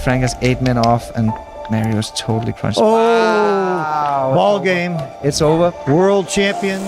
Frank has 8 men off, and Mario's totally crunched. Oh, Wow, ball game. It's over. World champion.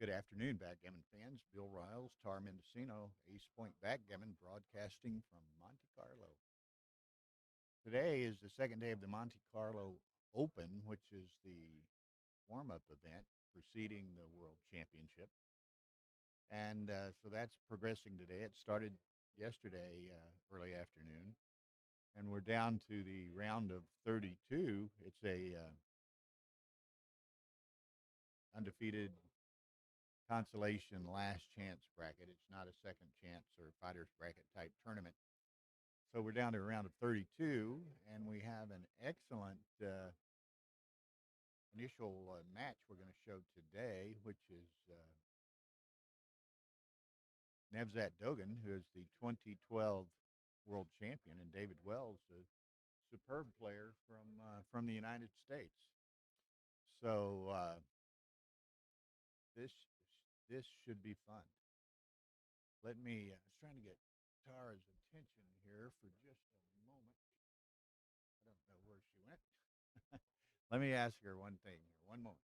Good afternoon, Backgammon fans. Bill Riles, Tar Mendocino, Ace Point Backgammon, broadcasting from Monte Carlo. Today is the second day of the Monte Carlo Open, which is the warm-up event preceding the World Championship. And so that's progressing today. It started yesterday, early afternoon, and we're down to the round of 32. It's a undefeated consolation last chance bracket. It's not a second chance or fighters bracket type tournament. So we're down to a round of 32, and we have an excellent initial match we're going to show today, which is Nevzat Dogan, who is the 2012 world champion, and David Wells, a superb player from the United States. So this should be fun. Let me. I was trying to get Tara's attention here for just a moment. I don't know where she went. Let me ask her one thing here. One moment.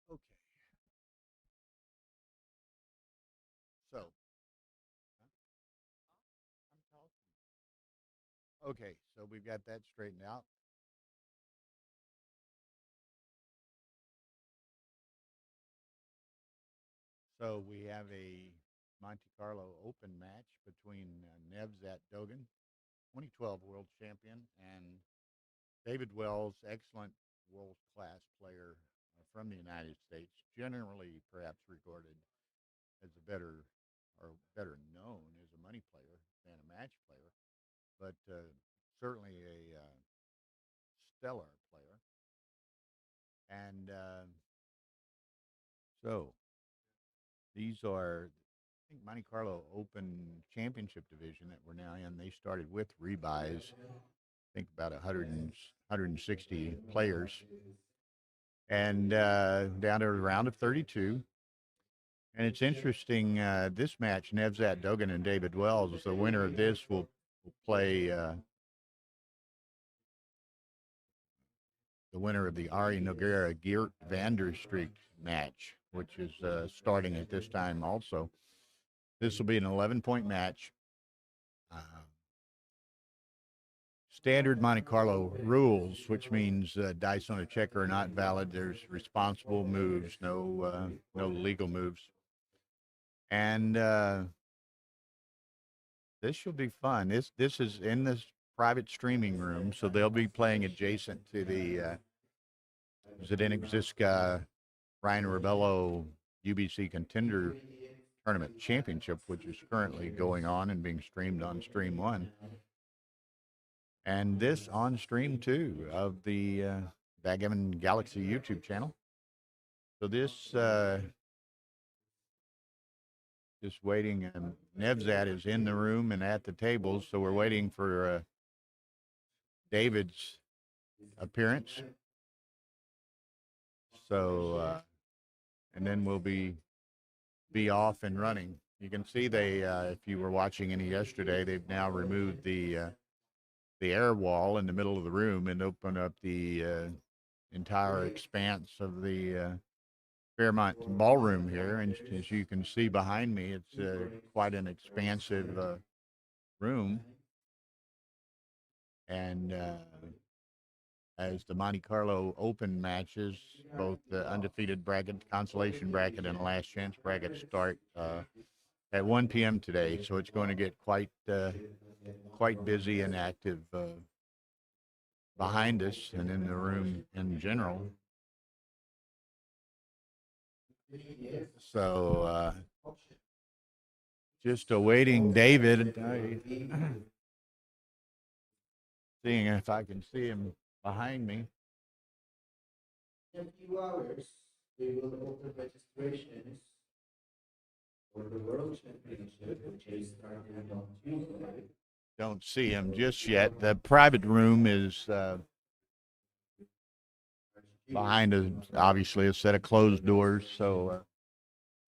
Okay. So, I'm talking. Okay, so we've got that straightened out. So we have a Monte Carlo Open match between Nevzat Dogan, 2012 world champion, and David Wells, excellent world class player from the United States, generally perhaps regarded as a better or better known as a money player than a match player, but certainly a stellar player. And so these are, I think, Monte Carlo Open Championship division that we're now in. They started with rebuys, I think about 160 players, and down to a round of 32. And it's interesting, this match, Nevzat Dogan and David Wells, the winner of this will play the winner of the Ari Nogueira Geert Vanderstreek match, which is starting at this time also. This will be an 11-point match. Standard Monte Carlo rules, which means dice on a checker are not valid. There's responsible moves, no legal moves. And this should be fun. This is in this private streaming room, so they'll be playing adjacent to the Zdenek Ziska Ryan Rebello UBC Contender Tournament Championship, which is currently going on and being streamed on Stream 1. And this on Stream 2 of the Backgammon Galaxy YouTube channel. So this, just waiting, and Nevzat is in the room and at the tables, so we're waiting for David's appearance. So, and then we'll be off and running. You can see they, if you were watching any yesterday, they've now removed the air wall in the middle of the room and opened up the entire expanse of the Fairmont ballroom here. And as you can see behind me, it's quite an expansive room. And as the Monte Carlo Open matches, both the undefeated bracket, consolation bracket, and last chance bracket start at 1 p.m. today. So it's going to get quite busy and active behind us and in the room in general. So just awaiting David. Seeing if I can see him behind me. In a few hours, they will open registrations for the World Championship, which is starting on Tuesday. Don't see him just yet. The private room is behind obviously a set of closed doors, so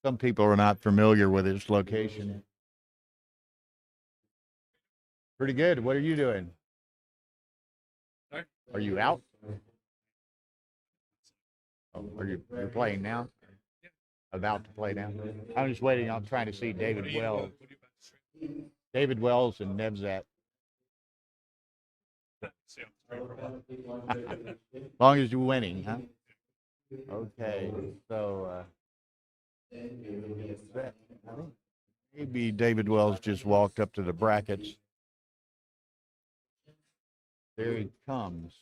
some people are not familiar with its location. Pretty good. What are you doing? Sorry? Are you out? Oh, you're playing now? Yeah. About to play now? I'm just waiting. I'm trying to see David Wells. What are you David Wells and Nevzat. As long as you're winning, huh? Okay, so maybe David Wells just walked up to the brackets. There he comes.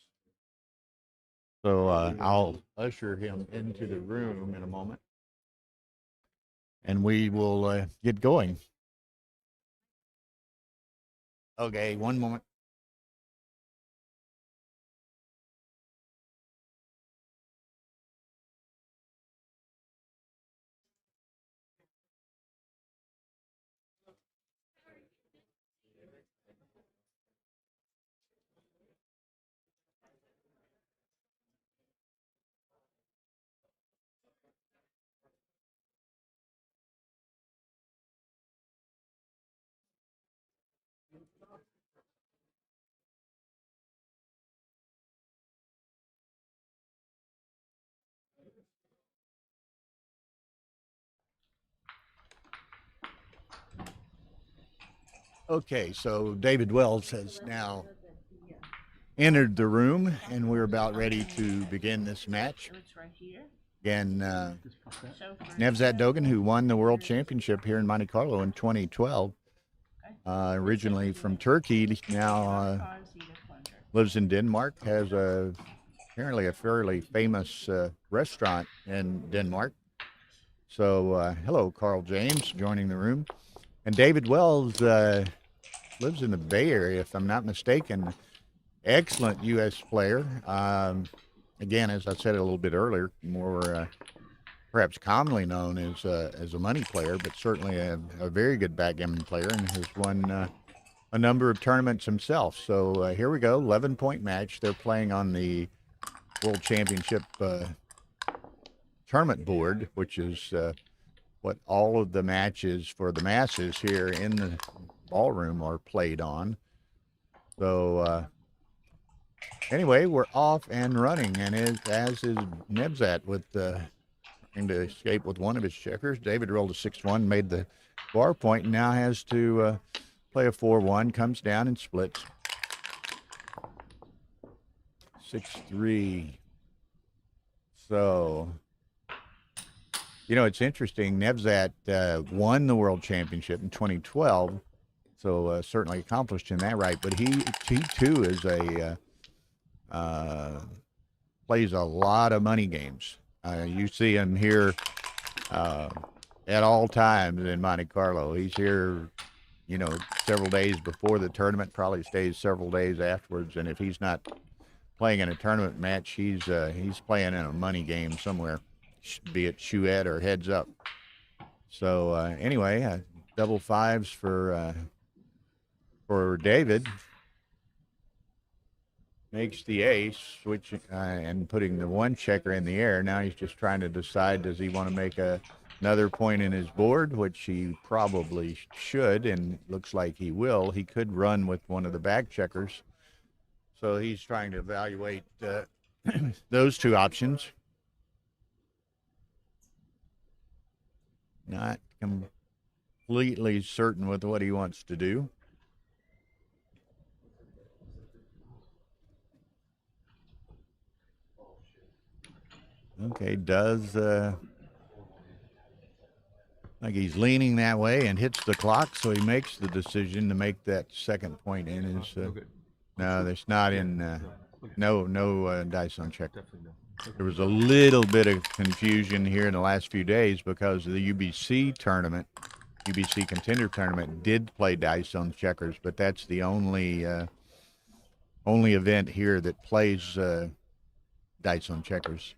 So I'll usher him into the room in a moment, and we will get going. Okay, one moment. Okay, so David Wells has now entered the room, and we're about ready to begin this match. Again, Nevzat Dogan, who won the World Championship here in Monte Carlo in 2012, originally from Turkey, now lives in Denmark, has a apparently a fairly famous restaurant in Denmark. So, hello, Carl James, joining the room. And David Wells lives in the Bay Area, if I'm not mistaken. Excellent U.S. player. Again, as I said a little bit earlier, more perhaps commonly known as a money player, but certainly a very good backgammon player, and has won a number of tournaments himself. So here we go, 11-point match. They're playing on the World Championship tournament board, which is what all of the matches for the masses here in the ballroom are played on. So anyway, we're off and running, and as is Nebzat with trying to escape with one of his checkers. David rolled a 6-1, made the bar point, and now has to play a 4-1, comes down and splits. 6-3. So, you know, it's interesting. Nebzat won the World Championship in 2012, so certainly accomplished in that right. But he too is plays a lot of money games. You see him here at all times in Monte Carlo. He's here, you know, several days before the tournament, probably stays several days afterwards. And if he's not playing in a tournament match, he's playing in a money game somewhere, be it chouette or heads up. So anyway, double fives for David. Makes the ace, switch and putting the one checker in the air. Now he's just trying to decide, does he want to make another point in his board, which he probably should, and looks like he will. He could run with one of the back checkers. So he's trying to evaluate those two options. Not completely certain with what he wants to do. Okay, does like he's leaning that way and hits the clock, so he makes the decision to make that second point in his. No, that's not in. No dice on check. There was a little bit of confusion here in the last few days because the UBC tournament, UBC Contender tournament, did play dice on checkers, but that's the only event here that plays dice on checkers.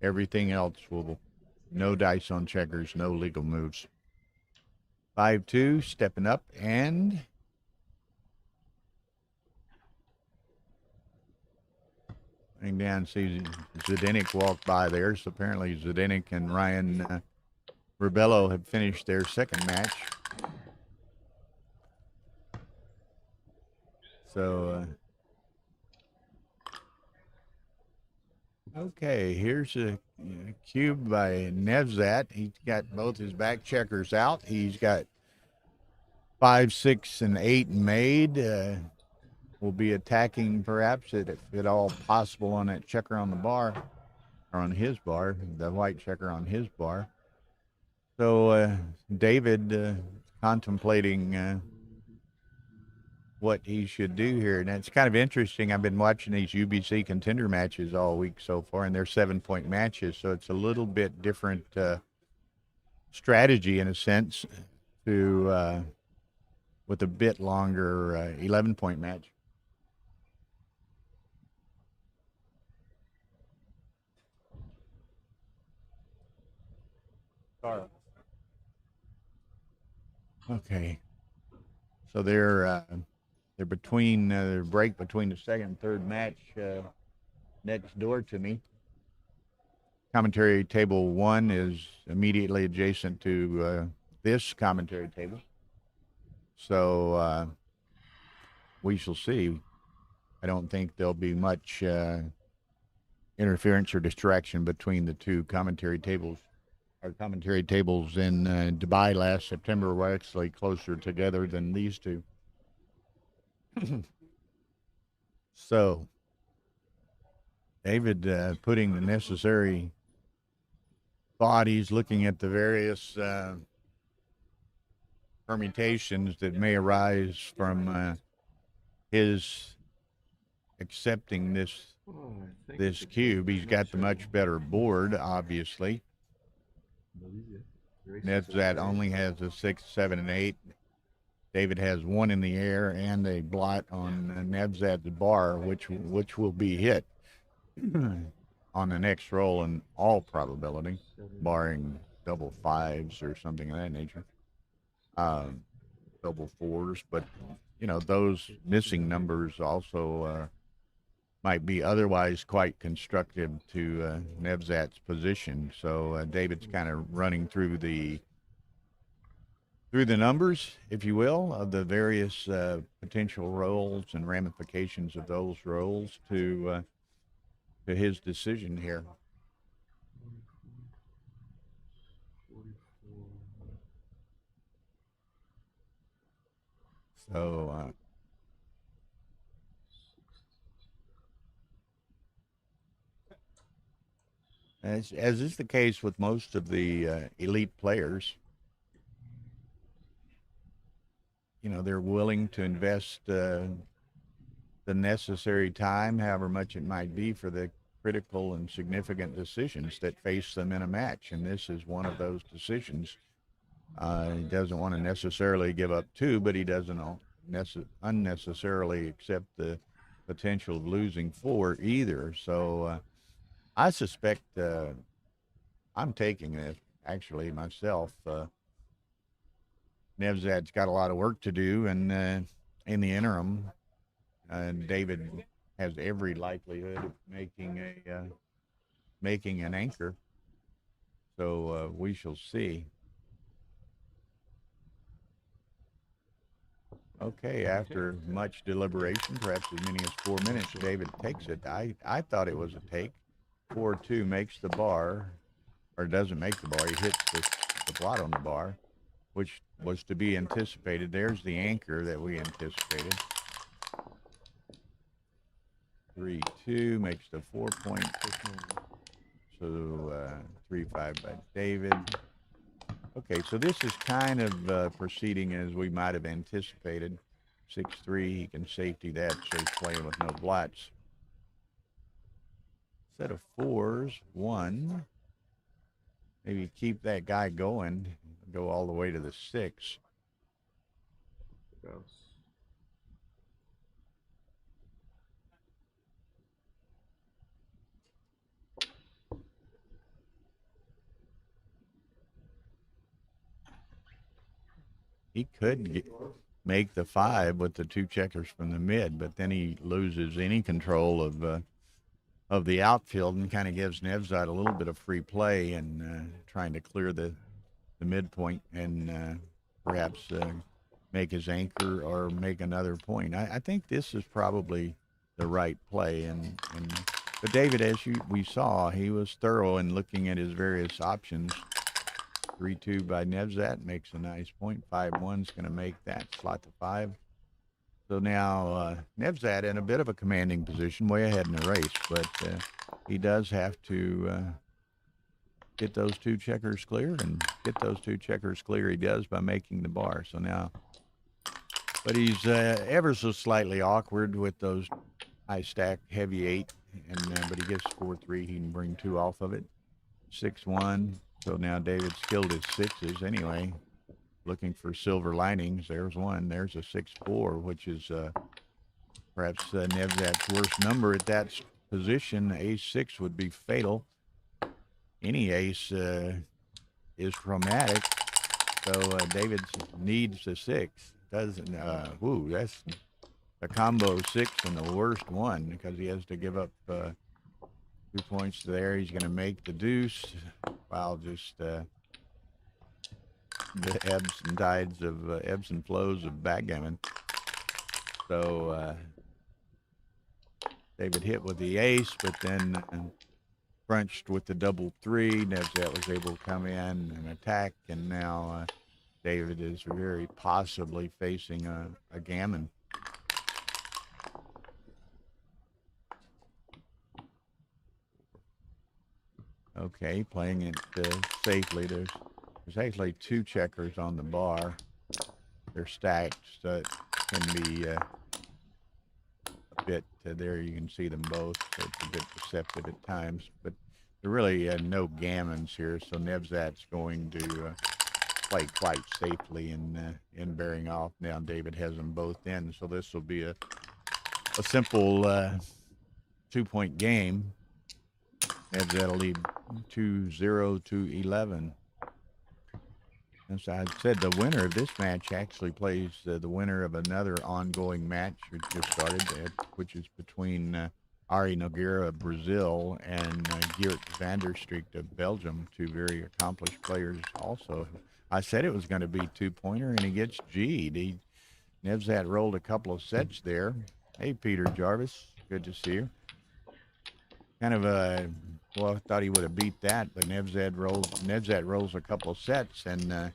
Everything else will no dice on checkers, no legal moves. 5-2, stepping up and going down. See Zdenek walk by there. So apparently Zdenek and Ryan Rebello have finished their second match. So okay, here's a cube by Nebzat. He's got both his back checkers out. He's got 5, 6, and 8 made. Will be attacking perhaps if at all possible on that checker on the bar, or on his bar, the white checker on his bar. So David contemplating what he should do here. And it's kind of interesting. I've been watching these UBC Contender matches all week so far, and they're 7-point matches. So it's a little bit different strategy in a sense to with a bit longer 11-point match. Okay. So they're between their break between the second and third match next door to me. Commentary table 1 is immediately adjacent to this commentary table. So we shall see. I don't think there'll be much interference or distraction between the two commentary tables. Our commentary tables in Dubai last September were actually closer together than these two. So, David putting the necessary thought. He's looking at the various permutations that may arise from his accepting this cube. He's got the much better board, obviously. Nevzat only has a 6, 7, and 8. David has 1 in the air and a blot on Nevzat's bar, which will be hit on the next roll in all probability, barring double 5s or something of that nature. Double 4s, but you know, those missing numbers also might be otherwise quite constructive to Nevzat's position. So David's kind of running through the numbers, if you will, of the various potential roles and ramifications of those roles to his decision here. So as is the case with most of the elite players, you know, they're willing to invest the necessary time, however much it might be, for the critical and significant decisions that face them in a match. And this is one of those decisions. He doesn't want to necessarily give up 2, but he doesn't unnecessarily accept the potential of losing 4 either. So I suspect I'm taking this, actually, myself. Nevzat's got a lot of work to do, and in the interim, David has every likelihood of making an anchor. So we shall see. Okay, after much deliberation, perhaps as many as 4 minutes, David takes it. I thought it was a take. 4-2 makes the bar, or doesn't make the bar. He hits the blot on the bar, which was to be anticipated. There's the anchor that we anticipated. 3-2 makes the 4-point. So 3-5 by David. Okay, so this is kind of proceeding as we might have anticipated. 6-3, he can safety that, so he's playing with no blots. Set of 4s, 1. Maybe keep that guy going, go all the way to the 6. He could make the 5 with the 2 checkers from the mid, but then he loses any control of the outfield and kind of gives Nevzat a little bit of free play and trying to clear the midpoint and perhaps make his anchor or make another point. I think this is probably the right play. But David, as we saw, he was thorough in looking at his various options. 3-2 by Nevzat makes a nice point. 5-1 is going to make that slot to 5. So now Nevzat in a bit of a commanding position, way ahead in the race, but he does have to get those 2 checkers clear, and get those 2 checkers clear he does by making the bar. So now, but he's ever so slightly awkward with those high stack heavy 8, and but he gets 4-3. He can bring 2 off of it. 6-1. So now David's killed his 6s anyway. Looking for silver linings. There's 1. There's a 6-4, which is perhaps Nevzat's worst number at that position. Ace-6 would be fatal. Any ace is chromatic. So David needs a 6. Doesn't. That's a combo 6 and the worst one, because he has to give up 2 points there. He's going to make the deuce while just the ebbs and tides of ebbs and flows of backgammon. So David hit with the ace, but then crunched with the double 3. Nevzat was able to come in and attack, and now David is very possibly facing a gammon. Okay, playing it safely. There's actually 2 checkers on the bar. They're stacked, so it can be a bit there you can see them both, so it's a bit deceptive at times. But there really no gammons here, so Nevzat's going to play quite safely in bearing off. Now David has them both in, so this will be a simple 2-point game. Nevzat will lead 2-0 to 11. As I said, the winner of this match actually plays the winner of another ongoing match which just started, which is between Ari Nogueira of Brazil and Geert Vanderstreek of Belgium, two very accomplished players also. I said it was going to be two-pointer, and he gets G'd. Nevzat rolled a couple of sets there. Hey, Peter Jarvis, good to see you. Kind of well, I thought he would have beat that, but Nevzat rolls a couple of sets, and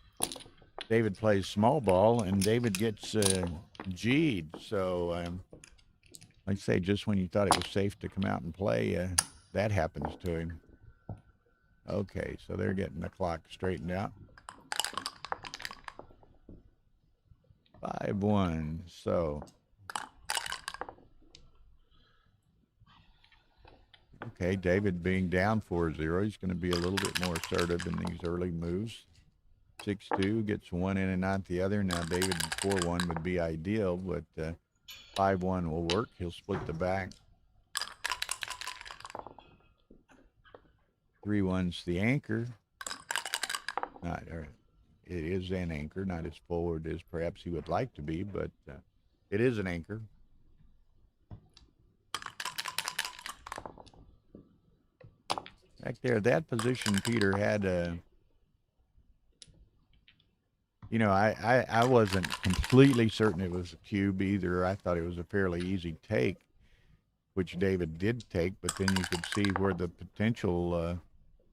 David plays small ball, and David gets G'd. So, like I say, just when you thought it was safe to come out and play, that happens to him. Okay, so they're getting the clock straightened out. 5-1, so. Okay, David being down 4-0, he's going to be a little bit more assertive in these early moves. 6-2, gets one in and not the other. Now David 4-1 would be ideal, but 5-1 will work. He'll split the back. 3-1's the anchor. It is an anchor, not as forward as perhaps he would like to be, but it is an anchor. Back there, that position, Peter had you know, I wasn't completely certain it was a cube either. I thought it was a fairly easy take, which David did take, but then you could see where the potential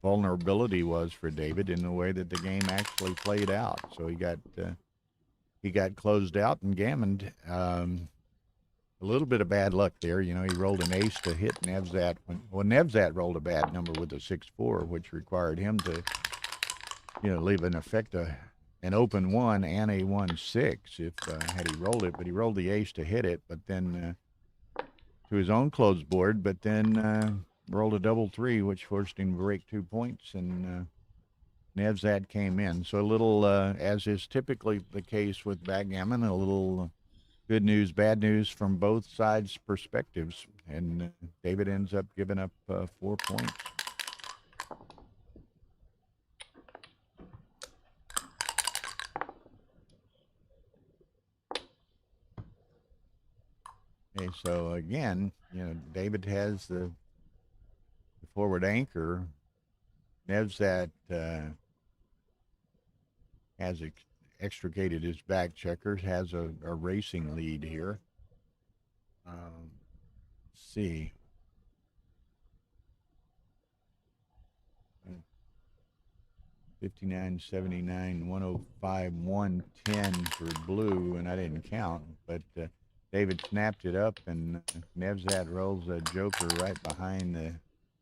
vulnerability was for David in the way that the game actually played out. So he got closed out and gammoned. A little bit of bad luck there. You know, he rolled an ace to hit Nevzat. Nevzat rolled a bad number with a 6-4, which required him to, you know, leave an effect an open 1 and a 1-6 if had he rolled it. But he rolled the ace to hit it, but then to his own closed board, but then rolled a double 3, which forced him to break 2 points, and Nevzat came in. So a little, as is typically the case with backgammon, a little good news, bad news from both sides' perspectives, and David ends up giving up 4 points. Okay, so again, you know, David has the forward anchor. Nevzat has extricated his back checkers, has a racing lead here. Let's see. 59, 79, 105, 110 for blue, and I didn't count, but David snapped it up, and Nevzat rolls a joker right behind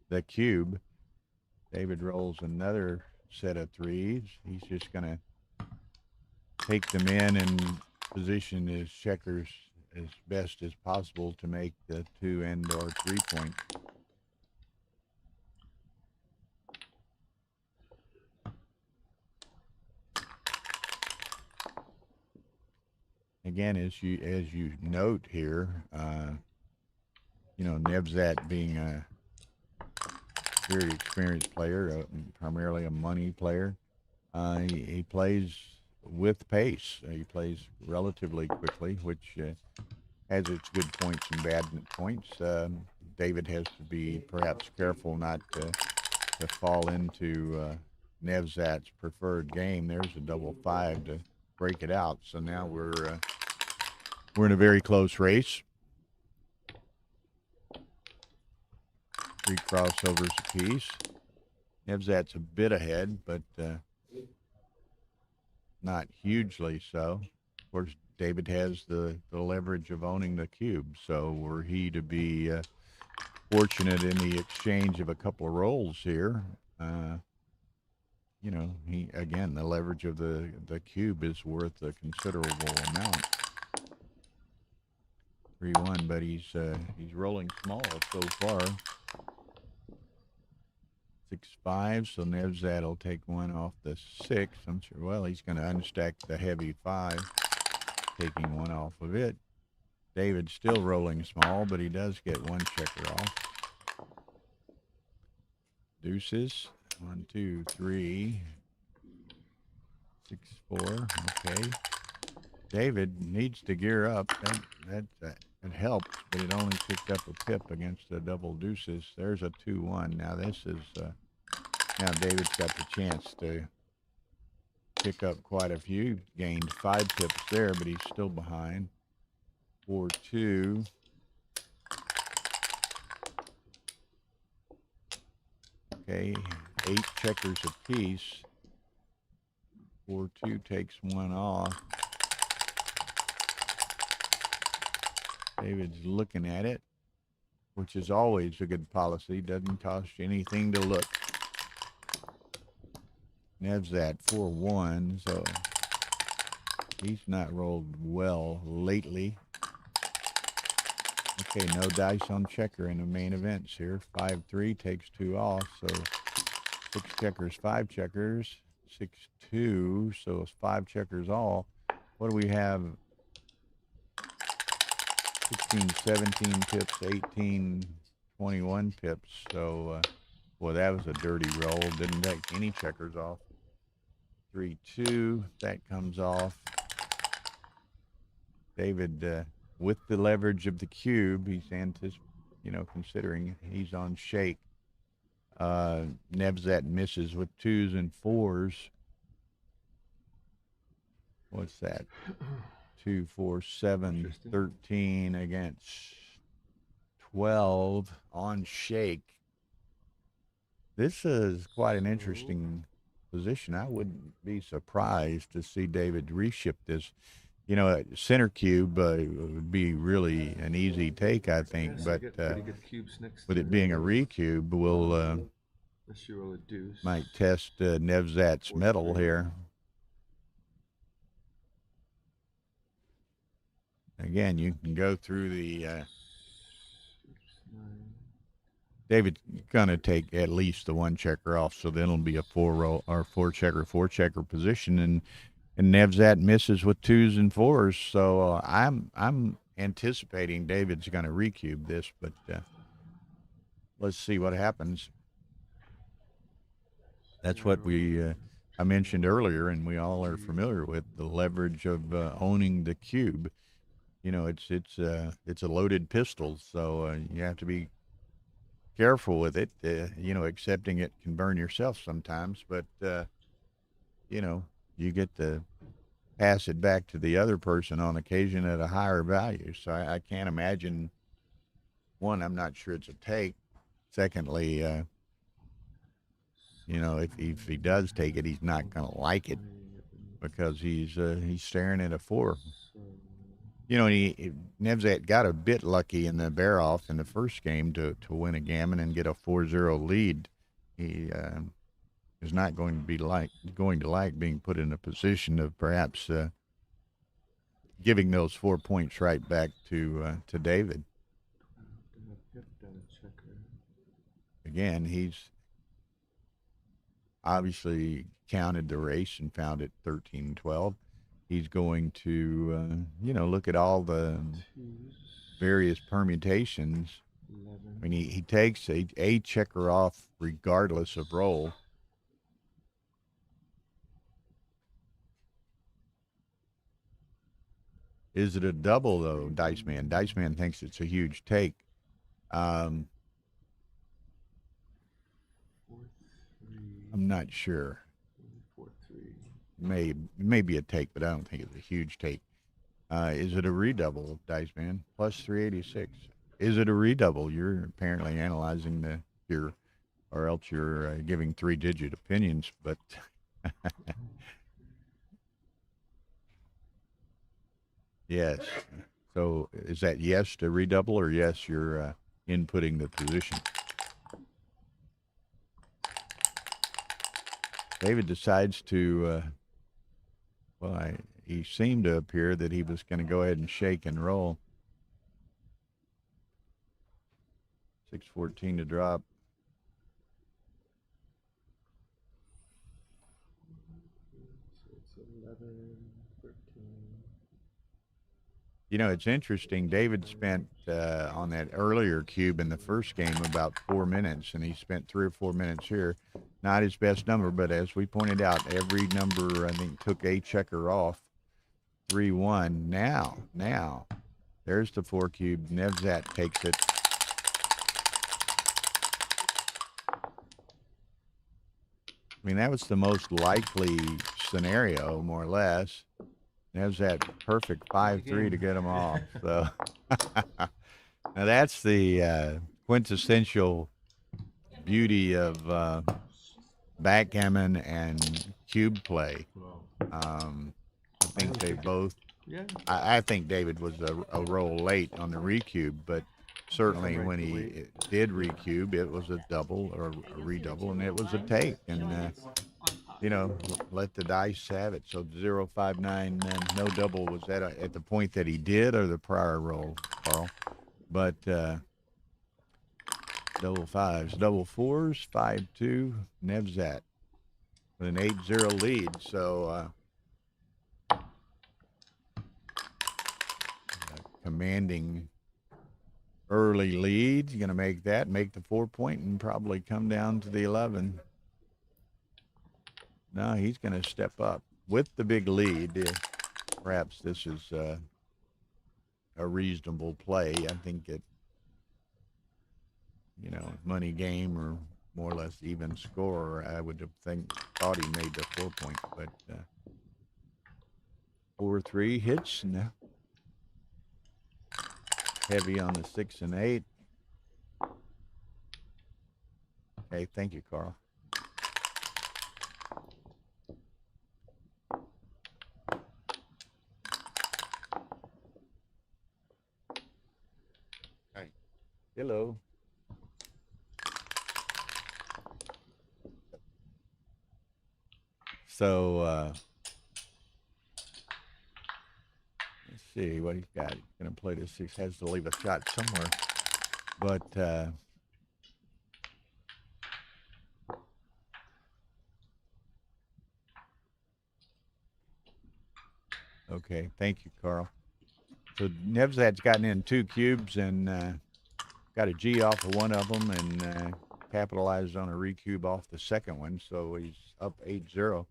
the cube. David rolls another set of 3s. He's just going to take them in and position his checkers as best as possible to make the 2 and or 3 point. Again, as you note here, you know, Nevzat being a very experienced player, primarily a money player, he plays with pace. He plays relatively quickly, which has its good points and bad points. David has to be perhaps careful not to fall into Nevzat's preferred game. There's a double 5 to break it out. So now we're in a very close race. 3 crossovers apiece. Nevzat's a bit ahead, but not hugely so. Of course, David has the leverage of owning the cube. So were he to be fortunate in the exchange of a couple of rolls here, you know, the leverage of the cube is worth a considerable amount. 3-1, but he's rolling small so far. 6-5, so Nevzat will take one off the 6. I'm sure. Well, he's going to unstack the heavy 5, taking one off of it. David's still rolling small, but he does get one checker off. Deuces. 1, 2, 3. 6, 4. Okay. David needs to gear up. That helps, but it only picked up a pip against the double deuces. There's a 2-1. Now this is now David's got the chance to pick up quite a few. Gained 5 pips there, but he's still behind. 4-2. Okay, 8 checkers apiece. 4-2 takes one off. David's looking at it, which is always a good policy. Doesn't cost you anything to look. Nevzat 4-1, so he's not rolled well lately. Okay, no dice on checker in the main events here. 5-3 takes 2 off, so 6 checkers, 5 checkers. 6-2, so it's 5 checkers all. What do we have? 16, 17 pips, 18, 21 pips. So, boy, that was a dirty roll. Didn't take any checkers off. 3-2, that comes off. David, with the leverage of the cube, he's considering he's on shake. Nevzat misses with 2s and 4s. What's that? 2, 4, 7, 13 against 12 on shake. This is quite an interesting position. I wouldn't be surprised to see David reship this. You know, center cube would be really an easy take, I think. But with it being a recube, we'll might test Nevzat's metal here. Again, you can go through the David's gonna take at least the 1 checker off, so then it'll be a 4 checker position, and Nevzat misses with 2s and 4s. So I'm anticipating David's gonna recube this, but let's see what happens. That's what I mentioned earlier, and we all are familiar with the leverage of owning the cube. You know, it's a loaded pistol, so you have to be careful with it. Accepting it can burn yourself sometimes, but you get to pass it back to the other person on occasion at a higher value. So I can't imagine. One, I'm not sure it's a take. Secondly, if he does take it, he's not going to like it because he's staring at a 4. Nevzat got a bit lucky in the bear off in the first game to win a gammon and get a 4-0 lead. He is not going to like being put in a position of perhaps giving those 4 points right back to David. Again, he's obviously counted the race and found it 13-12. He's going to, look at all the various permutations. I mean, he takes a checker off regardless of roll. Is it a double, though, Dice Man? Dice Man thinks it's a huge take. I'm not sure. May be a take, but I don't think it's a huge take. Is it a redouble, Dice Man? Plus 386. Is it a redouble? You're apparently analyzing or else you're giving 3-digit opinions, but yes. So is that yes to redouble, or yes, you're inputting the position? David decides to, he seemed to appear that he was going to go ahead and shake and roll. 6-14 to drop. You know, it's interesting. David spent on that earlier cube in the first game about 4 minutes, and he spent 3 or 4 minutes here. Not his best number, but as we pointed out, every number, I think, took a checker off. 3-1. Now, there's the 4 cube. Nevzat takes it. I mean, that was the most likely scenario, more or less. There's that perfect 5-3 to get him off. So now that's the quintessential beauty of backgammon and cube play. I think they both. I think David was a roll late on the recube, but certainly when he did recube, it was a double or a redouble, and it was a take. And you know, let the dice have it. So 0-5-9, no double. Was that at the point that he did or the prior roll, Carl? But double fives, double fours, 5-2, Nevzat with an 8-0 lead. So commanding early lead. You're going to make the 4-point, and probably come down to the 11. No, he's going to step up with the big lead. Perhaps this is a reasonable play. I think it, you know, money game or more or less even score. I would have thought he made the 4-point, but 4-3 hits now. Heavy on the 6 and 8. Okay, thank you, Carl. Hello. So, let's see what he's got. He's going to play this 6, has to leave a shot somewhere. But, okay, thank you, Carl. So Nevzat's gotten in 2 cubes and got a G off of one of them and capitalized on a recube off the second one. So he's up 8-0.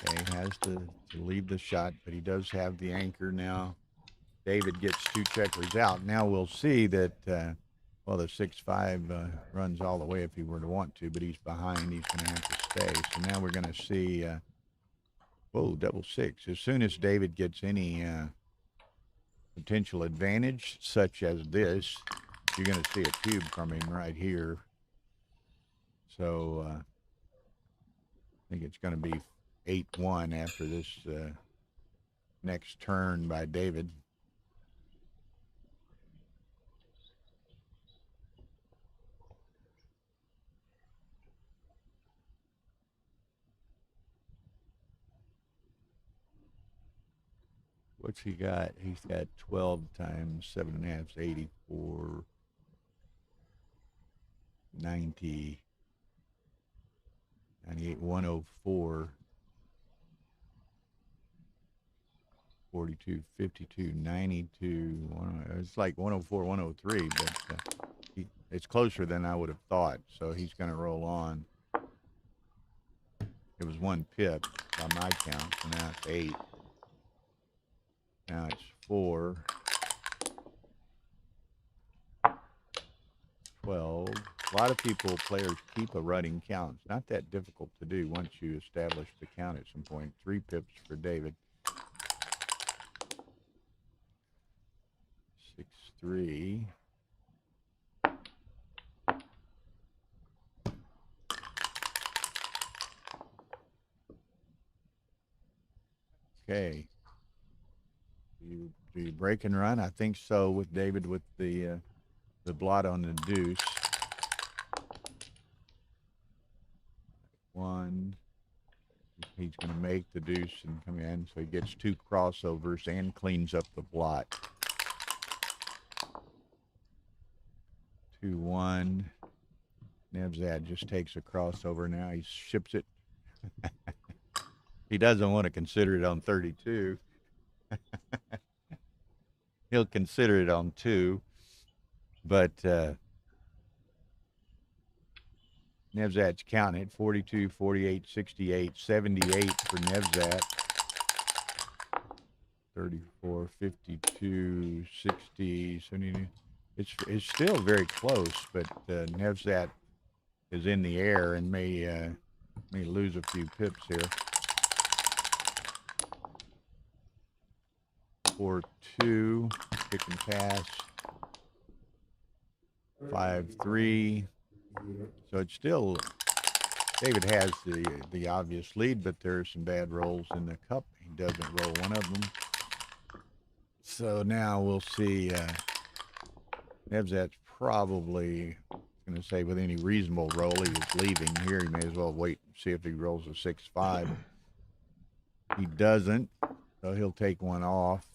Okay, has to leave the shot, but he does have the anchor now. David gets 2 checkers out. Now we'll see that, well, the 6-5 runs all the way if he were to want to, but he's behind. He's going to have to stay. So now we're going to see, whoa, double 6. As soon as David gets any potential advantage, such as this, you're going to see a cube from him right here. So I think it's going to be 8-1 after this next turn by David. What's he got? He's got 12 times 7.5 is 84, 90, 98, 104, 42, 52, 92. It's like 104, 103, but it's closer than I would have thought. So he's going to roll on. It was 1 pip by my count, so now it's 8. Now it's 4, 12. A lot of players keep a running count. It's not that difficult to do once you establish the count at some point. 3 pips for David. 6-3. Okay. Do you break and run? I think so with David with the blot on the deuce. 1, He's going to make the deuce and come in, so he gets 2 crossovers and cleans up the blot. 2-1. Nevzat just takes a crossover now. He ships it. He doesn't want to consider it on 32. He'll consider it on 2. But Nevzat's counting it. 42, 48, 68, 78 for Nevzat. 34, 52, 60, 70. It's still very close, but Nevzat is in the air and may lose a few pips here. 4-2, pick and pass. 5-3. So it's still, David has the obvious lead, but there are some bad rolls in the cup. He doesn't roll one of them. So now we'll see. Nevzat's probably going to say with any reasonable roll he is leaving here. He may as well wait and see if he rolls a 6-5. He doesn't, so he'll take one off,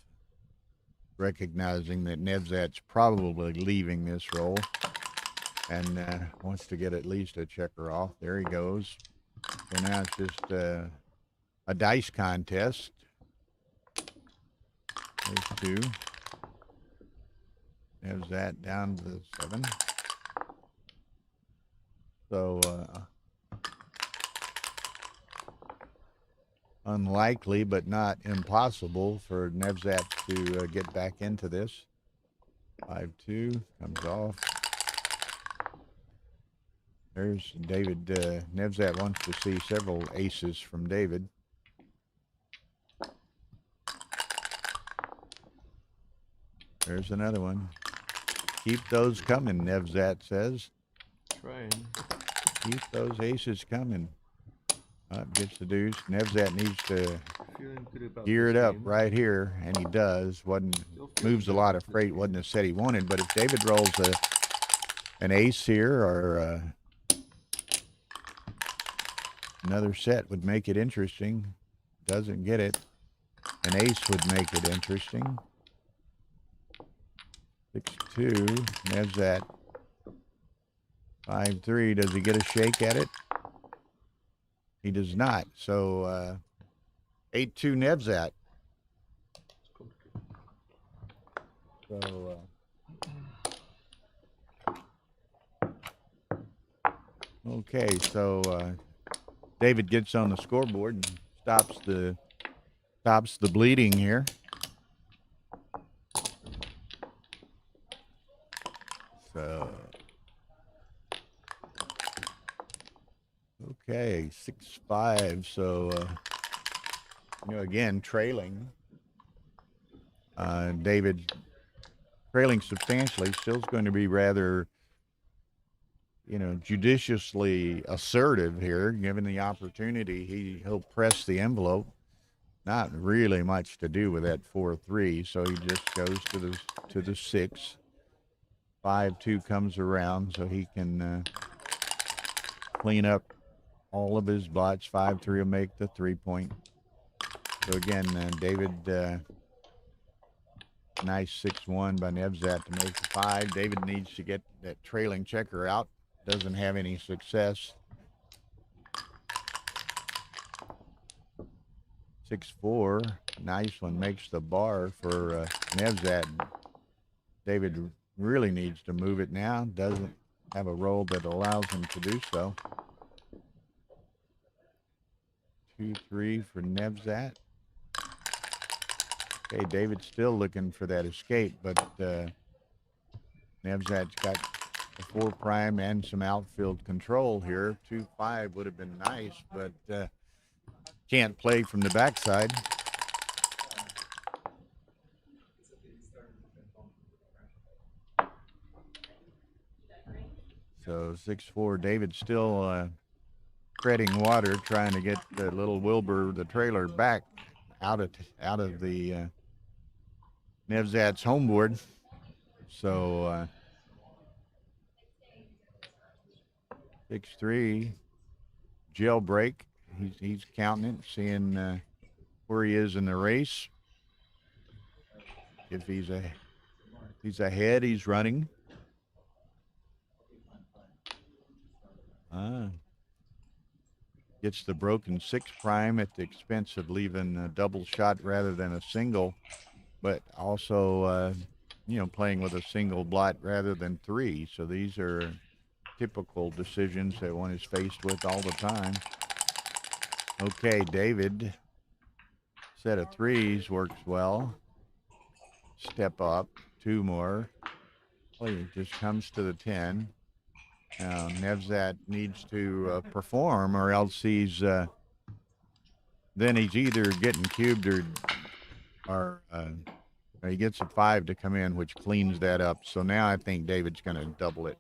recognizing that Nevzat's probably leaving this roll and wants to get at least a checker off. There he goes. So now it's just a dice contest. There's 2. Nevzat down to 7. So unlikely, but not impossible for Nevzat to get back into this. 5-2 comes off. There's David. Nevzat wants to see several aces from David. There's another one. Keep those coming, Nevzat says. Trying. Keep those aces coming. Gets the deuce. Nevzat needs to gear it up right here, and he does. Moves a lot of freight. Wasn't the set he wanted, but if David rolls an ace here or another set would make it interesting. Doesn't get it. An ace would make it interesting. 6-2. Nevzat 5-3. Does he get a shake at it? He does not. So 8-2 Nevzat. So okay, so David gets on the scoreboard and stops the bleeding here. So okay, 6-5. So again, trailing. David trailing substantially. Still's going to be rather, judiciously assertive here, given the opportunity. He'll press the envelope. Not really much to do with that 4-3, so he just goes to the 6. 5-2 comes around, so he can clean up all of his blots. 5-3 will make the 3-point. So again, David, nice 6-1 by Nevzat to make the 5. David needs to get that trailing checker out. Doesn't have any success. 6-4, nice one, makes the bar for Nevzat. David really needs to move it now. Doesn't have a roll that allows him to do so. 2-3 for Nevzat. Okay, David's still looking for that escape, but Nevzat's got a 4 prime and some outfield control here. 2-5 would have been nice, but can't play from the backside. So 6-4, David still treading water, trying to get the little Wilbur, the trailer, back out of the Nevzat's homeboard. So 6-3, jailbreak. he's counting it, seeing where he is in the race. If he's ahead, he's running. Gets the broken 6' at the expense of leaving a double shot rather than a single, but also, playing with a single blot rather than 3. So these are typical decisions that one is faced with all the time. Okay, David, set of 3s works well. Step up, 2 more. Well, he just comes to the 10. Now, Nevzat needs to perform, or else then he's either getting cubed or he gets a 5 to come in, which cleans that up. So now I think David's going to double it.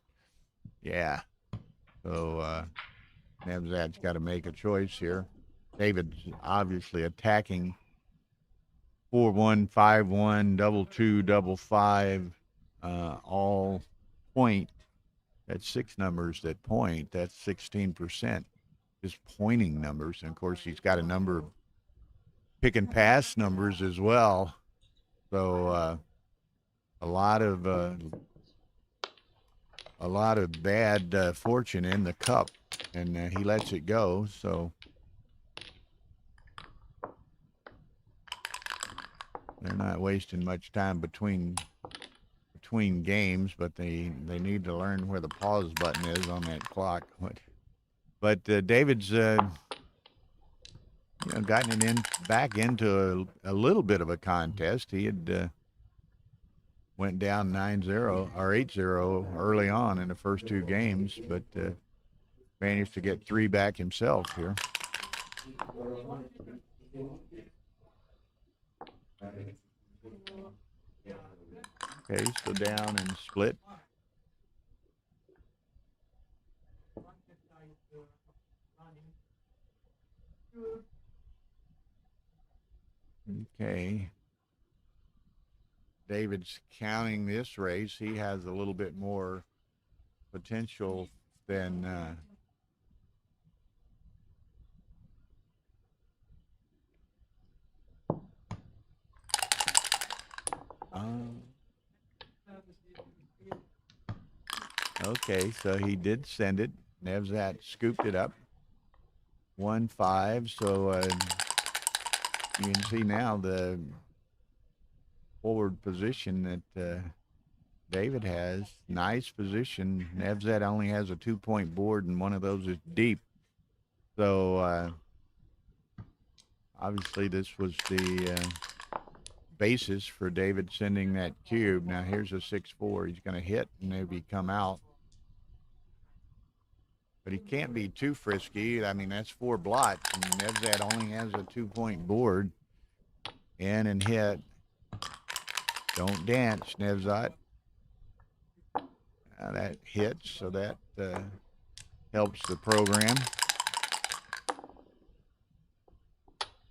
Yeah. So Nevzat's got to make a choice here. David's obviously attacking 4-1, 5-1, double 2, double 5, all point. That's 6 numbers that point. That's 16%. Just pointing numbers. And of course, he's got a number of pick and pass numbers as well. So a lot of bad fortune in the cup, and he lets it go. So they're not wasting much time between games, but they need to learn where the pause button is on that clock. But David's gotten it back into a little bit of a contest. He had went down 9-0 or 8-0 early on in the first 2 games, but managed to get 3 back himself here. Okay, so down and split. Okay. David's counting this race. He has a little bit more potential than okay, so he did send it. Nevzat scooped it up. 1-5. So you can see now the forward position that David has. Nice position. Nevzat only has a 2-point board, and one of those is deep. So obviously this was the basis for David sending that cube. Now here's a 6-4. He's going to hit and maybe come out. But he can't be too frisky. I mean, that's 4 blots, and Nevzat only has a 2-point board. In and hit. Don't dance, Nevzat. That hits, so that helps the program.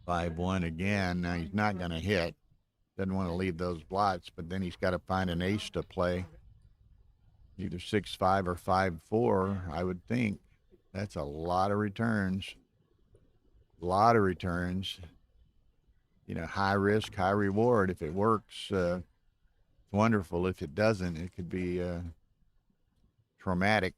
5-1 again. Now he's not going to hit. Doesn't want to leave those blots, but then he's got to find an ace to play. Either 6-5 or 5-4, I would think. That's a lot of returns. High risk, high reward. If it works, it's wonderful. If it doesn't, it could be traumatic.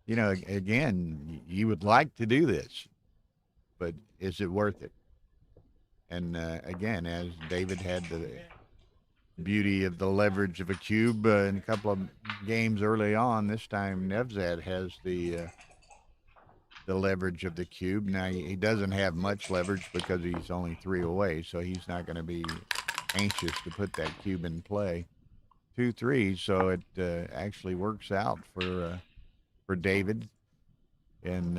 Again, you would like to do this, but is it worth it? And again, as David had the beauty of the leverage of a cube in a couple of games early on, this time Nevzat has the leverage of the cube. Now he doesn't have much leverage because he's only 3 away, so he's not going to be anxious to put that cube in play. 2-3, so it actually works out for David, and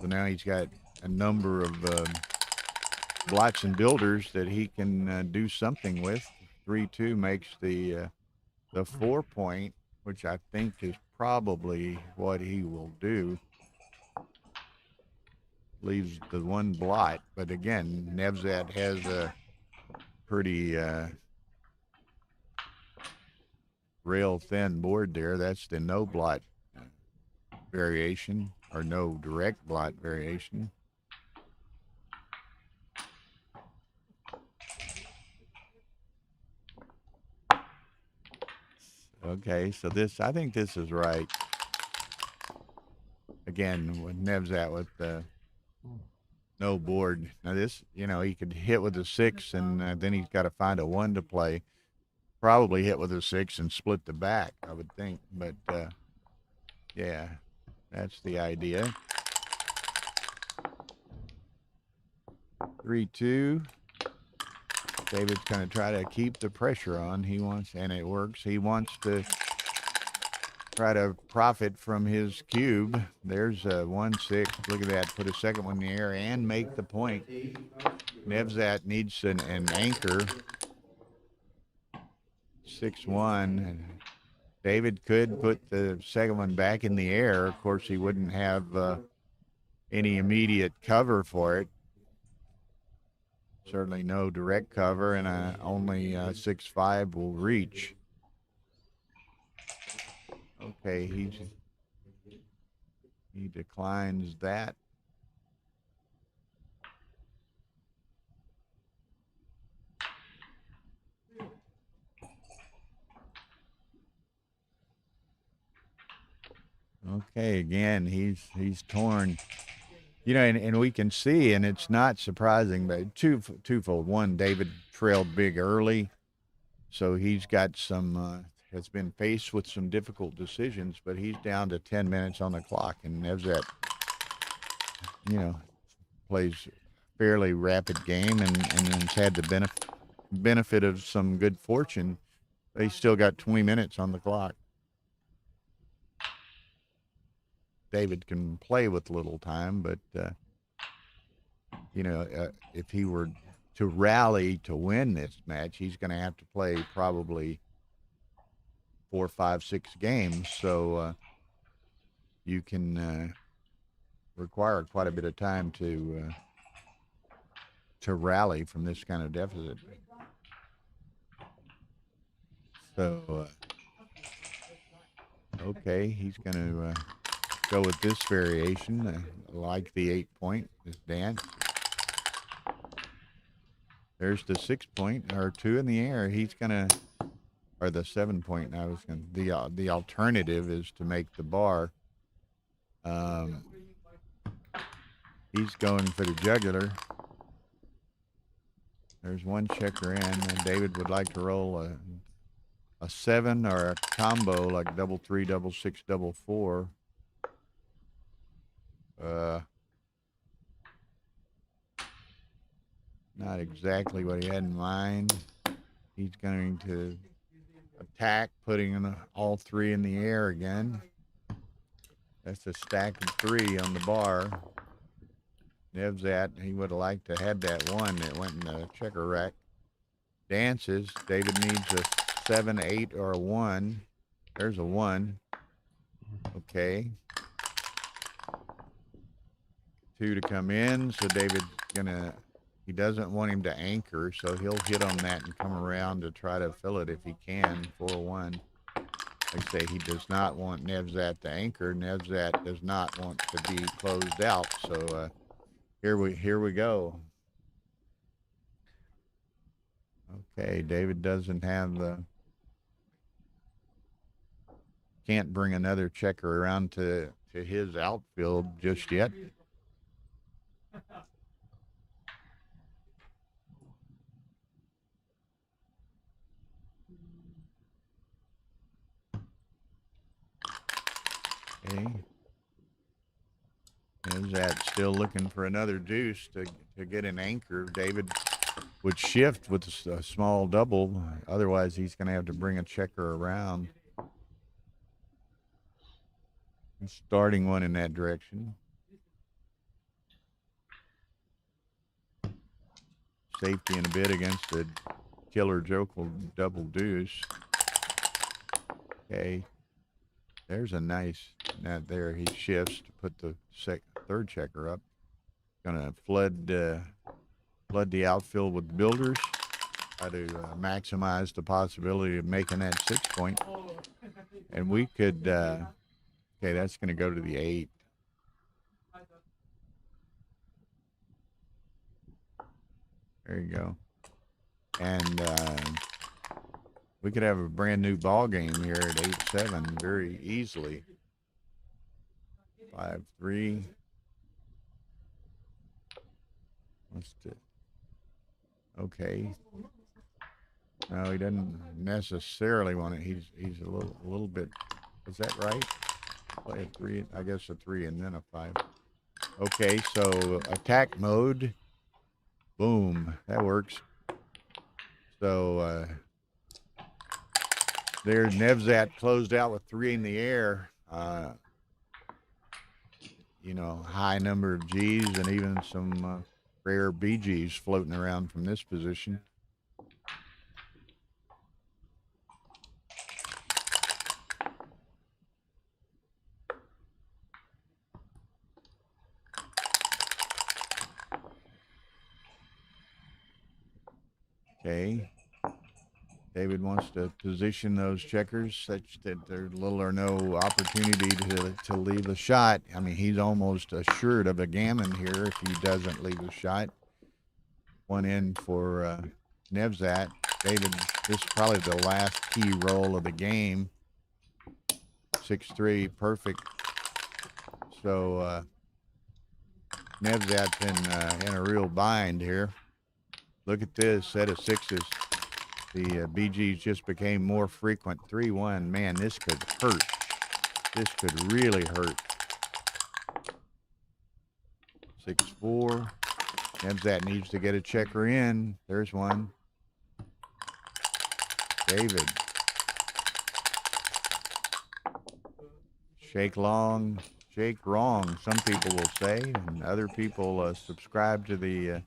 so now he's got a number of blots and builders that he can do something with. 3-2 makes the 4-point, which I think is probably what he will do. Leaves the 1 blot, but again, Nevzat has a pretty rail thin board there. That's the no blot variation, or no direct blot variation. Okay, so this, I think this is right. Again, with Nevzat with no board. Now this, you know, he could hit with a 6, and then he's got to find a 1 to play. Probably hit with a 6 and split the back, I would think. But yeah, that's the idea. 3-2. David's going to try to keep the pressure on. He wants, and it works. He wants to try to profit from his cube. There's a 1-6. Look at that. Put a second one in the air and make the point. Nevzat needs an anchor. 6-1. David could put the second one back in the air. Of course, he wouldn't have any immediate cover for it. Certainly no direct cover, and only 6-5 will reach. Okay, he declines that. Okay, again, he's torn. You know, and we can see, and it's not surprising, but twofold. One, David trailed big early, so he's got some, has been faced with some difficult decisions, but he's down to 10 minutes on the clock, and Nevzat, you know, plays fairly rapid game and has had the benefit of some good fortune. But he's still got 20 minutes on the clock. David can play with little time, but you know, if he were to rally to win this match, he's going to have to play probably 4, 5, 6 games. So you can require quite a bit of time to rally from this kind of deficit. So okay, he's going to go with this variation, like the 8-point, this dance. There's the 6-point, or 2 in the air. He's gonna, or the 7-point. I was gonna. The alternative is to make the bar. He's going for the jugular. There's one checker in, and David would like to roll a 7 or a combo like double 3, double 6, double 4. Not exactly what he had in mind. He's going to attack, putting in all 3 in the air again. That's a stack of 3 on the bar. Nevzat, he would have liked to have that 1 that went in the checker rack. Dances. David needs a 7, 8, or a 1. There's a 1. Okay. 2 to come in, so David's gonna, he doesn't want him to anchor, so he'll hit on that and come around to try to fill it if he can. 4-1. Like I say, he does not want Nevzat to anchor. Nevzat does not want to be closed out. So here we go. Okay, David doesn't have the, can't bring another checker around to his outfield just yet. Okay. Nevzat still looking for another deuce to get an anchor. David would shift with a small double. Otherwise, he's going to have to bring a checker around. Starting one in that direction. Safety in a bit against the killer joker double deuce. Okay. There's a nice, not there, he shifts to put the third checker up. Gonna flood the outfield with builders. try to maximize the possibility of making that 6 point. And we could, okay, that's going to go to the 8. There you go. And we could have a brand new ball game here at 8-7 very easily. 5-3. What's the? Okay. No, he doesn't necessarily want it. He's a little bit. Is that right? Play a 3. I guess a 3 and then a 5. Okay, so attack mode. Boom. That works. So there, Nevzat closed out with 3 in the air. You know, high number of G's and even some rare BGs floating around from this position. Okay. David wants to position those checkers such that there's little or no opportunity to leave a shot. I mean, he's almost assured of a gammon here if he doesn't leave a shot. 1 in for Nevzat. David, this is probably the last key roll of the game. 6-3, perfect. So Nevzat's in a real bind here. Look at this set of 6s. The BGs just became more frequent. 3-1. Man, this could hurt. This could really hurt. 6-4. Nevzat needs to get a checker in. There's one. David. Shake long, shake wrong, some people will say, and other people subscribe to the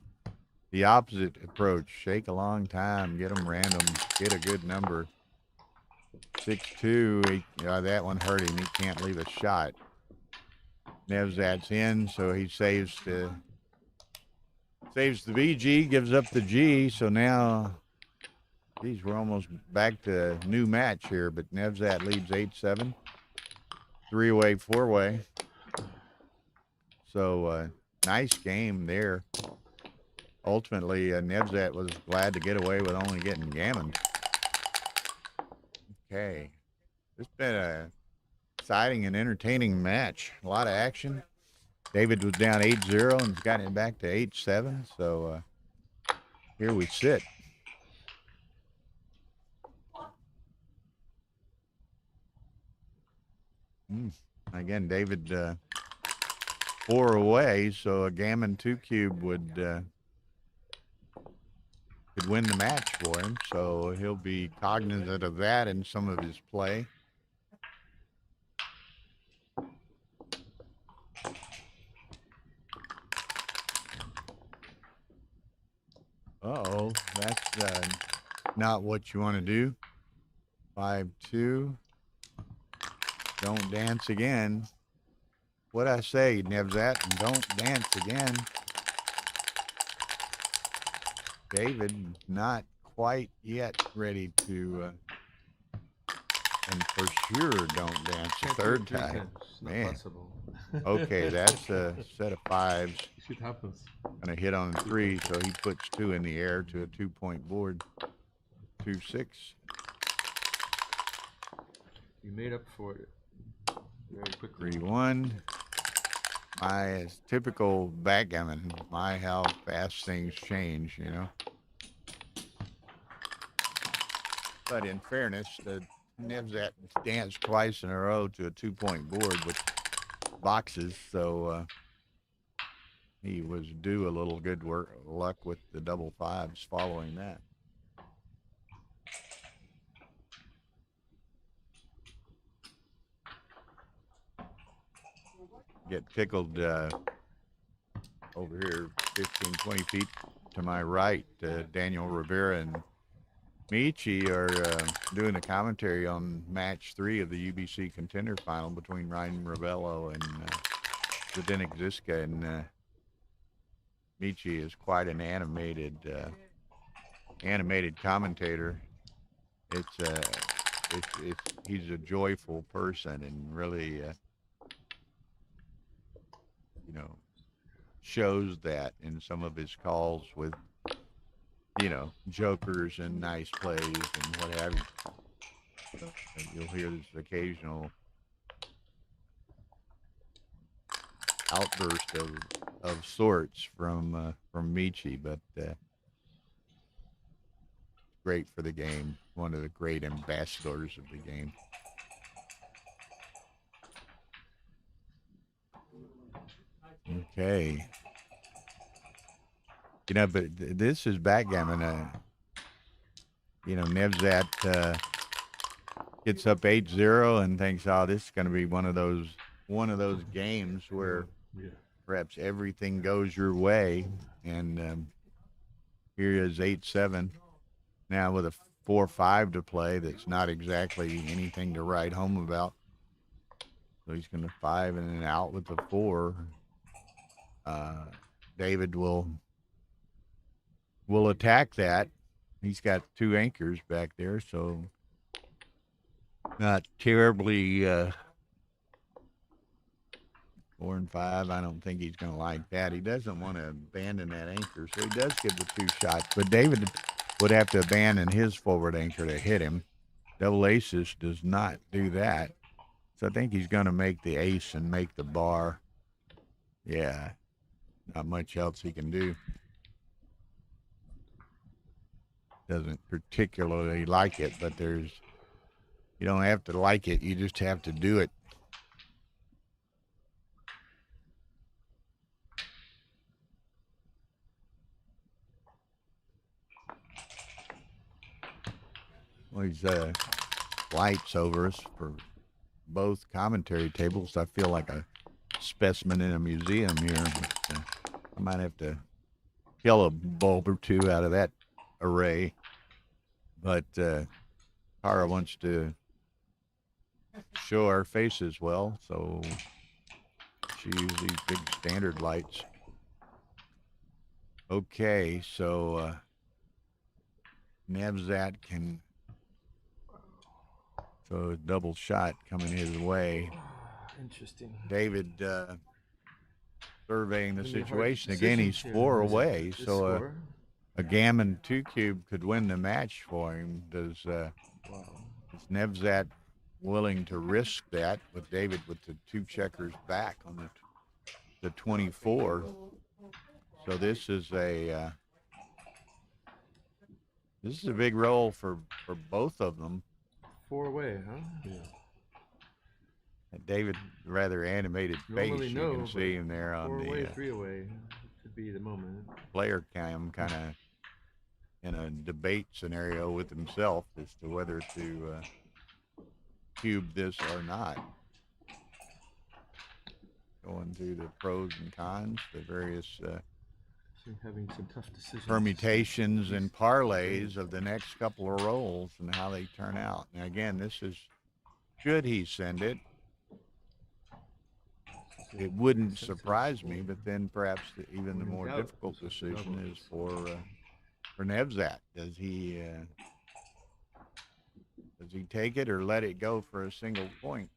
opposite approach. Shake a long time, get them random, get a good number. 6-2, that one hurt him. He can't leave a shot. Nevzat's in, so he saves the VG, gives up the G. So now, geez, we're almost back to new match here. But Nevzat leads 8-7, 3-way, 4-way. So nice game there. Ultimately, Nevzat was glad to get away with only getting gammon. Okay. It's been a exciting and entertaining match. A lot of action. David was down 8-0 and has gotten it back to 8-7. So here we sit. Again, David 4 away, so a gammon 2 cube could win the match for him, so he'll be cognizant of that in some of his play. Uh-oh, that's not what you want to do. 5-2. Don't dance again. What'd I say, Nevzat? Don't dance again. David not quite yet ready to, and for sure don't dance a third time. Man. Okay, that's a set of 5s. Shit happens. Gonna hit on 3, so he puts 2 in the air to a 2-point board. 2-6. You made up for it very quickly. 3-1. My typical backgammon. My how fast things change, you know. But in fairness, the Nevzat danced twice in a row to a 2-point board with boxes, so he was due a little good luck with the double 5s following that. Get tickled over here 15, 20 feet to my right. Daniel Rivera and Michi are doing a commentary on match 3 of the UBC Contender final between Ryan Ravello and Zdenek Ziska, and Michi is quite an animated animated commentator. He's a joyful person and really, you know, shows that in some of his calls with, jokers and nice plays and what have you. You'll hear this occasional outburst of sorts from Michi, but great for the game. One of the great ambassadors of the game. Okay. But this is backgammon. Nevzat gets up 8-0 and thinks, "Oh, this is going to be one of those games where perhaps everything goes your way." And here is 8-7 now with a 4-5 to play. That's not exactly anything to write home about. So he's going to 5 and then out with the 4. David will attack that. He's got 2 anchors back there, so not terribly 4 and 5. I don't think he's going to like that. He doesn't want to abandon that anchor, so he does give the 2 shots. But David would have to abandon his forward anchor to hit him. Double aces does not do that. So I think he's going to make the ace and make the bar. Yeah, not much else he can do. Doesn't particularly like it, but you don't have to like it. You just have to do it. Well, he's lights over us for both commentary tables. I feel like a specimen in a museum here. But, I might have to kill a bulb or 2 out of that array. But Tara wants to show our faces well, so she uses these big standard lights. Okay, so Nevzat can throw a double shot coming his way. Interesting. David surveying the situation again. He's 4 away, so a gammon 2 cube could win the match for him. Is Nevzat willing to risk that with David with the 2 checkers back on the 24? So this is a big roll for both of them. 4 away, huh? Yeah. David, rather animated face. You can see him there on 4 the away, 3 away could be the moment. Player cam, kind of in a debate scenario with himself as to whether to cube this or not. Going through the pros and cons, the various having some tough decisions. Permutations and parlays of the next couple of rolls and how they turn out. And again, this is, should he send it, it wouldn't surprise me, but then perhaps even the more difficult decision is for Nevzat. Does he take it or let it go for a single point?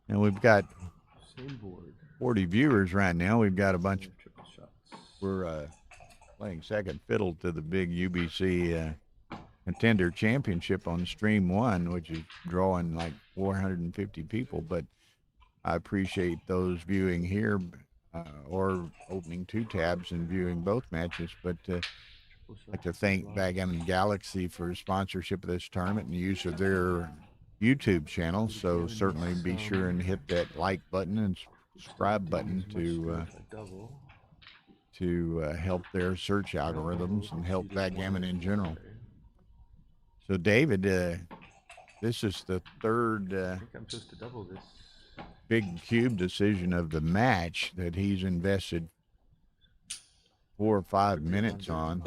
And we've got 40 viewers right now. We've got a bunch. We're playing second fiddle to the big UBC Contender Championship on Stream 1, which is drawing like 450 people. But I appreciate those viewing here or opening 2 tabs and viewing both matches. But I'd like to thank Backgammon Galaxy for sponsorship of this tournament and the use of their YouTube channel. So certainly be sure and hit that like button and subscribe button to help their search algorithms and help Backgammon in general. So David, this is the third I think I'm supposed to double this. Big cube decision of the match that he's invested 4 or 5 minutes on.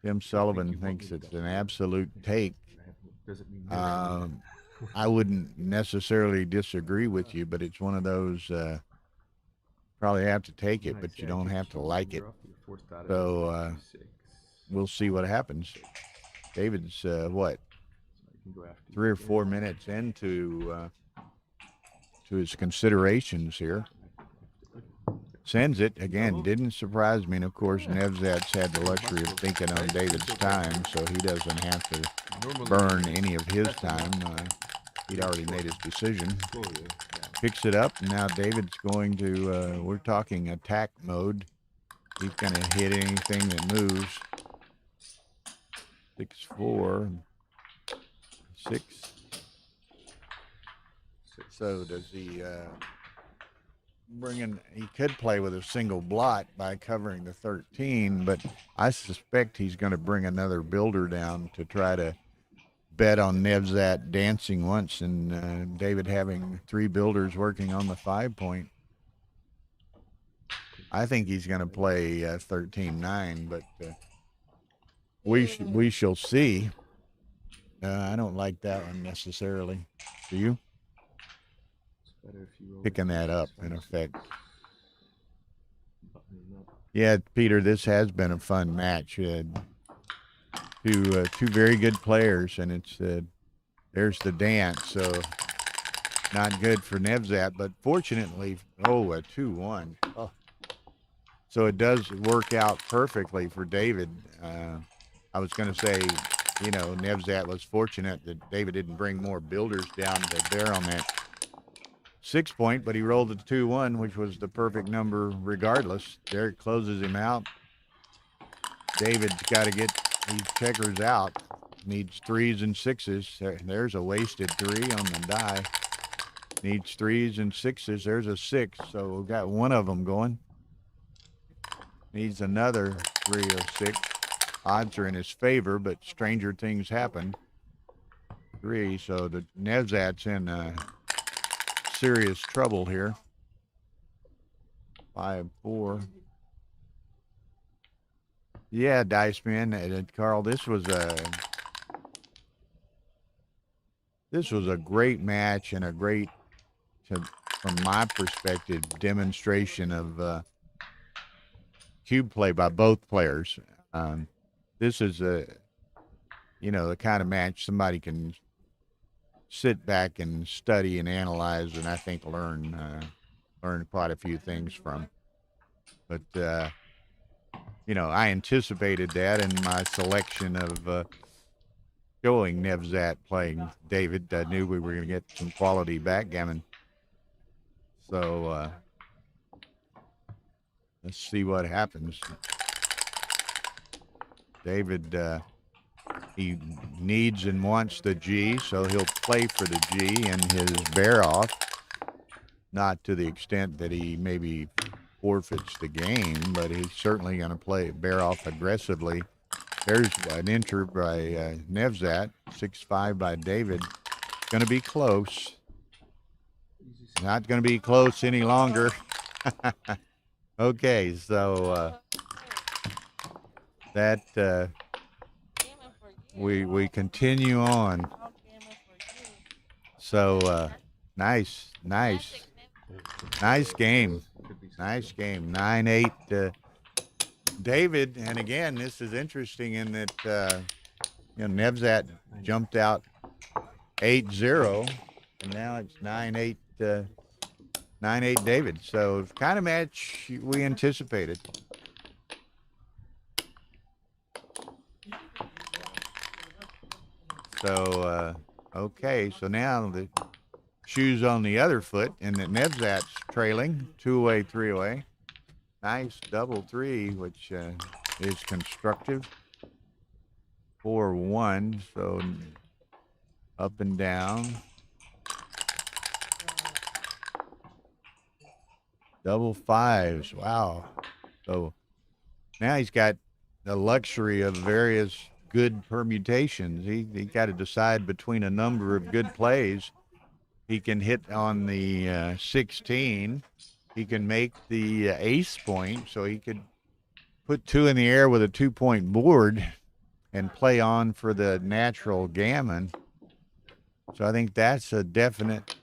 Tim Sullivan thinks it's an absolute take. I wouldn't necessarily disagree with you, but it's one of those probably have to take it, but you don't have to like it. So we'll see what happens. David's what, 3 or 4 minutes into to his considerations here. Sends it again. Didn't surprise me, and of course Nevzat's had the luxury of thinking on David's time, so he doesn't have to burn any of his time. He'd already made his decision. Picks it up, and now David's going to, we're talking attack mode. He's going to hit anything that moves. 6-4, 6. So does he bring in, he could play with a single blot by covering the 13, but I suspect he's going to bring another builder down to try to bet on Nevzat dancing once and David having 3 builders working on the 5-point. I think he's going to play 13-9, but we shall see. I don't like that one necessarily. Do you? Picking that up in effect. Yeah, Peter, this has been a fun match. Two very good players, and it's there's the dance. So not good for Nevzat, but fortunately, a 2-1. Oh. So it does work out perfectly for David. I was going to say, you know, Nevzat was fortunate that David didn't bring more builders down to bear on that 6-point, but he rolled a 2-1, which was the perfect number regardless. There it closes him out. David's got to get these checkers out. Needs 3s and 6s. There's a wasted 3 on the die. Needs 3s and 6s. There's a 6, so we've got one of them going. Needs another 3 or 6. Odds are in his favor, but stranger things happen. 3, so the Nevzat's in serious trouble here. 5-4. Yeah, Dice Man, Carl, this was a great match and a great, from my perspective, demonstration of cube play by both players. This is the kind of match somebody can sit back and study and analyze, and I think learn quite a few things from. But I anticipated that in my selection of showing Nevzat playing David. I knew we were going to get some quality backgammon. So let's see what happens. David, he needs and wants the G, so he'll play for the G and his bear off. Not to the extent that he maybe forfeits the game, but he's certainly going to play bear off aggressively. There's an enter by Nevzat, 6-5 by David. Going to be close. Not going to be close any longer. Okay, so that we continue on. So nice game. Nice game. 9-8 David, and again, this is interesting in that Nevzat jumped out 8-0, and now it's 9-8 David. So kind of match we anticipated. So okay, so now the shoes on the other foot, and that Nevzat's trailing 2-away, 3-away. Nice double 3, which is constructive. 4-1, so up and down. Double 5s, wow. So now he's got the luxury of various good permutations. He got to decide between a number of good plays. He can hit on the 16. He can make the ace point, so he could put 2 in the air with a 2-point board and play on for the natural gammon. So I think that's a definite,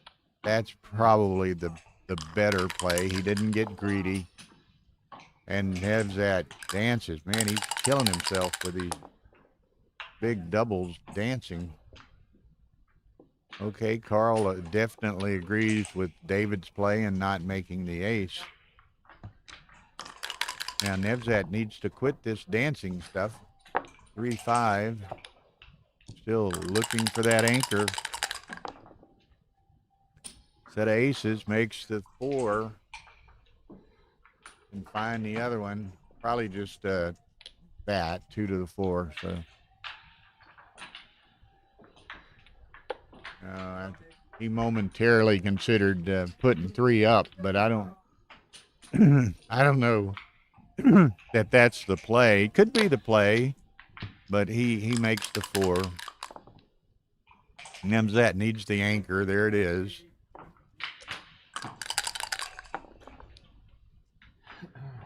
that's probably the the better play. He didn't get greedy. And Nevzat dances. Man, he's killing himself with these big doubles dancing. Okay, Carl definitely agrees with David's play and not making the ace. Now, Nevzat needs to quit this dancing stuff. 3-5. Still looking for that anchor. Set of aces makes the 4. And find the other one. Probably just bat, 2 to the 4. So he momentarily considered putting 3 up, but I don't I don't know that that's the play. Could be the play, but he makes the 4. Nevzat needs the anchor. There it is.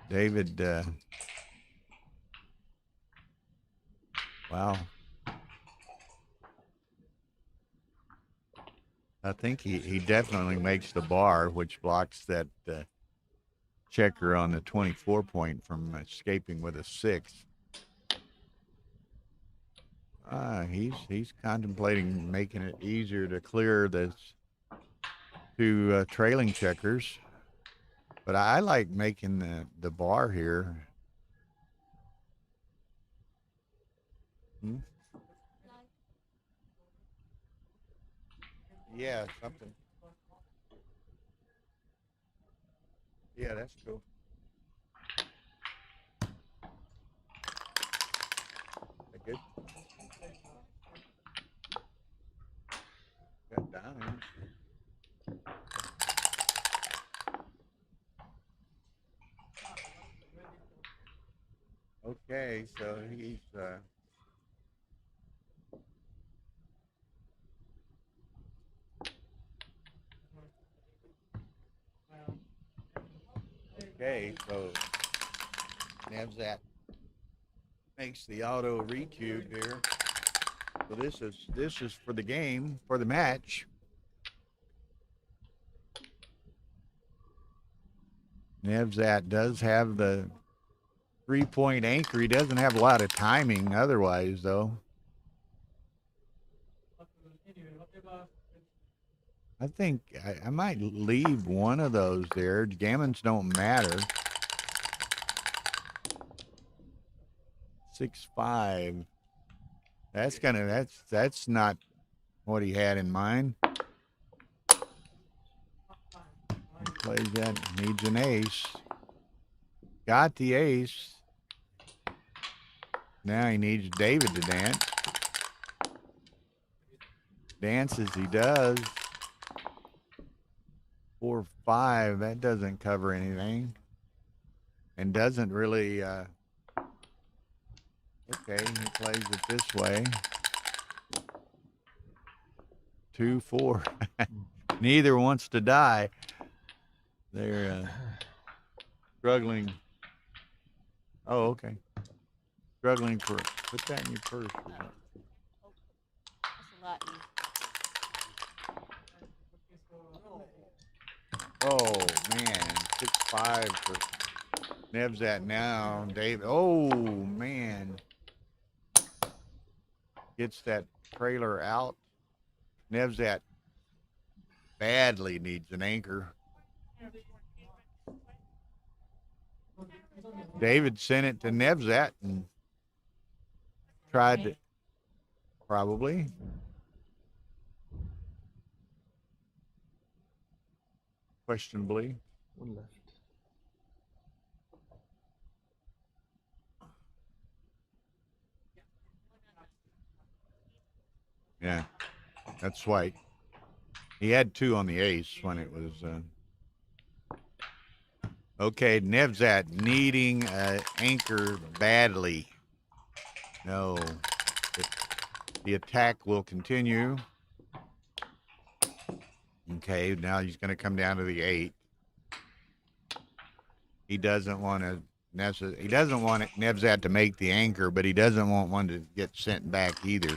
David, wow. I think he definitely makes the bar, which blocks that checker on the 24 point from escaping with a 6. He's contemplating making it easier to clear this 2 trailing checkers. But I like making the bar here. Yeah, something. Yeah, that's cool. That good? Got dimes. Okay, so he's okay, so Nevzat makes the auto recube here. So this is for the game, for the match. Nevzat does have the 3-point anchor. He doesn't have a lot of timing otherwise, though. I think I might leave one of those there. Gammons don't matter. 6-5. That's not what he had in mind. He plays that, needs an ace. Got the ace. Now he needs David to dance. Dances he does. 4-5, that doesn't cover anything. And doesn't really, okay, he plays it this way. 2-4. Neither wants to die. They're struggling. Oh, okay. Struggling for, put that in your purse. That's a lot. Oh, man. 6-5 for Nevzat now. Dave, oh, man. Gets that trailer out. Nevzat badly needs an anchor. David sent it to Nevzat and tried to, probably. Questionably. One left. Yeah, that's white. He had 2 on the ace when it was. Okay, Nevzat needing an anchor badly. No. The attack will continue. Okay, now he's going to come down to the 8. He doesn't want to. He doesn't want Nevzat to make the anchor, but he doesn't want one to get sent back either.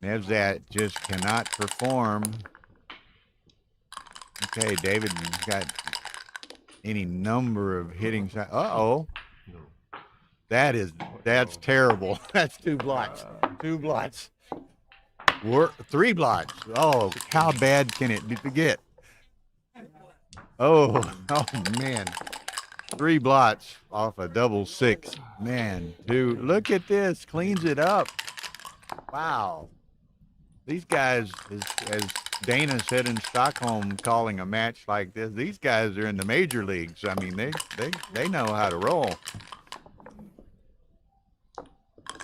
Nevzat just cannot perform. Okay, David, you've got any number of hitting shots. Uh-oh. No. That's terrible. That's 2 blots. 2 blots. 3 blots. Oh, how bad can it be to get? Oh man. 3 blots off a double 6. Man, dude, look at this. Cleans it up. Wow. These guys, as Dana said in Stockholm, calling a match like this, these guys are in the major leagues. I mean, they know how to roll.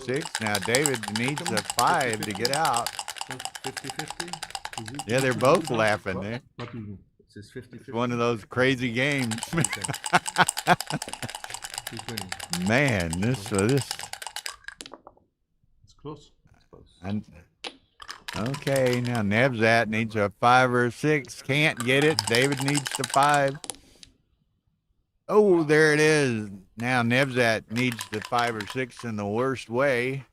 6. Now David needs a 5 to get out. 50-50? Yeah, they're both laughing there. What do you do? It says 50-50. It's one of those crazy games. Who's winning? Man, this It's close. It's close. and okay, now Nevzat needs a 5 or a 6. Can't get it. David needs the 5. Oh, there it is. Now Nevzat needs the 5 or 6 in the worst way.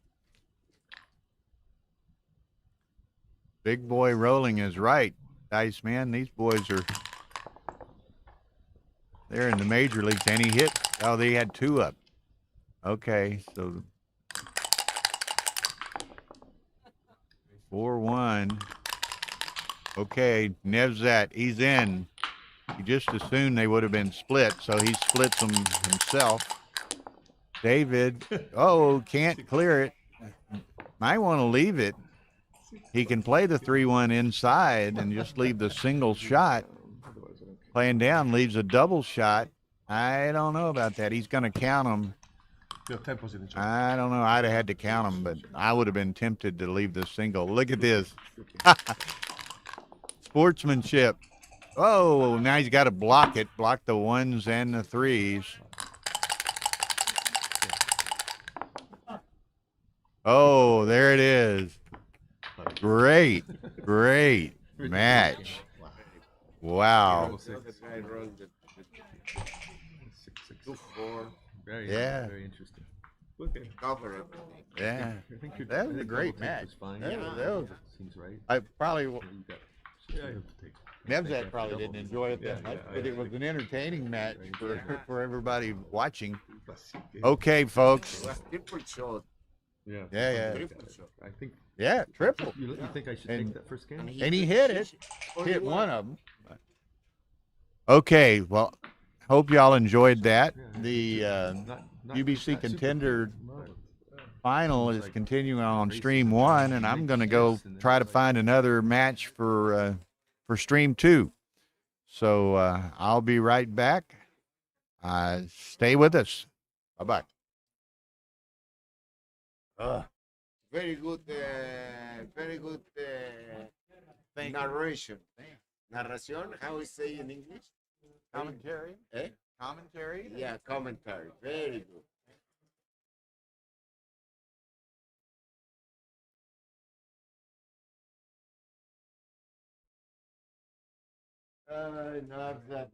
Big boy rolling is right, Dice Man. These boys they're in the major leagues, and he hit. Oh, they had 2 up. Okay, so 4-1. Okay, Nevzat, he's in. He just assumed they would have been split, so he splits them himself. David, can't clear it. Might want to leave it. He can play the 3-1 inside and just leave the single shot. Playing down leaves a double shot. I don't know about that. He's going to count them. I don't know. I'd have had to count them, but I would have been tempted to leave the single. Look at this. Sportsmanship. Oh, now he's got to block it. Block the 1s and the 3s. Oh, there it is. Great match. Wow. 6-4. Very interesting. Yeah. That was a great match. That was, seems right. I probably You have to take. Nevzat probably didn't enjoy it that much, but it was an entertaining match for everybody watching. Okay, folks. Yeah. I think. Yeah, triple. You think I should take that first game? And he hit it. Hit one of them. Okay, well, hope y'all enjoyed that. The UBC Contender final is continuing on Stream 1, and I'm going to go try to find another match for Stream 2. So I'll be right back. Stay with us. Bye-bye. Very good narration. Narration, how is say in English? Commentary? Eh? Commentary? Yeah, commentary. Very good. Not that.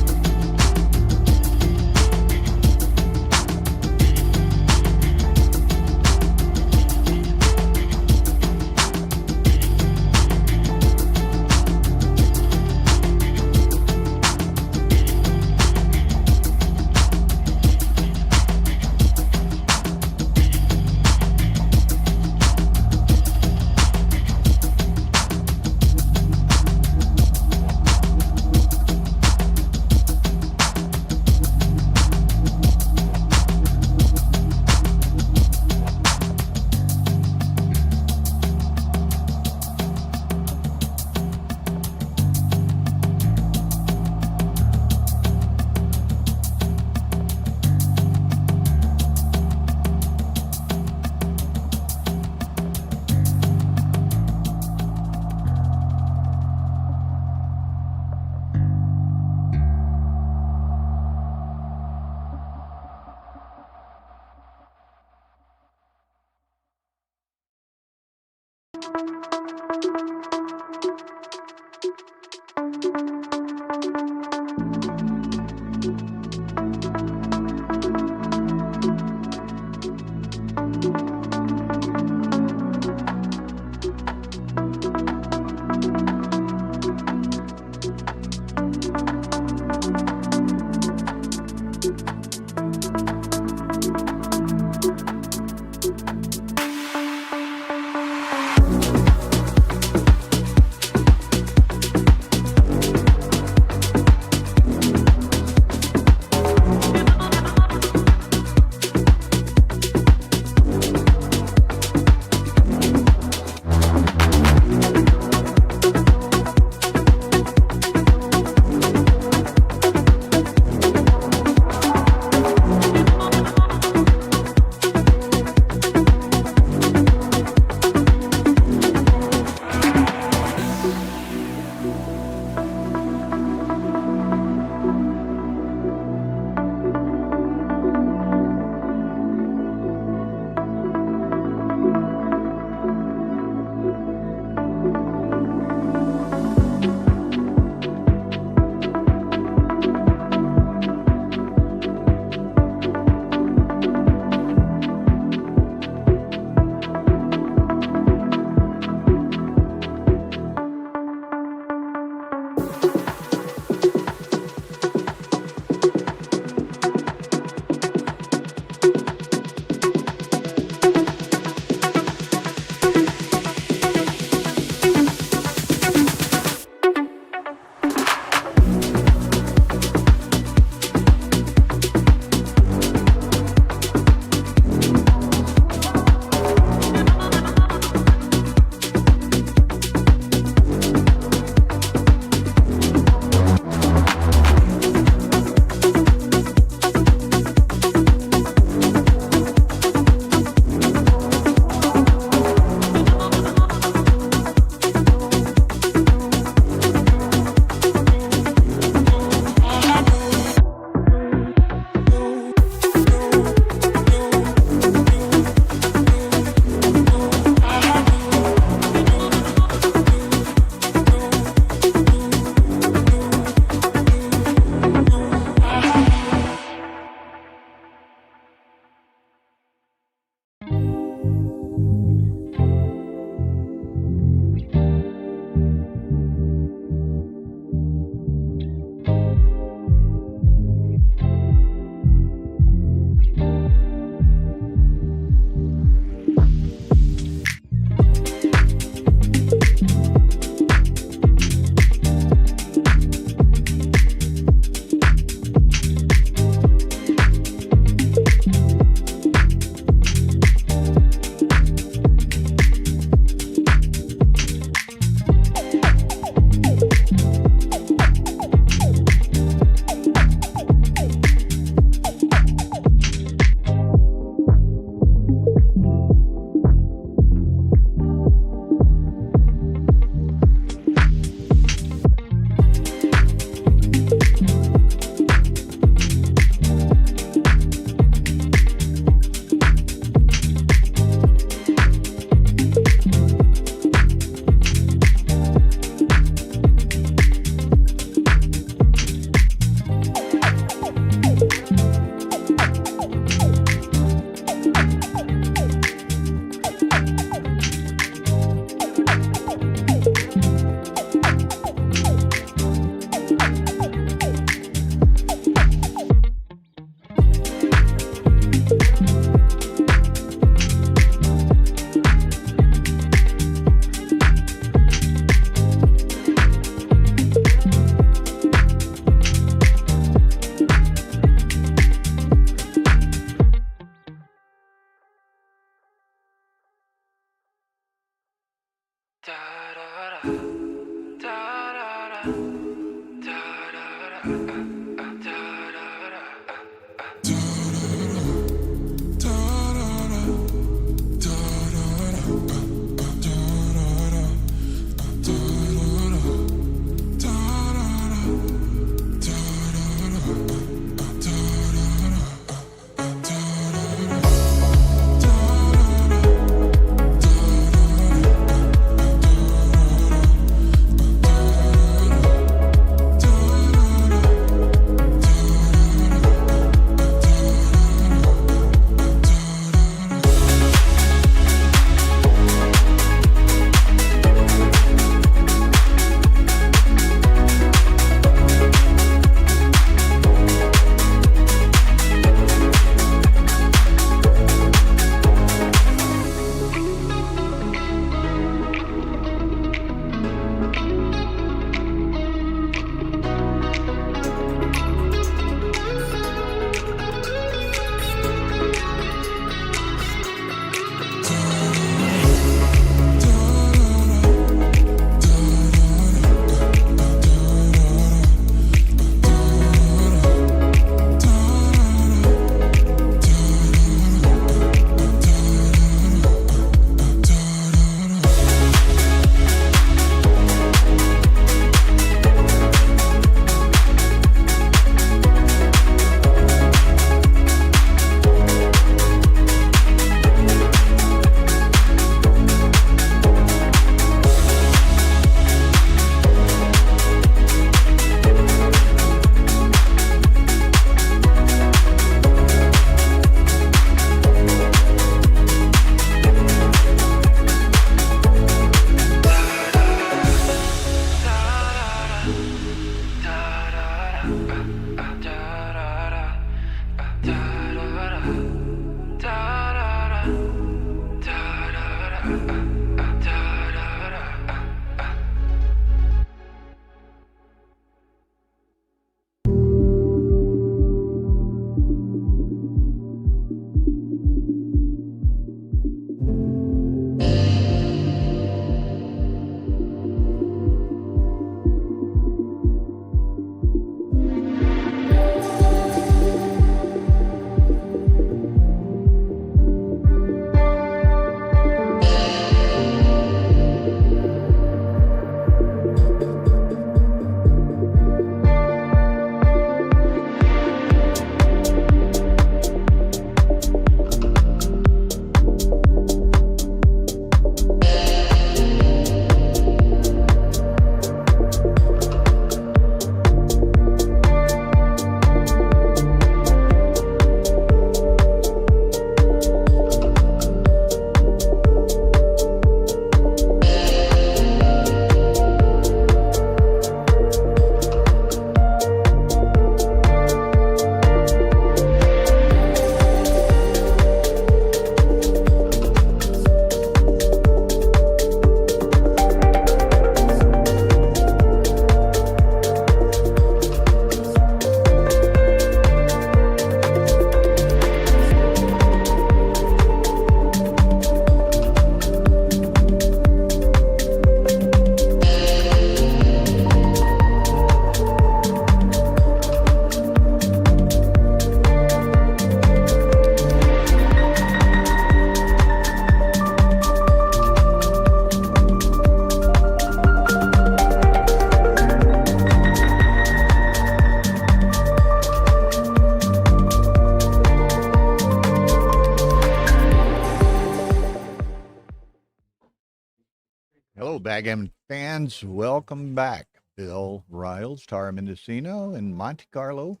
Hello, Backgammon fans. Welcome back. Bill Riles, Tara Mendocino, and Monte Carlo.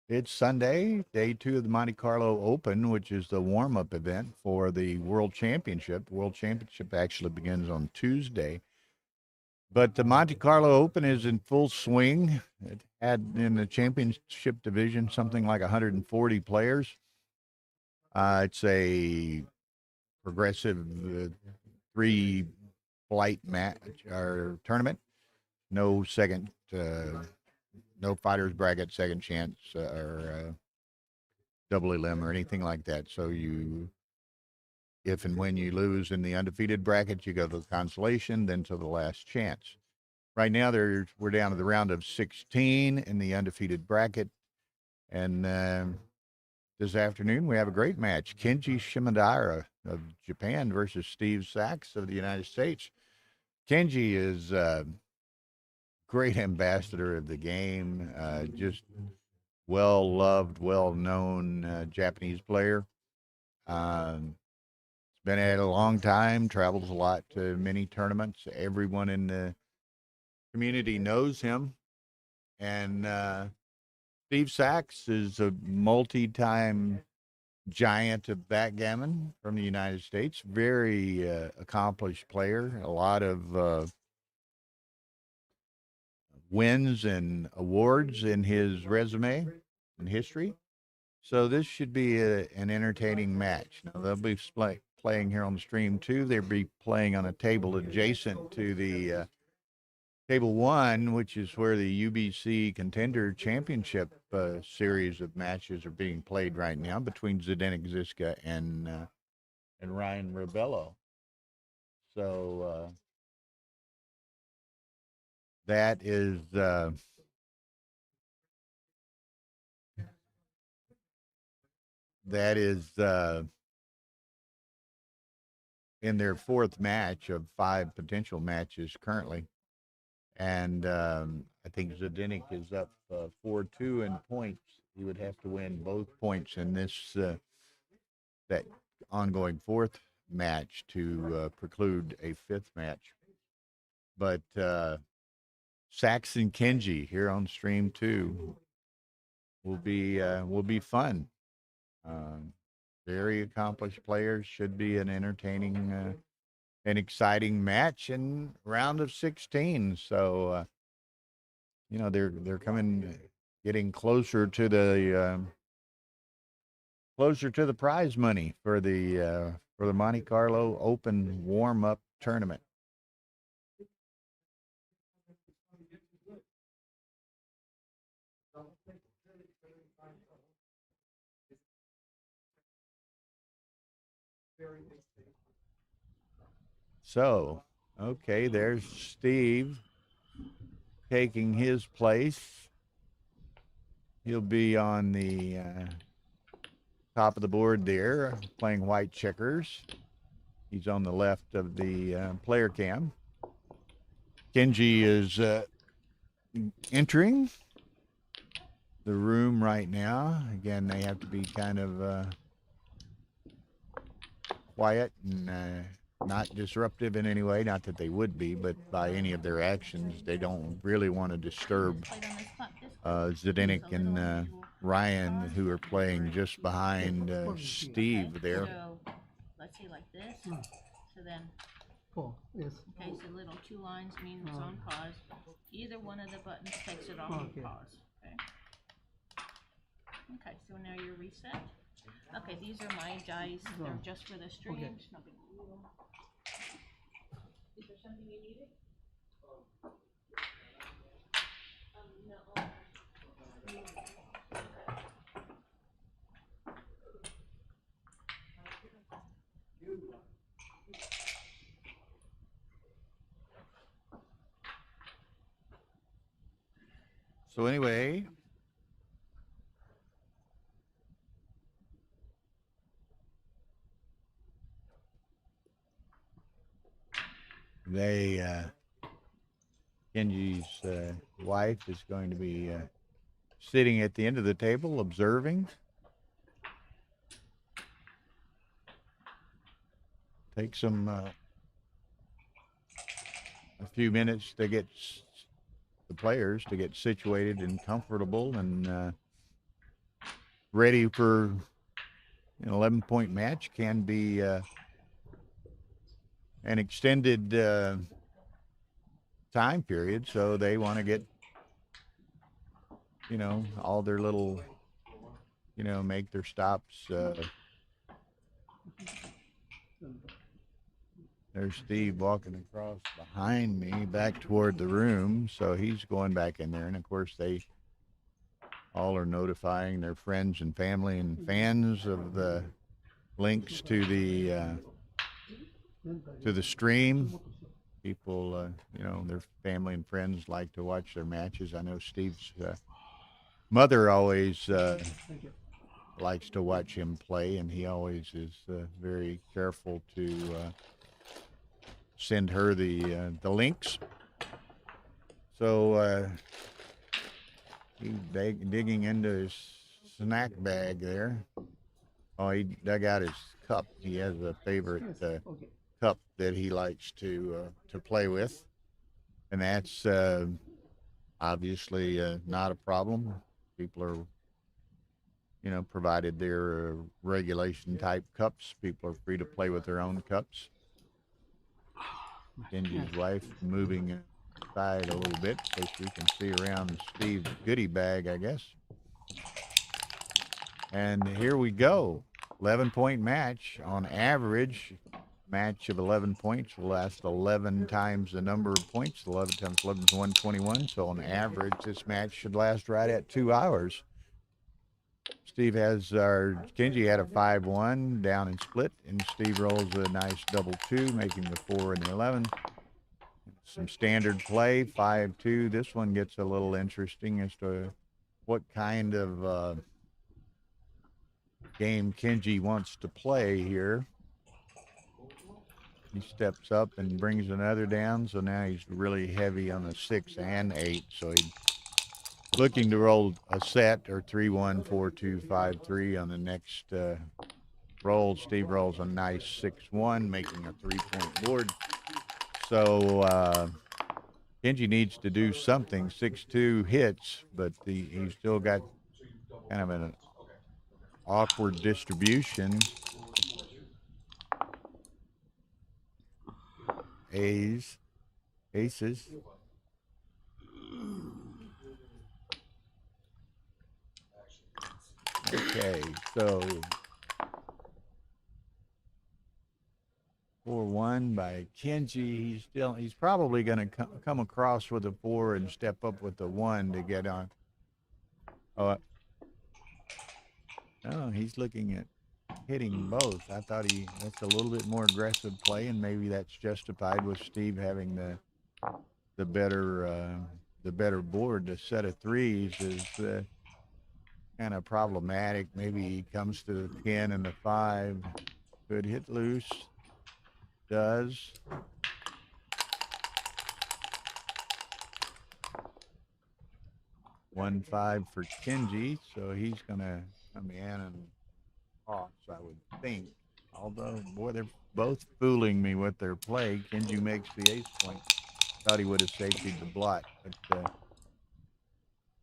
It's Sunday, day 2 of the Monte Carlo Open, which is the warm-up event for the World Championship. The World Championship actually begins on Tuesday. But the Monte Carlo Open is in full swing. It had in the championship division something like 140 players. It's a progressive three-flight match or tournament. No second, no fighters bracket, second chance, or double elim or anything like that. So you, if and when you lose in the undefeated bracket, you go to the consolation, then to the last chance. Right now, we're down to the round of 16 in the undefeated bracket, and this afternoon we have a great match: Kenji Shimodara of Japan versus Steve Sachs of the United States. Kenji is great ambassador of the game, just well-loved, well-known Japanese player. Been at it a long time, travels a lot to many tournaments. Everyone in the community knows him. And Steve Sachs is a multi-time giant of backgammon from the United States. Very accomplished player. A lot of wins and awards in his resume and history. So this should be an entertaining match. Now, they'll be playing here on the stream, too. They'll be playing on a table adjacent to the Table 1, which is where the UBC Contender Championship series of matches are being played right now between Zdenek Ziska and Ryan Rebello. So that is in their fourth match of 5 potential matches currently. And I think Zdenek is up 4-2 in points. He would have to win both points in this that ongoing fourth match to preclude a fifth match. But Sachs and Kenji here on stream 2 will be fun. Very accomplished players. Should be an entertaining an exciting match in round of 16. So they're getting closer to the prize money for the for the Monte Carlo Open warm-up tournament. So, okay, there's Steve taking his place. He'll be on the top of the board there, playing white checkers. He's on the left of the player cam. Kenji is entering the room right now. Again, they have to be kind of quiet and not disruptive in any way. Not that they would be, but by any of their actions, they don't really want to disturb Zdenek and Ryan, who are playing just behind Steve there. So let's say like this. So then, Yes. okay, so little 2 lines mean it's on pause. Either one of the buttons takes it off of pause. Okay. Okay, so now you're reset. Okay, these are my dice. They're just for the streams. No big deal. Is there something you needed? No. So anyway, Kenji's wife is going to be sitting at the end of the table observing. Takes them a few minutes to get the players to get situated and comfortable and ready for an 11-point match. Can be an extended time period, so they want to get, all their little, make their stops. There's Steve walking across behind me back toward the room, so he's going back in there. And of course, they all are notifying their friends and family and fans of the links to the stream. People, their family and friends like to watch their matches. I know Steve's mother always likes to watch him play, and he always is very careful to send her the links. So he's digging into his snack bag there. Oh, he dug out his cup. He has a favorite cup that he likes to play with, and that's obviously not a problem. People are, provided their regulation type cups, people are free to play with their own cups. Kenji's wife moving aside a little bit so we can see around Steve's goodie bag, I guess. And here we go. 11-point match. On average, match of 11 points will last 11 times the number of points. 11 times 11 is 121. So on average, this match should last right at 2 hours. Kenji had a 5-1 down and split, and Steve rolls a nice double 2, making the 4 and the 11. Some standard play, 5-2. This one gets a little interesting as to what kind of game Kenji wants to play here. He steps up and brings another down, so now he's really heavy on the 6 and 8, so he's looking to roll a set or 3-1, 4-2, 5-3 on the next roll. Steve rolls a nice 6-1, making a 3-point board. So Kenji needs to do something. 6-2 hits, but he's still got kind of an awkward distribution. Aces. Okay, so 4-1 by Kenji. He's probably going to come across with a 4 and step up with the 1 to get on. Oh, no, he's looking at hitting both. I thought that's a little bit more aggressive play, and maybe that's justified with Steve having the better board. The set of threes is kind of problematic. Maybe he comes to the 10 and the 5. Could hit loose. Does. One 5 for Kenji, so he's gonna come in and toss, I would think. Although, boy, they're both fooling me with their play. Kenji makes the ace point. Thought he would have safetied the blot, but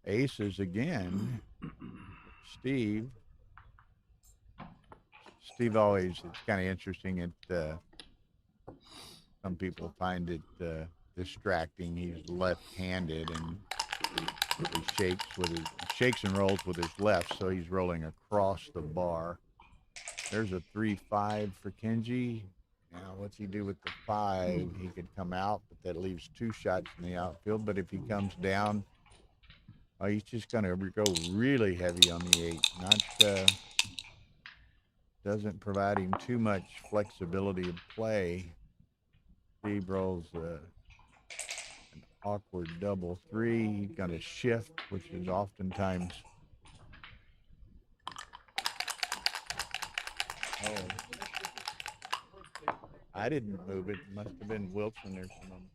aces again. Steve always, it's kind of interesting. Some people find it distracting. He's left-handed and he shakes and rolls with his left, so he's rolling across the bar. There's a 3-5 for Kenji. Now, what's he do with the 5? He could come out, but that leaves 2 shots in the outfield. But if he comes down, he's just going to go really heavy on the 8. Doesn't provide him too much flexibility of play. Steve rolls an awkward double 3. He's going to shift, which is oftentimes. Oh. I didn't move it. Must have been Wilson or something.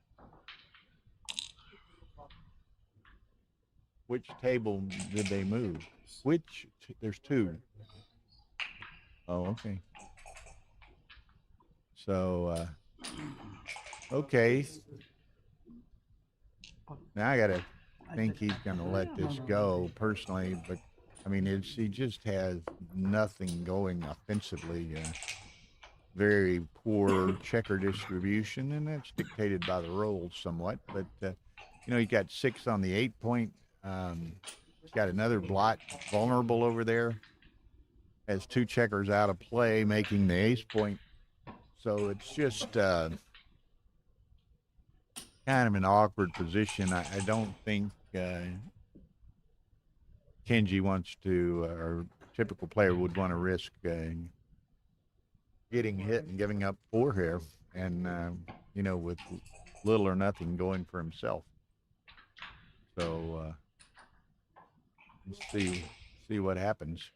Which table did they move? There's 2. Oh, okay. So, okay. Now I gotta think he's gonna let this go personally, but I mean, he just has nothing going offensively. Very poor checker distribution, and that's dictated by the rolls somewhat. But he got 6 on the 8 point. He's got another blot vulnerable over there. Has 2 checkers out of play, making the ace point. So it's just kind of an awkward position. I don't think Kenji wants to, or a typical player would want to risk getting hit and giving up 4 here, and with little or nothing going for himself. So let's see what happens.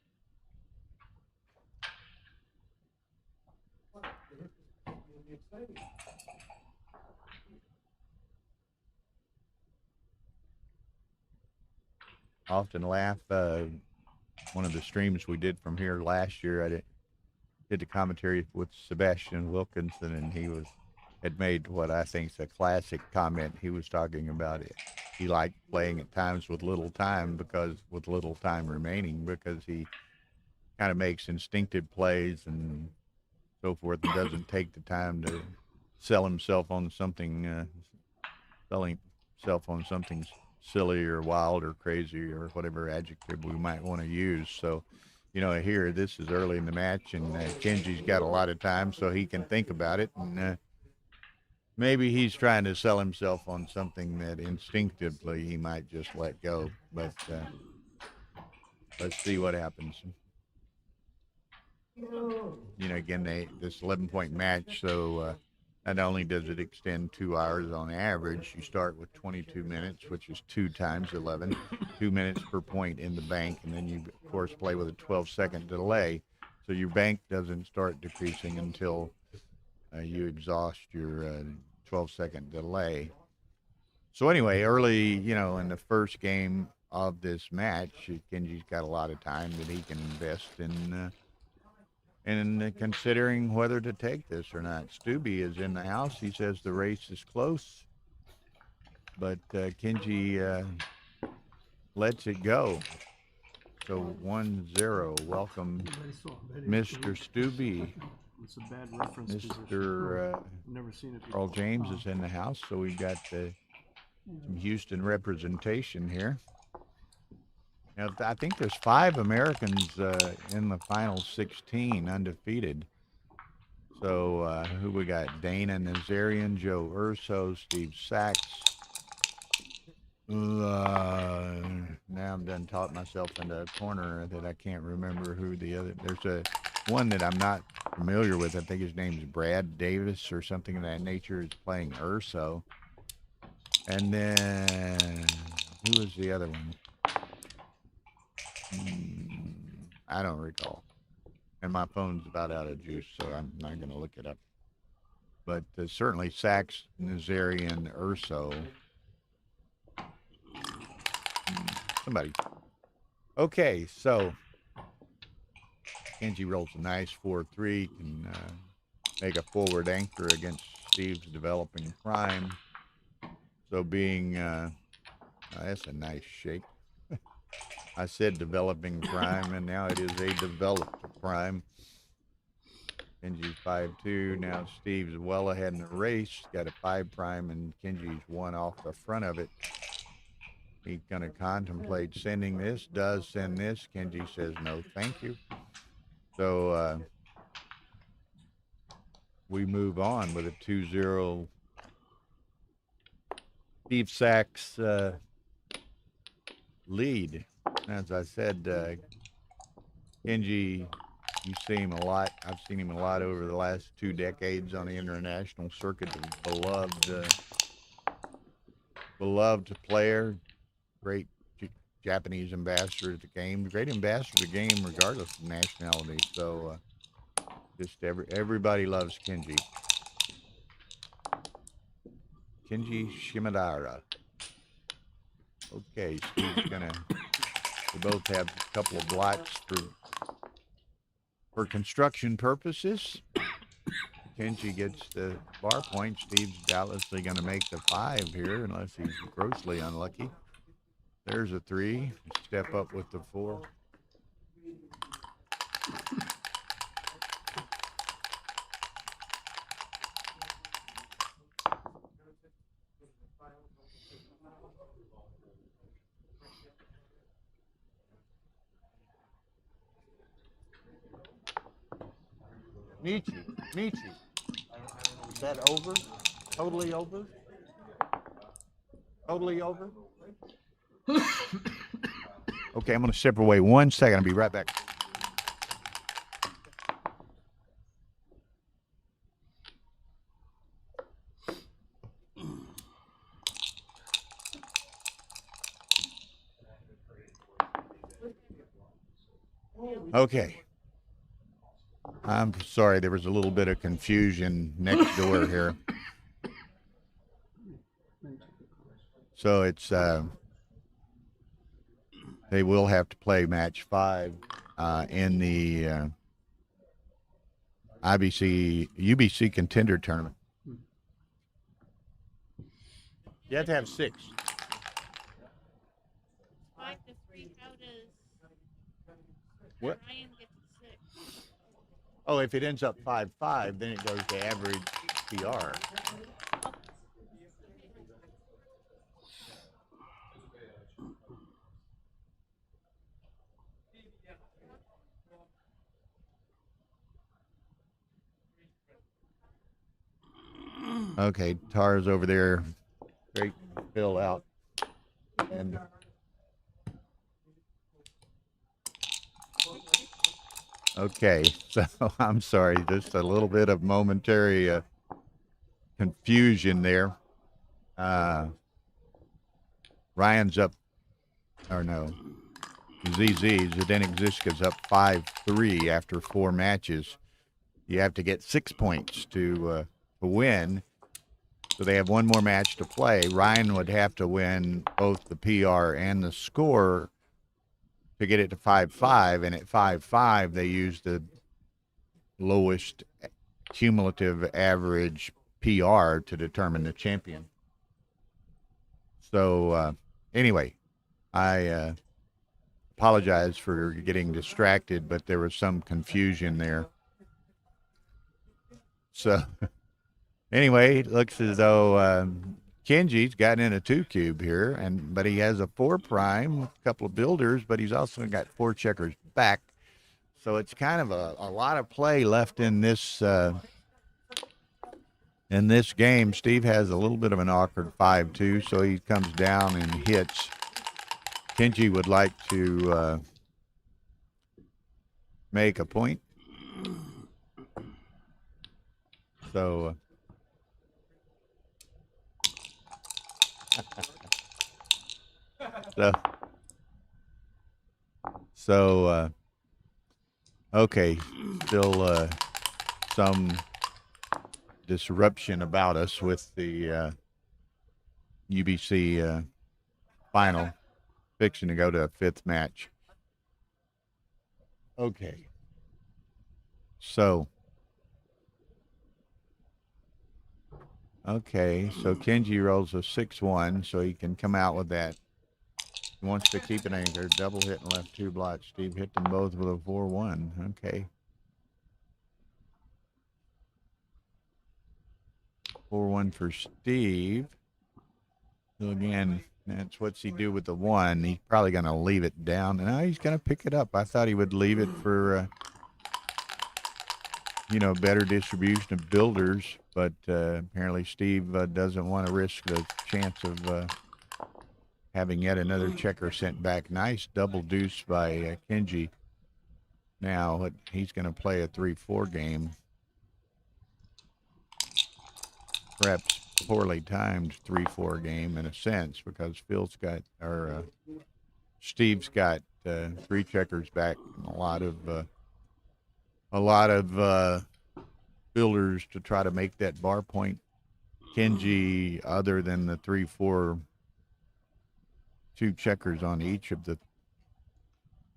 Often laugh. One of the streams we did from here last year, I did the commentary with Sebastian Wilkinson, and he had made what I think is a classic comment. He was talking about it. He liked playing at times with little time remaining, because he kind of makes instinctive plays and so forth, and doesn't take the time to sell himself on something, silly or wild or crazy or whatever adjective we might want to use. So, here, this is early in the match, and Kenji's got a lot of time, so he can think about it. And maybe he's trying to sell himself on something that instinctively he might just let go. But let's see what happens. Again, this 11-point match, so not only does it extend 2 hours on average, you start with 22 minutes, which is 2 times 11, 2 minutes per point in the bank, and then you, of course, play with a 12-second delay. So your bank doesn't start decreasing until you exhaust your 12-second delay. So anyway, early, in the first game of this match, Kenji's got a lot of time that he can invest in considering whether to take this or not. Stubby is in the house. He says the race is close, but Kenji lets it go. So 1-0. Welcome, Mr. Stubby. It's a bad reference. Mr. Never seen it. Carl James is in the house, so we've got some Houston representation here. Now, I think there's 5 Americans in the final 16 undefeated. So who we got? Dana Nazarian, Joe Urso, Steve Sachs. Now I'm done talking myself into a corner that I can't remember who the other. There's a one that I'm not familiar with. I think his name's Brad Davis or something of that nature. Is playing Urso. And then who was the other one? I don't recall. And my phone's about out of juice, so I'm not going to look it up. But certainly Sachs, Nazarian, Urso. Somebody. Okay, so Kenji rolls a nice 4-3, can make a forward anchor against Steve's developing prime. So being, that's a nice shake. I said developing prime, and now it is a developed prime. Kenji's 5-2. Now Steve's well ahead in the race. Got a 5 prime, and Kenji's 1 off the front of it. He's going to contemplate sending this. Does send this. Kenji says no, thank you. So we move on with a 2-0 Steve Sachs lead. As I said, Kenji, you see him a lot. I've seen him a lot over the last 2 decades on the international circuit. Beloved player, great Japanese ambassador to the game, great ambassador to the game regardless of nationality. So just everybody loves Kenji. Kenji Shimodara. Okay, Steve's gonna. We both have a couple of blots for construction purposes. Kenji gets the bar point. Steve's doubtlessly going to make the 5 here, unless he's grossly unlucky. There's a 3. Step up with the 4. Michi. Is that over? Totally over? Totally over? Okay, I'm going to step away 1 second. I'll be right back. Okay. I'm sorry, there was a little bit of confusion next door here. So it's they will have to play match 5 in the UBC Contender tournament. You have to have 6. 5-3. How does What? Ryan get to 6? Oh, if it ends up 5-5, then it goes to average PR. Okay, Tar's over there. Great fill out. And okay, so I'm sorry, just a little bit of momentary confusion there. Ryan's up, or no, Zdenek Zizka's up 5-3 after 4 matches. You have to get 6 points to win. So they have 1 more match to play. Ryan would have to win both the PR and the score to get it to 5-5. And at 5-5, they use the lowest cumulative average PR to determine the champion. So anyway, I apologize for getting distracted, but there was some confusion there. So anyway, it looks as though Kenji's gotten in a 2 cube here, but he has a 4 prime with a couple of builders, but he's also got 4 checkers back. So it's kind of a lot of play left in this In this game, Steve has a little bit of an awkward 5-2, so he comes down and hits. Kenji would like to make a point. So okay, still some disruption about us with the UBC final, fixing to go to a fifth match. Okay, so Kenji rolls a 6-1, so he can come out with that. He wants to keep it anchored. Double hit and left 2 blots. Steve hit them both with a 4-1. Okay. 4-1 for Steve. So again, that's what's he do with the 1. He's probably going to leave it down. No, he's going to pick it up. I thought he would leave it for, better distribution of builders. But apparently Steve doesn't want to risk the chance of having yet another checker sent back. Nice double deuce by Kenji. Now he's going to play a 3-4 game. Perhaps poorly timed 3-4 game in a sense, because Steve's got 3 checkers back and a lot of builders to try to make that bar point. Kenji, other than the 3-4, 2 checkers on each of the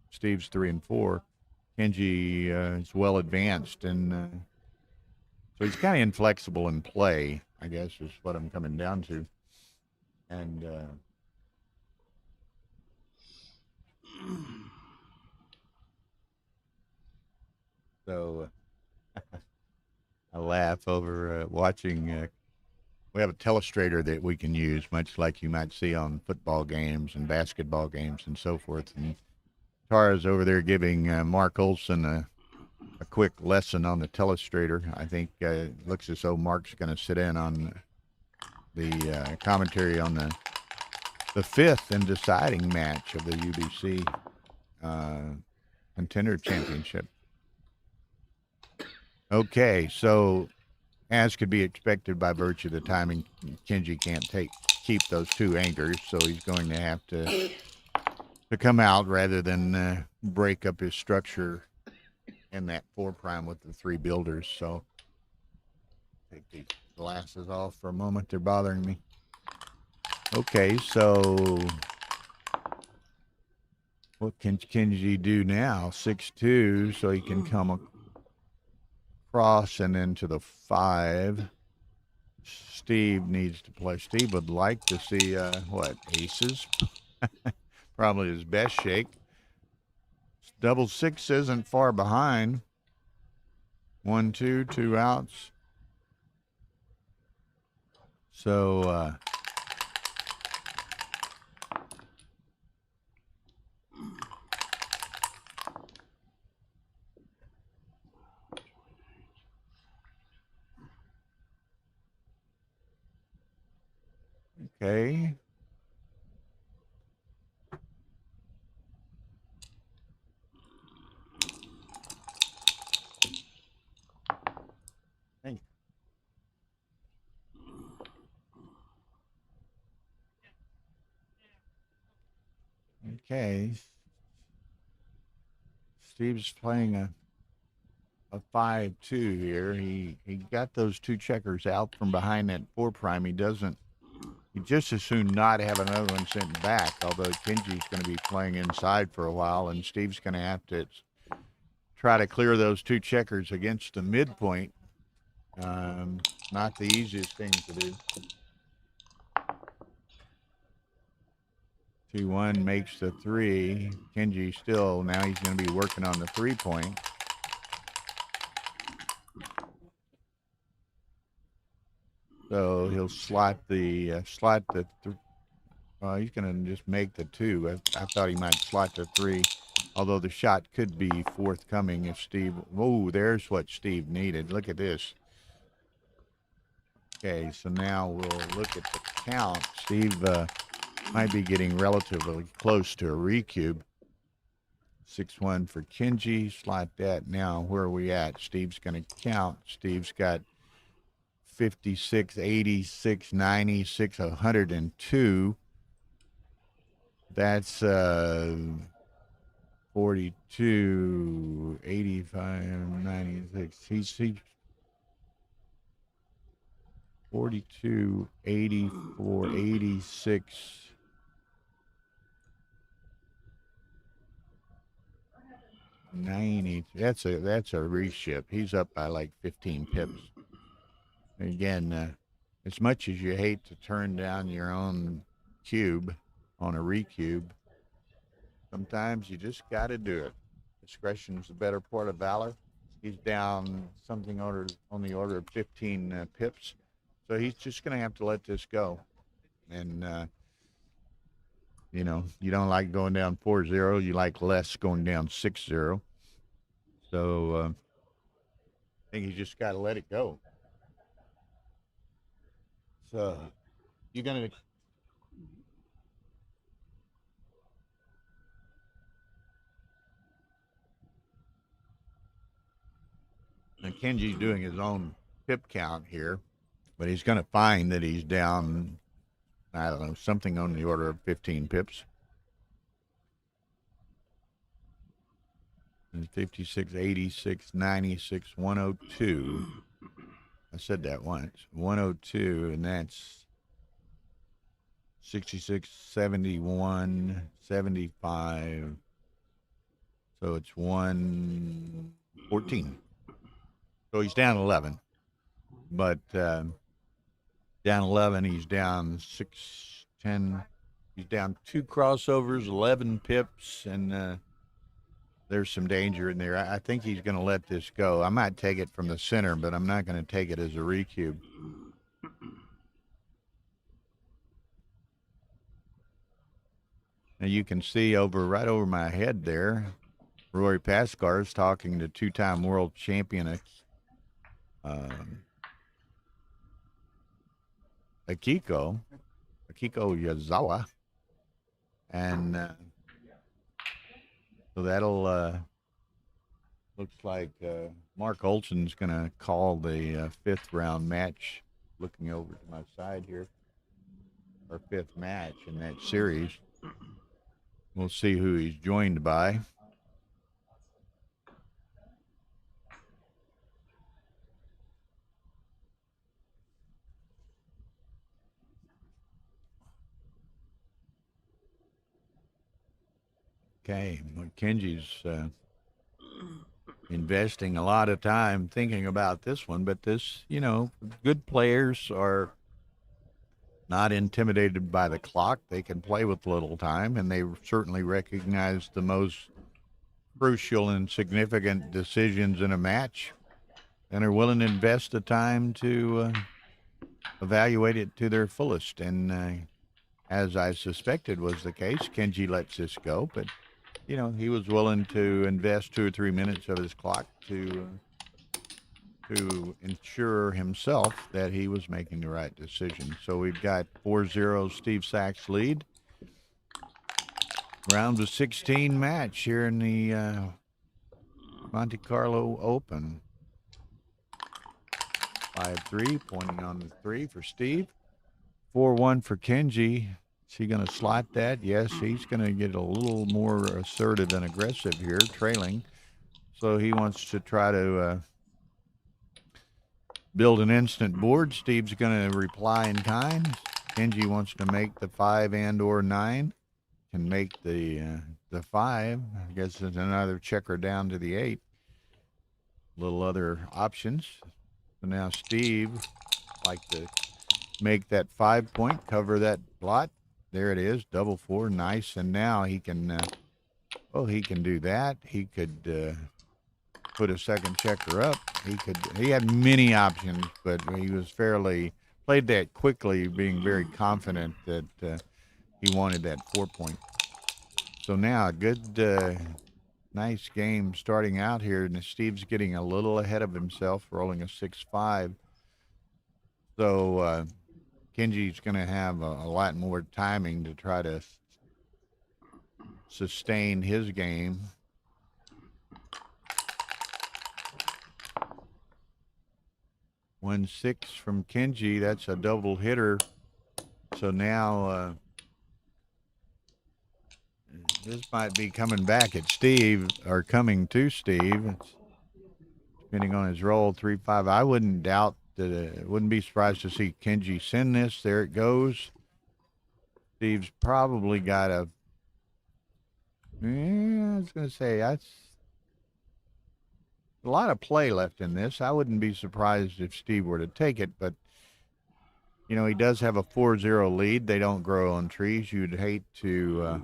Steve's 3 and 4, Kenji is well advanced, and so he's kind of inflexible in play, I guess, is what I'm coming down to. And so I laugh over watching. We have a telestrator that we can use, much like you might see on football games and basketball games and so forth. And Tara's over there giving Mark Olson a quick lesson on the telestrator. I think it looks as though Mark's going to sit in on the commentary on the fifth and deciding match of the UBC Contender Championship. Okay, so as could be expected by virtue of the timing, Kenji can't keep those 2 anchors, so he's going to have to come out rather than break up his structure in that 4' with the 3 builders. So take these glasses off for a moment. They're bothering me. Okay, so what can Kenji do now? 6-2, so he can come across and into the 5. Steve needs to play. Steve would like to see, aces? Probably his best shake. Double 6 isn't far behind. 1-2, 2 outs. So, okay. Okay. Steve's playing a 5-2 here. He got those 2 checkers out from behind that 4'. He just as soon not have another one sent back, although Kenji's going to be playing inside for a while, and Steve's going to have to try to clear those 2 checkers against the midpoint. Not the easiest thing to do. 2-1 makes the 3. Kenji still, now he's going to be working on the 3-point. So he'll slot the he's going to just make the 2. I thought he might slot the 3, although the shot could be forthcoming if Steve, there's what Steve needed. Look at this. Okay, so now we'll look at the count. Steve might be getting relatively close to a recube. 6-1 for Kenji. Slot that. Now, where are we at? Steve's going to count. Steve's got 56, 86, 96, 102. That's 42, 85, 96. He's 42, 84, 86. 90. That's a reship. He's up by like 15 pips. Again, as much as you hate to turn down your own cube on a recube, sometimes you just got to do it. Discretion's the better part of valor. He's down something on the order of 15 pips. So he's just going to have to let this go. And, you know, you don't like going down 4-0. You like less going down 6-0. So I think you just got to let it go. So you're going to... And Kenji's doing his own pip count here, but he's going to find that he's down, I don't know, something on the order of 15 pips. And 56, 86, 96, 102. I said that once. 102, and that's 66, 71, 75. So it's 114. So he's down 11. But down 11, he's down 6, 10. He's down 2 crossovers, 11 pips, and there's some danger in there. I think he's going to let this go. I might take it from the center, but I'm not going to take it as a recube. Now you can see right over my head there, Rory Pascar's talking to two-time world champion Akiko Yazawa. And so that'll, looks like Mark Olson's going to call the 5th round match, looking over to my side here, our 5th match in that series. We'll see who he's joined by. Okay, Kenji's investing a lot of time thinking about this one, but this, you know, good players are not intimidated by the clock. They can play with little time, and they certainly recognize the most crucial and significant decisions in a match and are willing to invest the time to evaluate it to their fullest. And as I suspected was the case, Kenji lets this go, but you know, he was willing to invest 2 or 3 minutes of his clock to ensure himself that he was making the right decision. So we've got 4-0 Steve Sachs lead. Round of 16 match here in the Monte Carlo Open. 5-3, pointing on the 3 for Steve. 4-1 for Kenji. Is he going to slot that? Yes, he's going to get a little more assertive and aggressive here, trailing. So he wants to try to build an instant board. Steve's going to reply in kind. Kenji wants to make the 5 and or 9. Can make the 5. I guess there's another checker down to the 8. Little other options. So now Steve like to make that 5 point, cover that blot. There it is, double 4, nice. And now he can, he can do that. He could put a second checker up. He had many options, but he was played that quickly, being very confident that he wanted that 4 point. So now a good, nice game starting out here. And Steve's getting a little ahead of himself, rolling a 6-5. So Kenji's going to have a lot more timing to try to sustain his game. One six from Kenji. That's a double hitter. So now this might be coming back at Steve, or coming to Steve. It's, depending on his roll, 3-5. I wouldn't doubt that. Wouldn't be surprised to see Kenji send this. There it goes. Steve's probably got a. I was going to say that's a lot of play left in this. I wouldn't be surprised if Steve were to take it, but you know, he does have a 4-0 lead. They don't grow on trees. You'd hate to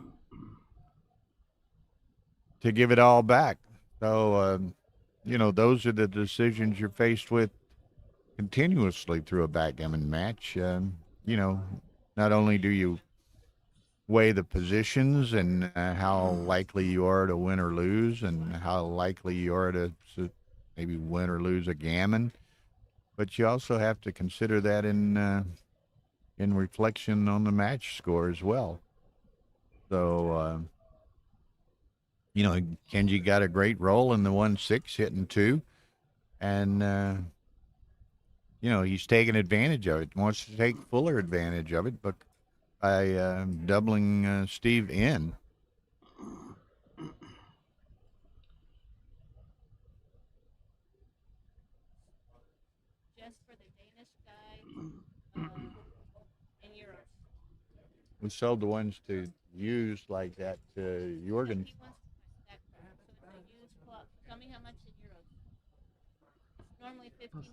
give it all back. So, you know, those are the decisions you're faced with continuously through a backgammon match. You know, not only do you weigh the positions and how likely you are to win or lose, and how likely you are to maybe win or lose a gammon, but you also have to consider that in reflection on the match score as well. So, you know, Kenji got a great roll in the 1-6, hitting 2, and you know, he's taking advantage of it. Wants to take fuller advantage of it, but by doubling Steve in. Just for the Danish guy, in euros. We sold the ones to use like that to Jorgen. He wants to buy that crap. So it's a used clock. Tell me how much in euros. It's normally 59.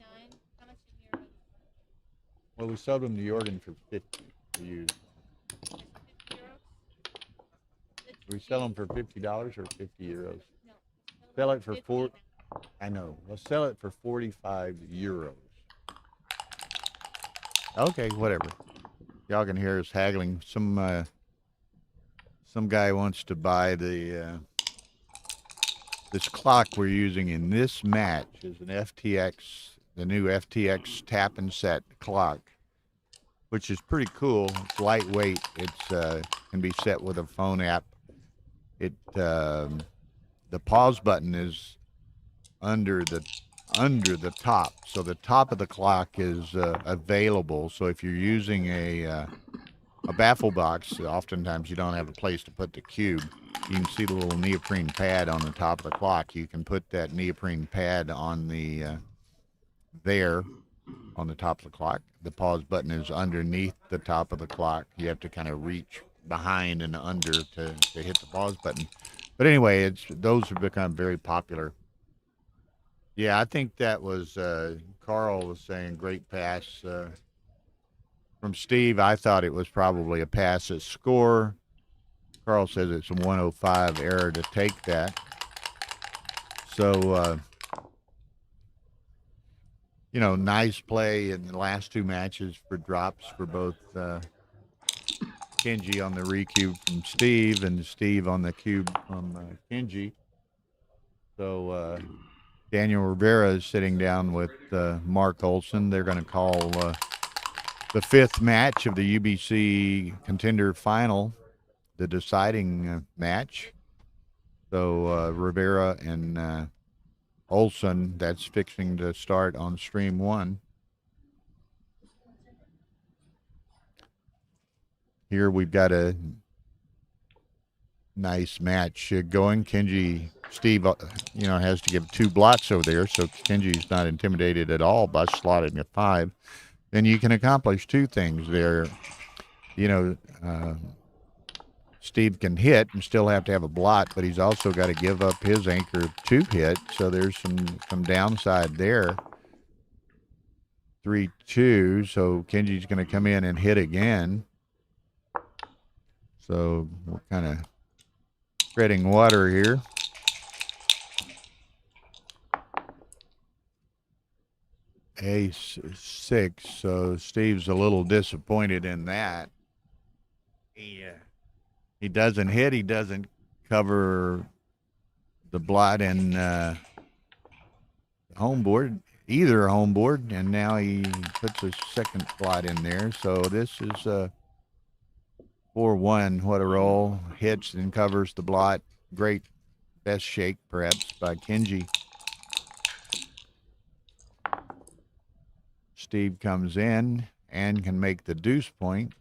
How much in euros? Well, we sold them to Jorgen for 50 to use. Is it 50 euros? We sell them for $50 or 50 euros. No. Sell it for 50 4. now. I know. Let's sell it for 45 euros. Okay, whatever. Y'all can hear us haggling. Some guy wants to buy the this clock we're using in this match is an FTX, the new FTX tap and set clock, which is pretty cool. It's lightweight. It's can be set with a phone app. It the pause button is under the top, so the top of the clock is available. So if you're using a baffle box, oftentimes you don't have a place to put the cube. You can see the little neoprene pad on the top of the clock. You can put that neoprene pad on the there on the top of the clock. The pause button is underneath the top of the clock. You have to kind of reach behind and under to hit the pause button. But anyway, those have become very popular. Yeah, I think that was Carl was saying great pass from Steve. I thought it was probably a pass at score. Carl says it's a 105 error to take that. So, you know, nice play in the last two matches for drops for both Kenji on the recube from Steve and Steve on the cube from Kenji. So, Daniel Rivera is sitting down with Mark Olson. They're going to call the fifth match of the UBC Contender Final, the deciding match. So Rivera and Olson, that's fixing to start on stream 1. Here we've got a nice match going. Kenji, Steve, you know, has to give 2 blots over there, so Kenji's not intimidated at all by slotting a 5. Then you can accomplish 2 things there. You know, Steve can hit and still have to have a blot, but he's also got to give up his anchor to hit, so there's some downside there. 3-2, so Kenji's going to come in and hit again. So we're kind of treading water here. Ace 6, so Steve's a little disappointed in that. He doesn't hit, he doesn't cover the blot and home board. either home board, and now he puts a second slot in there. So this is 4-1. What a roll. Hits and covers the blot. Great best shake, perhaps, by Kenji. Steve comes in and can make the deuce point.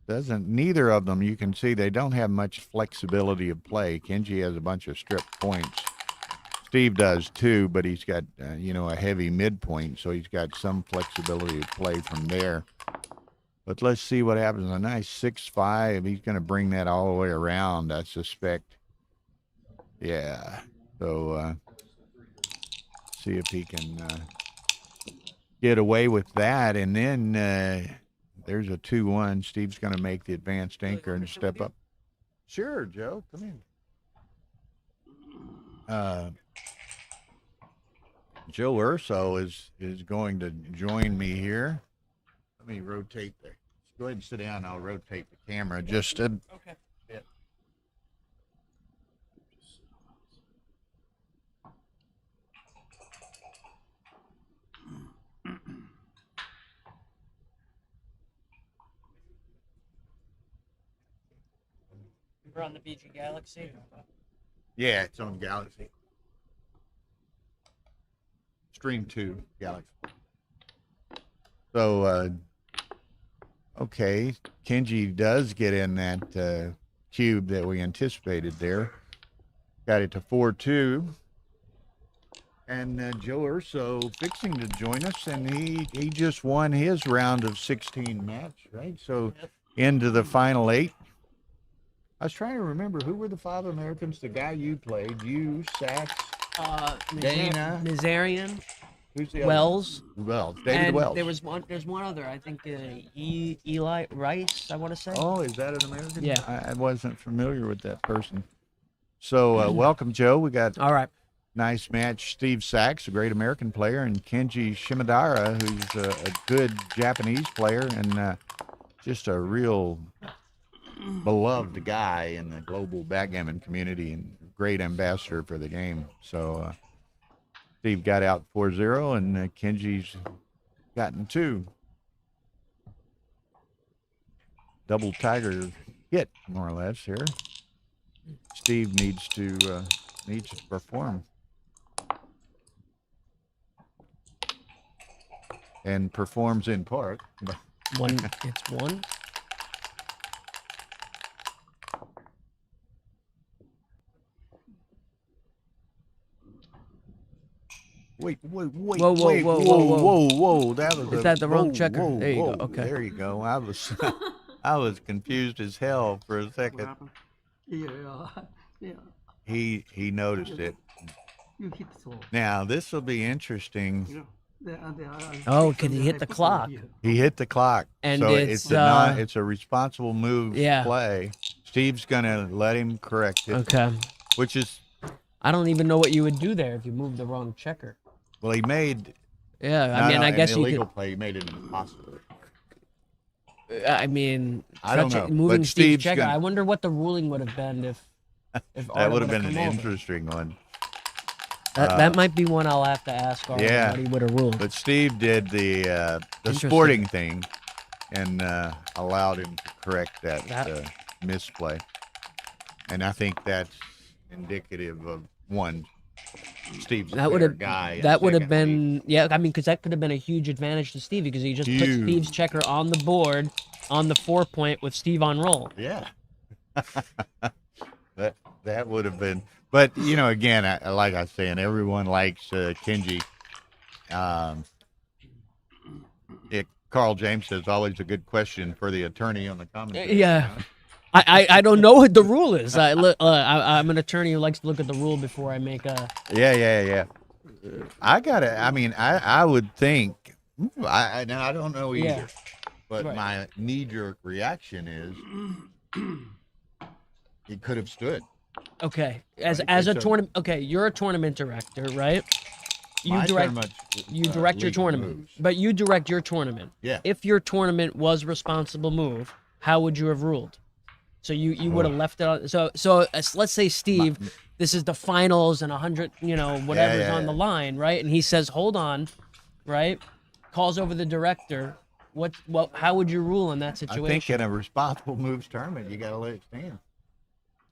Neither of them, you can see they don't have much flexibility of play. Kenji has a bunch of strip points. Steve does too, but he's got, a heavy midpoint, so he's got some flexibility to play from there. But let's see what happens. A nice 6-5. He's going to bring that all the way around, I suspect. Yeah. So see if he can get away with that. And then there's a 2-1. Steve's going to make the advanced anchor and step up. Sure, Joe. Come in. Joe Urso is going to join me here. Let me rotate there. Go ahead and sit down. I'll rotate the camera just a bit. We're on the BGWC. Yeah, it's on Galaxy. Stream 2, Galaxy. So, okay, Kenji does get in that cube that we anticipated there. Got it to 4-2. And Joe Urso fixing to join us, and he just won his round of 16 match, right? So into the final 8. I was trying to remember, who were the 5 Americans? The guy you played, you, Sachs, Dana. Mizarian, Who's the other Wells. one? Wells. David And Wells. there's one other, I think Eli Rice, I want to say. Oh, is that an American? Yeah. I wasn't familiar with that person. So welcome, Joe. We got All right. nice match. Steve Sachs, a great American player, and Kenji Shimodara, who's a good Japanese player and just a real beloved guy in the global backgammon community and great ambassador for the game. So Steve got out 4-0, and Kenji's gotten 2. Double tiger hit, more or less, here. Steve needs to perform. And performs in part. It's one. Wait. Whoa. That was Is that the wrong checker? There you go. Okay. There you go. I was confused as hell for a second. Yeah. He noticed it. You hit so. Now this will be interesting. Oh, can he hit the clock? He hit the clock, And so it's, it's a responsible move yeah. play. Steve's gonna let him correct it. Okay. Which is, I don't even know what you would do there if you moved the wrong checker. well, he made. Yeah, I mean, I guess an you illegal could. play. He made it impossible. I mean, I don't know, moving but Steve's Steve's checker. gonna- I wonder what the ruling would have been if That Arda would have been come an over. interesting one. That might be one I'll have to ask Arda Yeah. what he would have ruled. But Steve did the Interesting. sporting thing and allowed him to correct that That- misplay. And I think that's indicative of one. Steve's That would have guy. That would have been, yeah. I mean, because that could have been a huge advantage to Steve because he just put Huge. Steve's checker on the board on the 4-point with Steve on roll. Yeah. that would have been. But again, like I was saying, everyone likes Kenji. Carl James says always a good question for the attorney on the commentary. Yeah. I don't know what the rule is. I'm an attorney who likes to look at the rule before I make a. Yeah. I would think. I don't know either. Yeah. But Right. my knee-jerk reaction is he could have stood. Okay, as Right, a it's a- tournament. Okay, you're a tournament director, right? You My direct. tournament, You direct your legal tournament, moves. but you direct your tournament. Yeah. If your tournament was responsible move, how would you have ruled? So you would have left it on. So let's say Steve this is the finals and 100, whatever's yeah, on the yeah. line, right? And he says, hold on, right? Calls over the director. How would you rule in that I situation? think in a responsible moves tournament, you got to let it stand.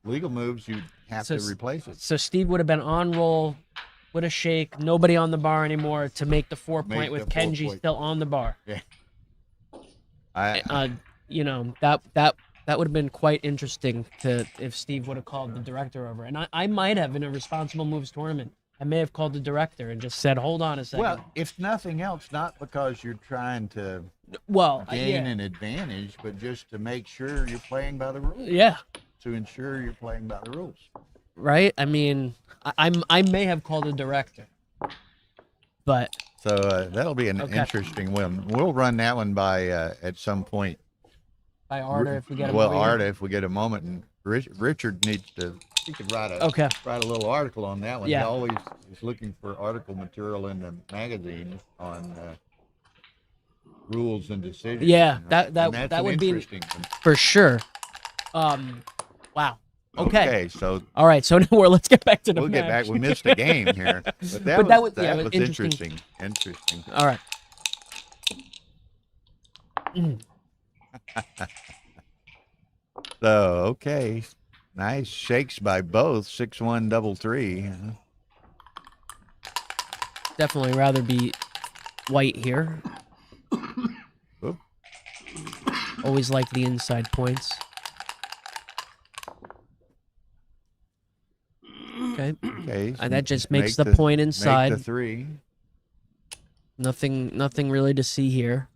Legal moves, you have to replace it. So Steve would have been on roll with a shake, nobody on the bar anymore to make the 4 Make point with the 4 Kenji point. still on the bar. Yeah. That would have been quite interesting if Steve would have called the director over. And I might have in a responsible moves tournament. I may have called the director and just said, hold on a second. Well, if nothing else, not because you're trying to gain an advantage, but just to make sure you're playing by the rules. Yeah. To ensure you're playing by the rules. Right? I mean, I may have called the director. But so that'll be an interesting one. We'll run that one by at some point. By Arda, if we get a moment. Well, Arda, if we get a moment, and Richard needs to. He could write a little article on that one. Yeah. He always is looking for article material in the magazine on rules and decisions. Yeah, and that would be interesting for sure. Wow. Okay. So all right. So now let's get back to the match. Get back. We missed a game here, but that was interesting. Interesting. All right. So nice shakes by both. 6-1, double 3. Definitely rather be white here. Oop. Always like the inside points. Okay. And that just makes the point inside. Make the 3. Nothing really to see here.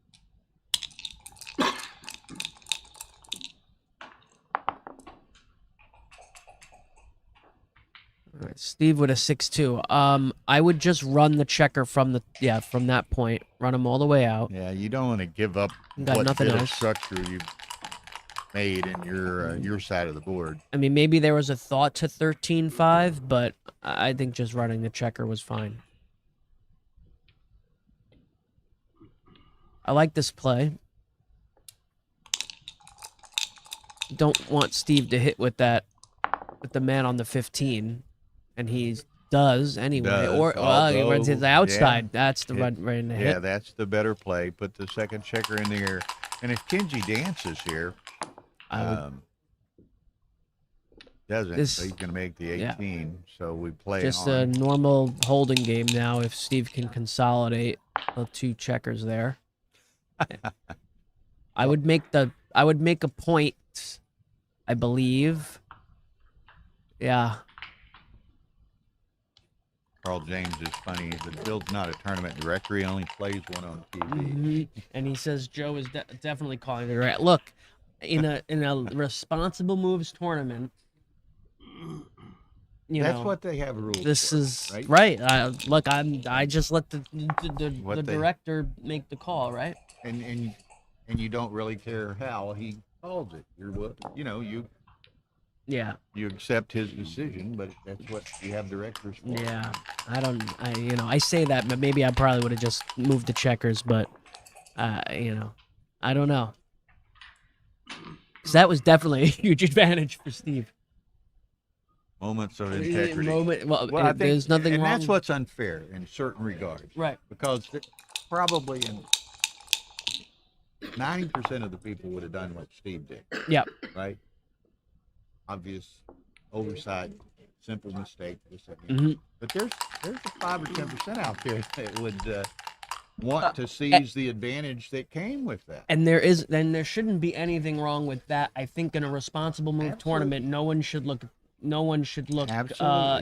All right, Steve with a 6-2. I would just run the checker from that point. Run him all the way out. Yeah, you don't want to give up Got nothing bit of else. structure you've made in your side of the board. I mean, maybe there was a thought to 13-5, but I think just running the checker was fine. I like this play. Don't want Steve to hit with the man on the 15, and he does anyway. He runs his outside. Yeah, that's the run right in the hit. Yeah, that's the better play. Put the second checker in the air. And if Kenji dances here, doesn't, so he's going to make the 18. Yeah. So we play just on. A normal holding game now. If Steve can consolidate the 2 checkers there, I would make a point, I believe. Yeah. Carl James is funny. Bill's not a tournament director. He only plays one on TV. Mm-hmm. And he says Joe is definitely calling it right. Look, in a responsible moves tournament, that's what they have rules. This for, is right. I just let the director make the call, right? And you don't really care how he calls it. You accept his decision, but that's what you have directors for. Yeah, I say that, but maybe I probably would have just moved the checkers, but I don't know. 'Cause that was definitely a huge advantage for Steve. Moments of integrity. I think, there's nothing wrong. And that's what's unfair in certain regards. Right. Because probably 90% of the people would have done what Steve did. Yeah. Right? Obvious oversight, simple mistake. Mm-hmm. But there's a 5 or 10% out there that would want to seize the advantage that came with that. And there shouldn't be anything wrong with that. I think in a responsible move tournament, no one should look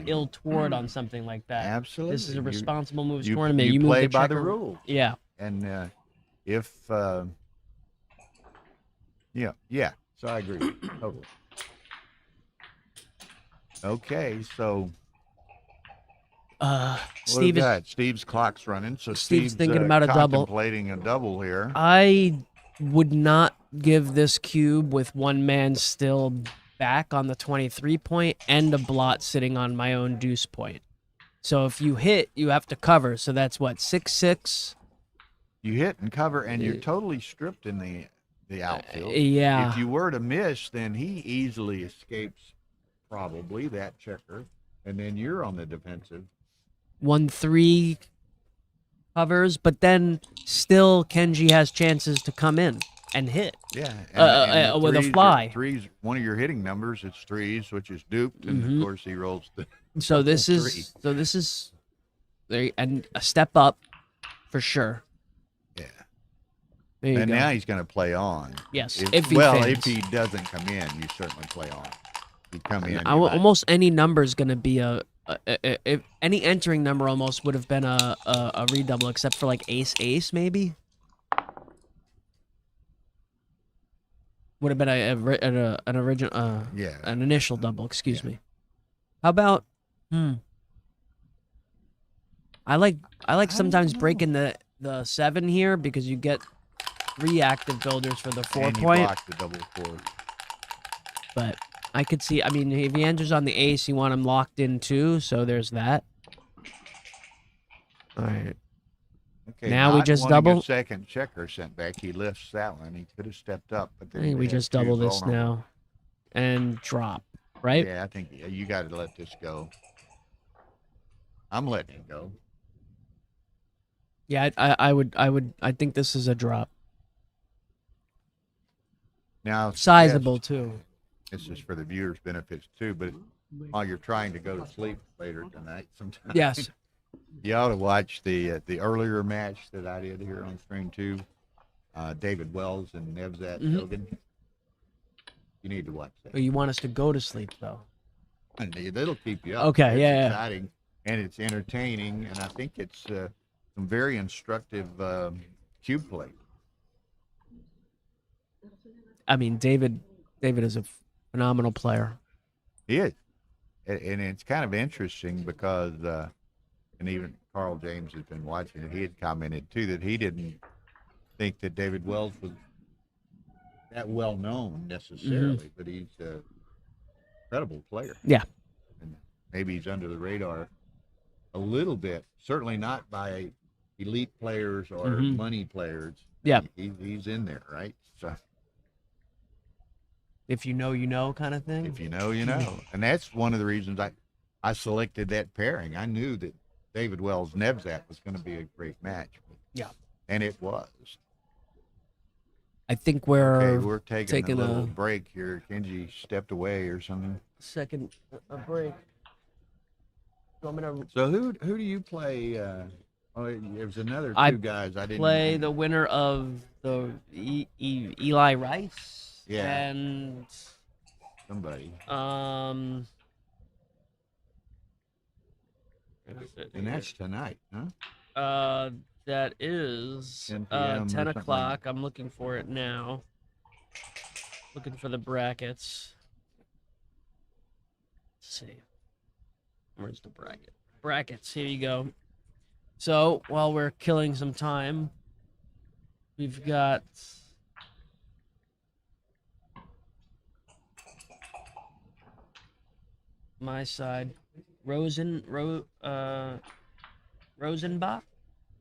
ill toward on something like that. Absolutely. This is a responsible moves tournament. You move play the by the checker. rules. Yeah. And if so I agree. Totally. Okay, so Steve's clock's running, so Steve's thinking about a double. Contemplating a double here. I would not give this cube with one man still back on the 23 point and a blot sitting on my own deuce point. So if you hit, you have to cover. So that's what, 6-6? You hit and cover, and you're totally stripped in the outfield. Yeah. If you were to miss, then he easily escapes probably that checker. And then you're on the defensive. 1-3 covers, but then still Kenji has chances to come in and hit. Yeah, the with a threes fly. Threes, one of your hitting numbers. It's threes, which is duped, and of course he rolls the. So this three. is and a step up for sure. Yeah. There you And go. now he's going to play on. Yes, If if he doesn't come in, you certainly play on. If you come in, almost any number is going to be if any entering number almost would have been a redouble, except for like ace maybe. Would have been an original an initial double. Excuse me. How about I like sometimes breaking the 7 here because you get 3 active builders for the 4 and point. you block the double 4. But I could see, I mean, if he enters on the ace, you want him locked in too, so there's that. All right. Okay. Now we just double. Second checker sent back. He lifts that one. He could have stepped up, but then Hey, we just double this now and drop, right? Yeah, I think you got to let this go. I'm letting it go. Yeah, I think this is a drop. Now Sizable too. This is for the viewers' benefits too, but while you're trying to go to sleep later tonight, sometimes Yes. you ought to watch the earlier match that I did here on stream 2. David Wells and Nevzat Dogan. You need to watch that. Oh, you want us to go to sleep though? And that'll keep you up. Okay, It's yeah. exciting, and it's entertaining, and I think it's some very instructive cube play. I mean, David is a phenomenal player. He is, and it's kind of interesting because, and even Carl James has been watching it. He had commented too that he didn't think that David Wells was that well known necessarily, but he's a incredible player. Yeah. And maybe he's under the radar a little bit. Certainly not by elite players or money players. Yeah. He's in there, right? So if you know, you know, kind of thing. if you know, you know. And that's one of the reasons I selected that pairing. I knew that David Wells Nevzat was going to be a great match. Yeah. And it was. I think we're taking a little break here. Kenji stepped away or something. Second a break. So I'm gonna So who do you play? There was another two guys I didn't play the winner of the Eli Rice. Yeah. And somebody. and that's tonight, huh? That is 10 p.m. 10 or o'clock. I'm looking for it now. Looking for the brackets. Let's see. Where's the bracket? Brackets. Here you go. So while we're killing some time, we've got my side. Rosenbach.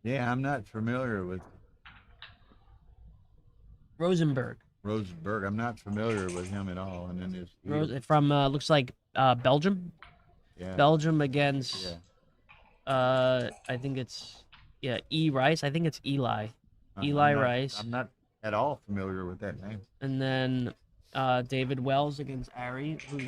Yeah, I'm not familiar with Rosenberg. Rosenberg. I'm not familiar with him at all. And then there's From looks like Belgium. Yeah. Belgium against I think it's E Rice. I think it's Eli. Eli Rice. I'm not at all familiar with that name. And then David Wells against Ari, who's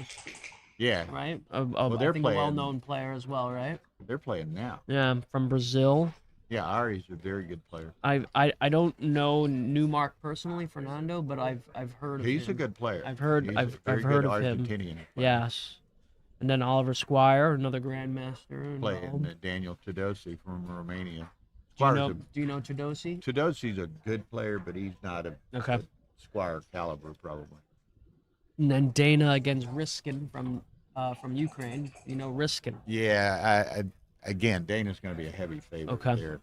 right. They're I think playing. a well-known player as well, right? They're playing now. Yeah, from Brazil. Yeah, Ari's a very good player. I don't know Newmark personally, Fernando, but I've heard of him. He's a good player. I've heard He's I've a very heard good of him. Argentinian player. Yes. And then Oliver Squire, another grandmaster. Playing Daniel Tedosi from Romania. Do you know Tedosi? Tedosi's a good player, but he's not a Squire caliber probably. And then Dana against Riskin from Ukraine. You know Riskin. Yeah, again, Dana's going to be a heavy favorite there.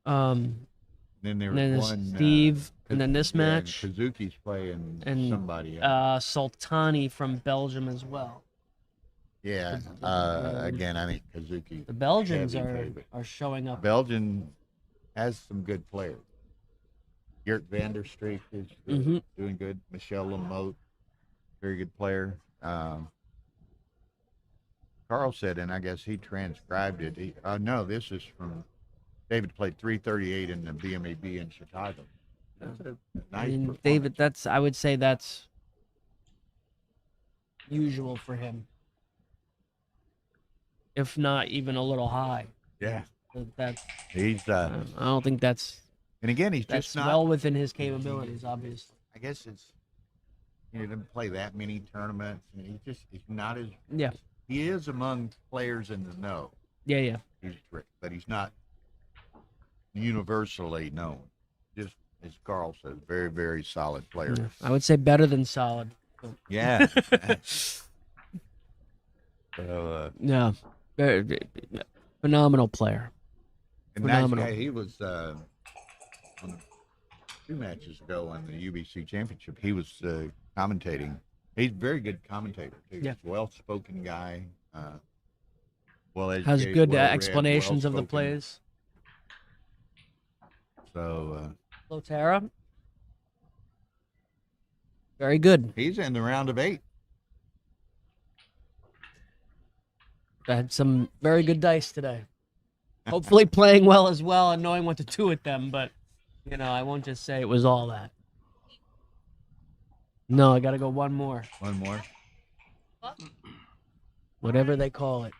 Then there's one Steve, and then this match. Kazuki's playing somebody else. Sultani from Belgium as well. Yeah. Again, I think Kazuki. The Belgians are showing up. Belgium has some good players. Geert van der Streek is doing good. Michel Lamotte, very good player. Carl said, and I guess he transcribed it. No, this is from David played 338 in the BMAB in Chicago. That's a nice I mean, performance. David, I would say that's usual for him, if not even a little high. Yeah, That's he's I don't think that's and again he's that's just not. well within his capabilities, obviously. I guess it's he didn't play that many tournaments, and he's not as Yeah, he is among players in the know. yeah. But he's not universally known. Just as Carl said, very, very solid player. Yeah. I would say better than solid. Yeah. So, Yeah, very phenomenal player. and nice Phenomenal. guy. He was on 2 matches ago on the UBC Championship. He was commentating. He's a very good commentator too. Yeah. He's a well-spoken guy. Well-educated, Has good well-read, explanations of the well-spoken. plays. So Lotera, very good. he's in the round of 8. I had some very good dice today. Hopefully playing well as well and knowing what to do with them, but, I won't just say it was all that. No, I got to go one more. One more. Whatever they call it.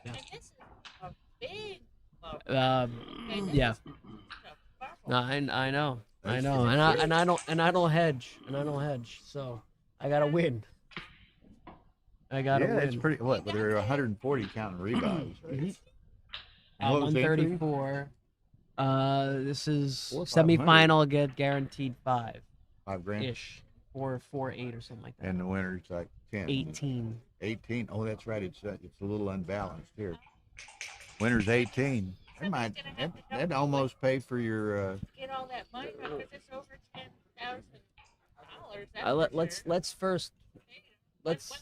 And this is a big boat. Yeah. No, I know. I know. And I don't hedge. So I got to win. I got to Yeah, win. it's pretty. What? But there are 140 counting rebounds. Right? Mhm. What was the entry? 134. This is 4 or 500. semifinal. Get guaranteed 5 $5,000. ish, 448 or something like that. And the winner's like 10. 18. 18. Oh, that's right. It's a little unbalanced here. Winner's 18. That'd almost pay for your. Get all that money because it's over $10,000. Let's first let's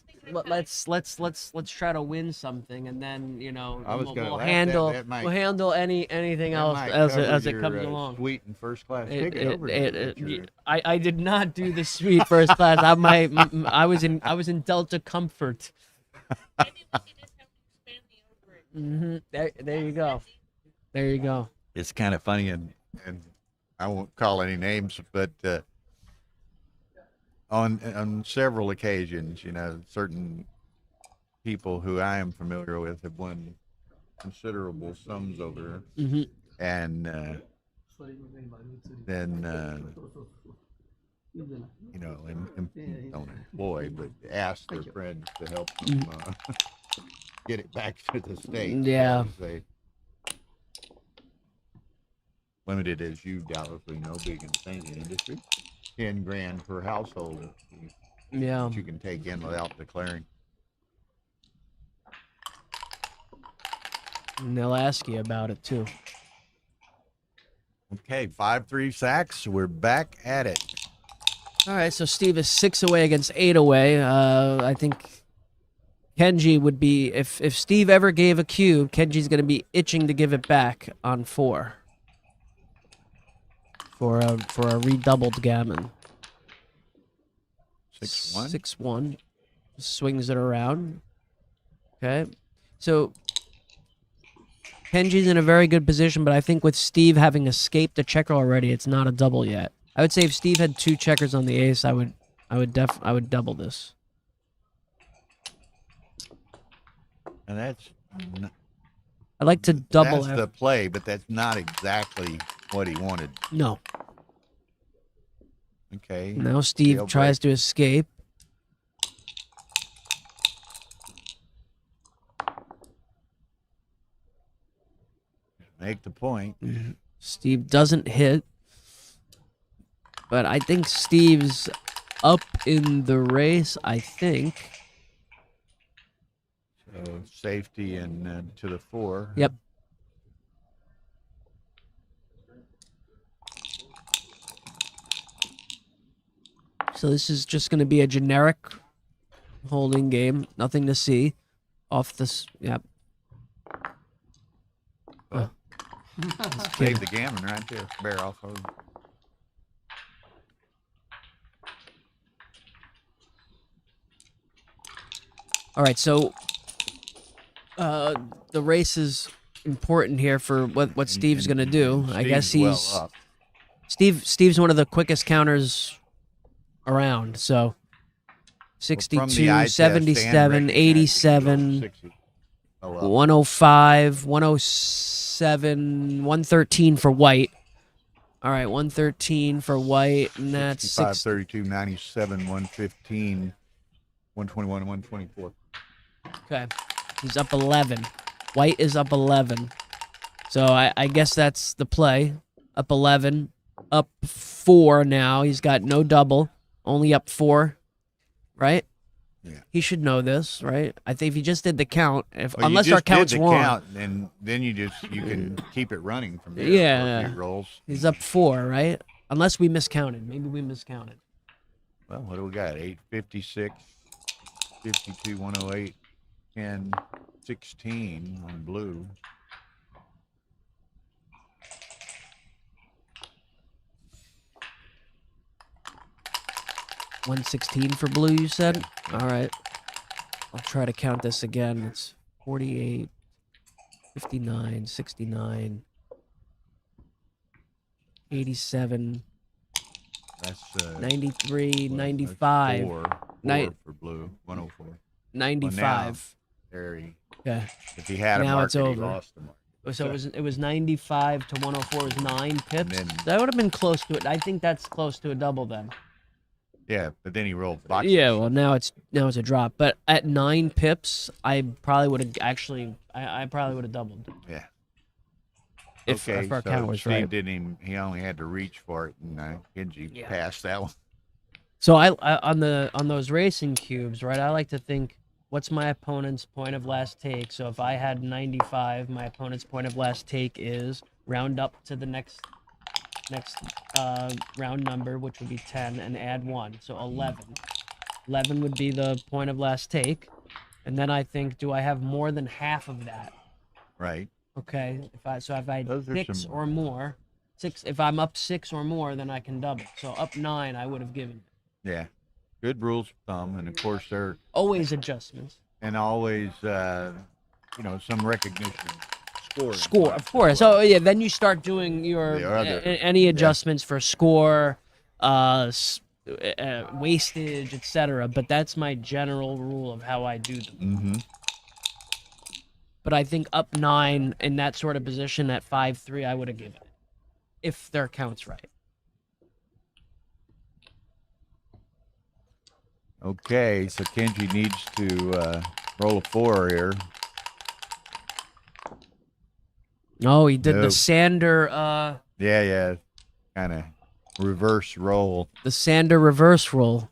try to win something, and then I was gonna we'll laugh. handle That might- we'll handle anything that else might as cover it your, comes along. Suite and first class ticket over there. I did not do the suite first class. I was in Delta Comfort. Maybe we can just have to expand the overage. There you go. There you go. It's kind of funny, and I won't call any names, but on several occasions, certain people who I am familiar with have won considerable sums over, and then don't employ, but ask their friends to help them get it back to the state. Yeah. They, limited, as you doubtlessly know, being in the painting industry, $10,000 per household Yeah. that you can take in without declaring. And they'll ask you about it too. Okay, 5-3 sacks. We're back at it. All right, so Steve is 6 away against 8 away. I think Kenji would be, if Steve ever gave a cube, Kenji's going to be itching to give it back on 4 for a redoubled gammon. 6-1. 6-1. Swings it around. Okay, so Kenji's in a very good position, but I think with Steve having escaped the checker already, it's not a double yet. I would say if Steve had 2 checkers on the ace, I would double this. And that's I like to double. that's the play, but that's not exactly what he wanted. No. Okay. Now Steve Jailbreak. tries to escape. Make the point. Steve doesn't hit. But I think Steve's up in the race, I think. So safety and to the 4. Yep. So this is just going to be a generic holding game. Nothing to see. Off this. Yep. Save the gammon right there. Bear off of. All right, so the race is important here for what Steve's gonna do. I guess Steve's he's well up. Steve's one of the quickest counters around. So Well, from 62, the eye test 77, and 87, 60. Oh, well. 105, 107, 113 for white. All right, 113 for white, and that's 65, 32, 97, 115, 121, 124. Okay, he's up 11. White is up 11. So I guess that's the play. Up 11, up 4 now. He's got no double, only up 4, right? Yeah. He should know this, right? I think if he just did the count, Well, unless you our just did count's the wrong. count, and then you can keep it running from there. Yeah. For a few rolls. He's up 4, right? Unless we miscounted. Maybe we miscounted. Well, what do we got? 856, 52, 108, 10, 16 on blue. $116 for blue, you said? All right. I'll try to count this again. It's 48, 59, 69, 87, That's 93, that's 95, four Ni- for blue, 104. 95. There he, Okay. if he had a Now market, it's he over. lost the market. So it was 95 to 104 was 9 pips. then- That would have been close to it. I think that's close to a double then. Yeah, but then he rolled boxes. Yeah, well now it's a drop. But at 9 pips, I probably would have I probably would have doubled. Yeah. If Okay, our so count was Steve right. didn't even, he only had to reach for it, and Genji Yeah. passed that one. So I on those racing cubes, right? I like to think, what's my opponent's point of last take? So if I had 95, my opponent's point of last take is round up to the next round number, which would be 10, and add 1, so 11. 11 would be the point of last take, and then I think, do I have more than half of that? Right. Okay, if I had Those are 6 some- or more, 6. If I'm up 6 or more, then I can double. So up 9, I would have given it. Yeah. Good rules of thumb, and of course they're Always adjustments. and always some recognition. Score, of course. Oh yeah, then you start doing your The other- any adjustments for score, wastage, etc. But that's my general rule of how I do them. Mm-hmm. But I think up 9 in that sort of position at 5-3, I would have given it, if their count's right. Okay, so Kenji needs to roll a 4 here. Oh, he did the Nope. Sander, Yeah, kind of reverse roll. the Sander reverse roll.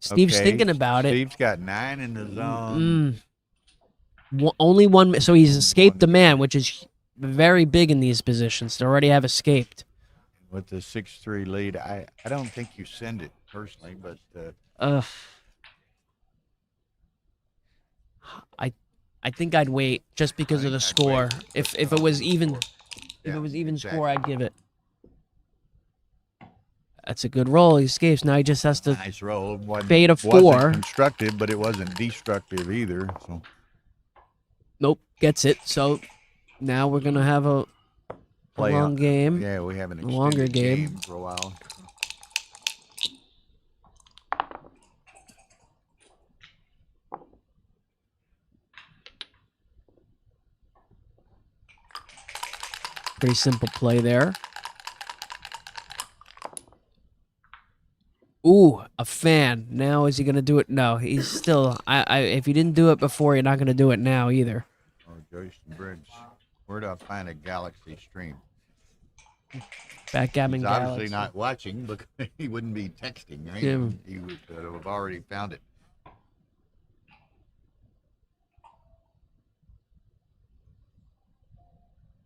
Steve's Okay, thinking about it. Steve's got 9 in the zone. Only one, so he's escaped the man, which is very big in these positions to already have escaped. With the 6-3 lead. I don't think you send it personally, but I think I'd wait just because of the I'd score. wait. If it was even, if Yeah, it was even exactly. score, I'd give it. That's a good roll. He escapes. Now he just has to. nice roll. Bait a Wasn't 4. constructive, but it wasn't destructive either. So Nope, gets it. So now we're gonna have a play long on- game. Yeah, we have an A longer extended game. for a while. Pretty simple play there. Ooh, a fan. Now is he gonna do it? No, he's still. If he didn't do it before, you're not gonna do it now either. Oh, Jason Briggs. Where do I find a Galaxy stream? Backgammon He's obviously Galaxy. not watching because he wouldn't be texting, right? Yeah. He would have already found it.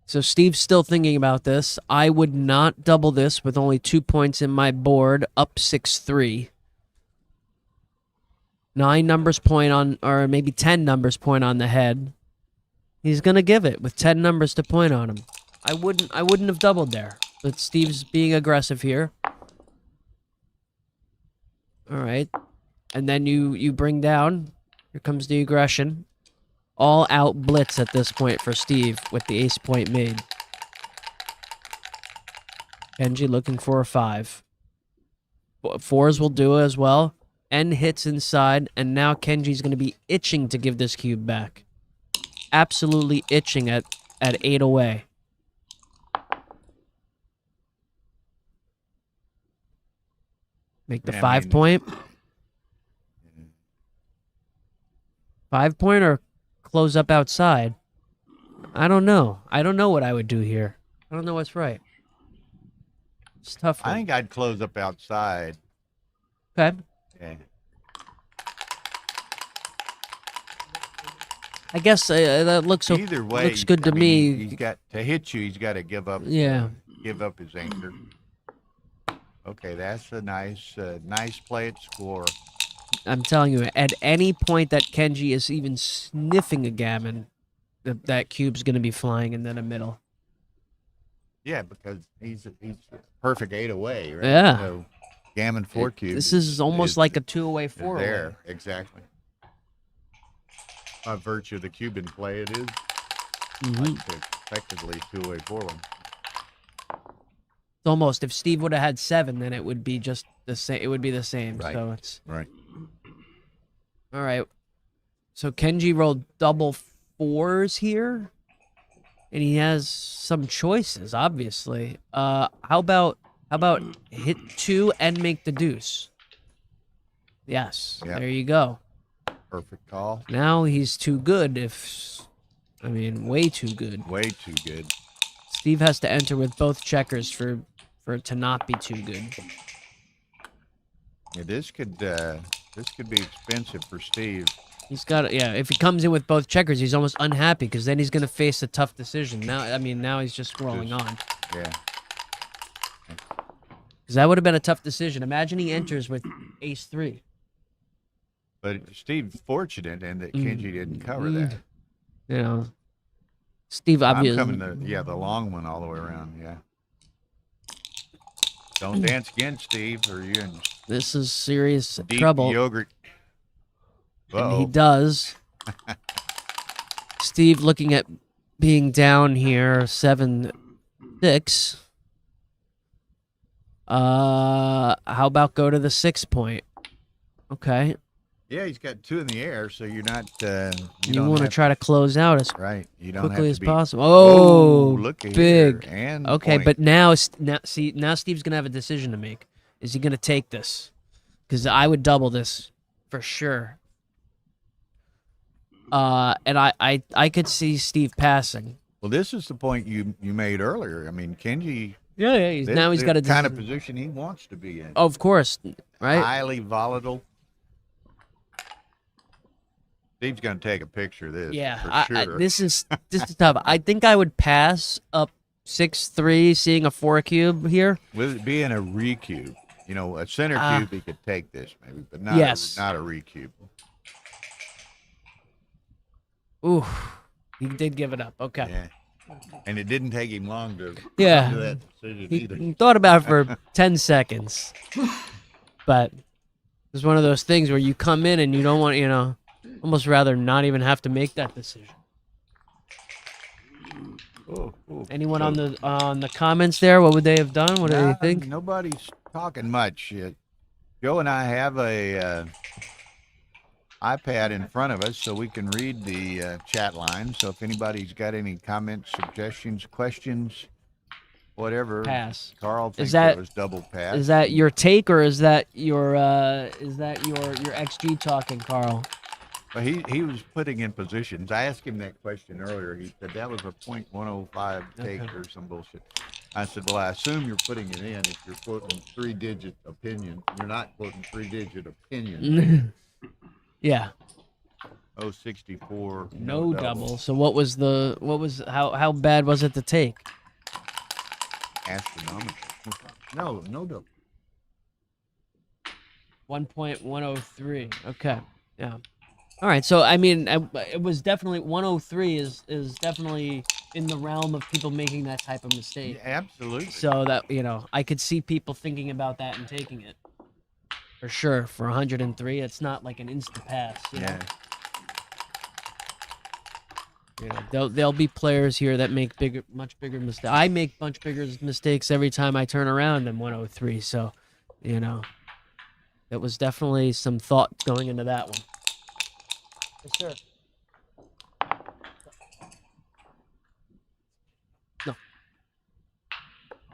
So Steve's still thinking about this. I would not double this with only 2 points in my board, up 6-3. 9 numbers point on, or maybe 10 numbers point on the head. He's gonna give it with 10 numbers to point on him. I wouldn't have doubled there. But Steve's being aggressive here. All right, and then you bring down Here comes the aggression. All out blitz at this point for Steve with the ace point made. Kenji looking for a 5. 4s will do as well. N hits inside, and now Kenji's going to be itching to give this cube back. Absolutely itching at 8 away. Make the 5 point. 5 point or close up outside. I don't know. I don't know what I would do here. I don't know what's right. It's a tough one. I think I'd close up outside. Okay. Yeah. I guess that looks Either way, looks good to I mean, me. He's got to hit you. He's got to give up. Yeah. Give up his anchor. Okay, that's a nice play at score. I'm telling you, at any point that Kenji is even sniffing a gammon, that cube's going to be flying in the middle. Yeah, because he's a perfect 8 away, right? Yeah. So gammon 4 cube. This is almost like a 2 away, 4 away. There, exactly. By virtue of the cube in play, it is effectively 2 away, 4 1. It's almost, if Steve would have had 7, then it would be just the same. It would be the same. Right. So it's Right. all right. So Kenji rolled double 4s here, and he has some choices. Obviously, how about hit 2 and make the deuce? Yes. Yep. There you go. Perfect call. Now he's too good. Way too good. Way too good. Steve has to enter with both checkers for it to not be too good. Yeah, this could be expensive for Steve. He's got if he comes in with both checkers, he's almost unhappy because then he's going to face a tough decision. Now he's just scrolling on. Yeah. Because that would have been a tough decision. Imagine he enters with ace 3. But Steve's fortunate in that Kenji didn't cover that. You know, Steve I'm obviously. coming the long one all the way around. Yeah. Don't dance again, Steve, or you're in This is serious deep trouble. yogurt. And he Uh-oh. does. Steve looking at being down here 7-6. How about go to the 6 point? Okay. Yeah, he's got 2 in the air, so you're not. You want to try to close out as right. You don't quickly have as to be, possible. Oh, look at big. Here. And Okay, point. but now Steve's gonna have a decision to make. Is he gonna take this? Because I would double this for sure. And I could see Steve passing. Well, this is the point you made earlier. I mean, Kenji. Yeah. Now he's got a kind of position he wants to be in. Of course, right? Highly volatile. Steve's gonna take a picture of this. Yeah, for sure. this is tough. I think I would pass up 6-3, seeing a 4 cube here. With it being a recube, a center cube, he could take this maybe, but not not a recube. Ooh, he did give it up. Okay. Yeah, and it didn't take him long to come Yeah. to that decision either. He thought about it for 10 seconds, but it's one of those things where you come in and you don't want, almost rather not even have to make that decision. Anyone on the comments there? What would they have done? What do they think? Nobody's talking much yet. Joe and I have a iPad in front of us, so we can read the chat line. So if anybody's got any comments, suggestions, questions, whatever, Pass. Carl thinks that- it was double pass. Is that your take, or is that your XG talking, Carl? Well, he was putting in positions. I asked him that question earlier. He said that was a .105 take or some bullshit. I said, well, I assume you're putting it in if you're quoting 3-digit opinion. You're not quoting 3-digit opinion. Yeah. 064. No double. So how bad was it to take? Astronomical. No double. 1.103. Okay. Yeah. All right. So it was definitely 103 is definitely in the realm of people making that type of mistake. Yeah, absolutely. So that I could see people thinking about that and taking it. For sure. For 103, it's not like an insta pass. You know? You know, there'll be players here that make much bigger mistakes. I make much bigger mistakes every time I turn around than 103. So, you know, there was definitely some thought going into that one. Yes, sir. No.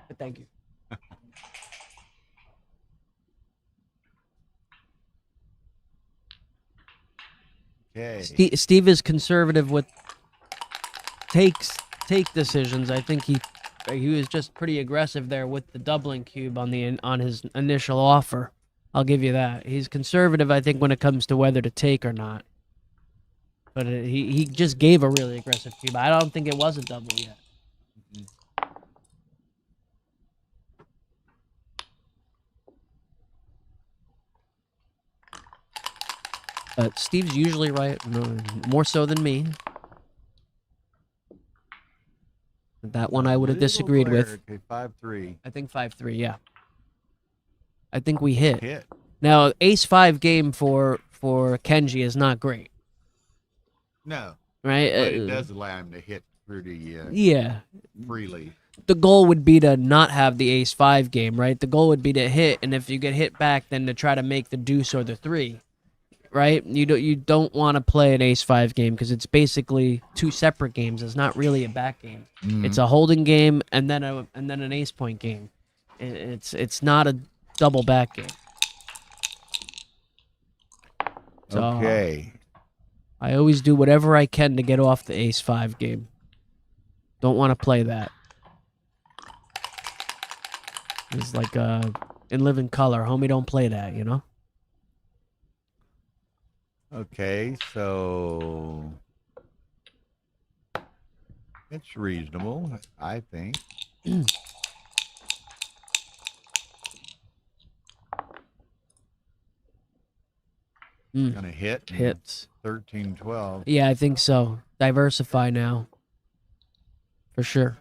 But thank you. Okay. Steve is conservative with take decisions. I think he was just pretty aggressive there with the doubling cube on his initial offer. I'll give you that. He's conservative, I think, when it comes to whether to take or not. But he just gave a really aggressive cube. I don't think it was a double yet. But Steve's usually right, more so than me. That one I would have disagreed with. Okay, 5-3. I think 5-3, yeah. I think we hit. Hit. Now, ace-5 game for Kenji is not great. No. Right? But it does allow him to hit pretty yeah. freely. The goal would be to not have the ace-5 game, right? The goal would be to hit, and if you get hit back, then to try to make the deuce or the 3. Right? You don't want to play an ace-5 game because it's basically two separate games. It's not really a back game. It's a holding game and then an ace point game. It's not a double back game. So, Okay. I always do whatever I can to get off the ace-5 game. Don't want to play that. It's like in Living Color, homie, don't play that, you know? Okay, so it's reasonable, I think. Gonna hit. Hits. 13-12. Yeah, I think so. Diversify now. For sure.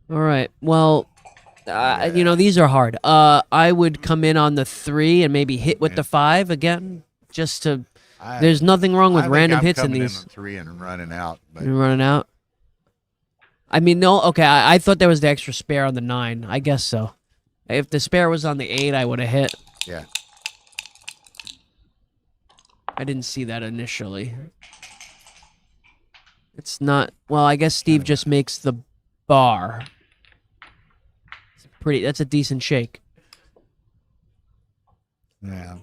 All right. Well, you know, these are hard. I would come in on the 3 and maybe hit with the 5 again, just to. There's nothing wrong with random hits in these. I'm coming in on 3 and running out. But You're running out. I mean, no. Okay, I thought there was the extra spare on the 9. I guess so. If the spare was on the 8, I would have hit. yeah. I didn't see that initially. It's not. Well, I guess Steve just makes the bar. That's a decent shake. Yeah.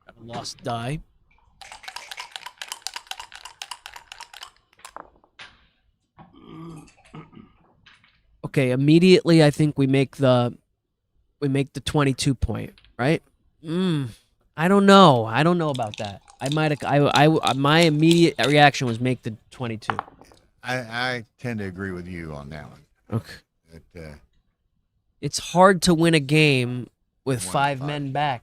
Got a lost die. Okay, immediately I think we make the 22 point, right? I don't know. I don't know about that. My immediate reaction was make the 22. I tend to agree with you on that one. Okay. It's hard to win a game with 5 5. men back.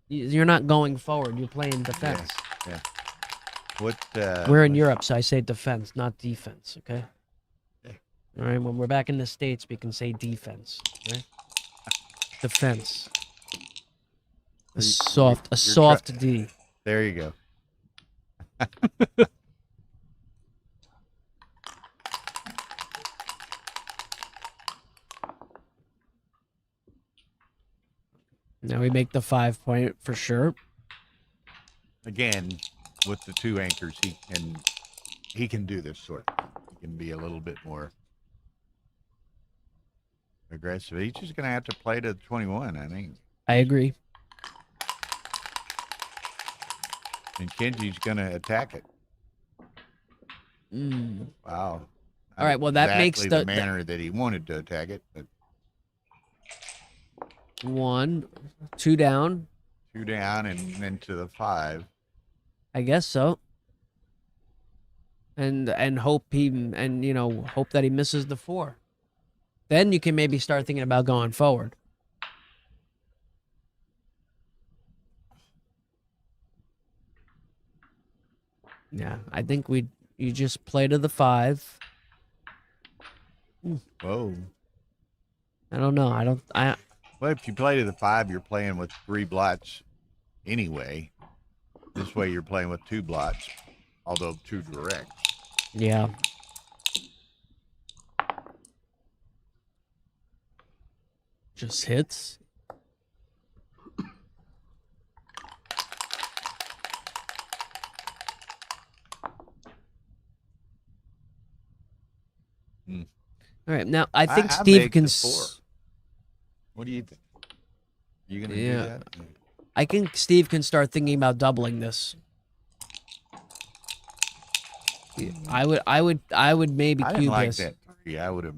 You're not going forward. You're playing defense. Yeah. What? We're in Europe, so I say defense, not defense. Okay. Yeah. All right. When we're back in the States, we can say defense. Right? Defense. A soft D. There you go. Now we make the 5 point for sure. Again, with the 2 anchors, he can do this sort of. He can be a little bit more aggressive. He's just going to have to play to 21, I think. I agree. And Kenji's going to attack it. Wow. All right, well, that makes the manner that he wanted to attack it. But 1, 2 down. 2 down and then to the 5. I guess so. And hope hope that he misses the 4. Then you can maybe start thinking about going forward. Yeah, I think you just play to the 5. Whoa. I don't know. Well, if you play to the 5, you're playing with 3 blots anyway. This way you're playing with 2 blots, although 2 directs. Yeah. Just hits. Hmm. All right, now I think I Steve make can. the 4. What do you think? You gonna do that? I think Steve can start thinking about doubling this. I would maybe I didn't cube like this. that 3. I would have.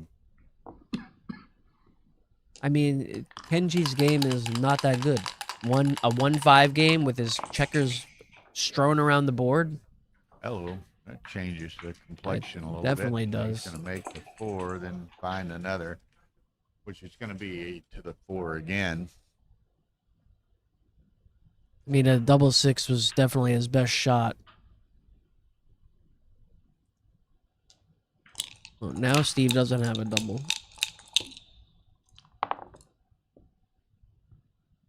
I mean, Kenji's game is not that good. A 1-5 game with his checkers strewn around the board. Hello. That changes the complexion a little Definitely bit. does. He's gonna make the 4, then find another, which is gonna be to the 4 again. I mean, a double 6 was definitely his best shot. Well, now Steve doesn't have a double.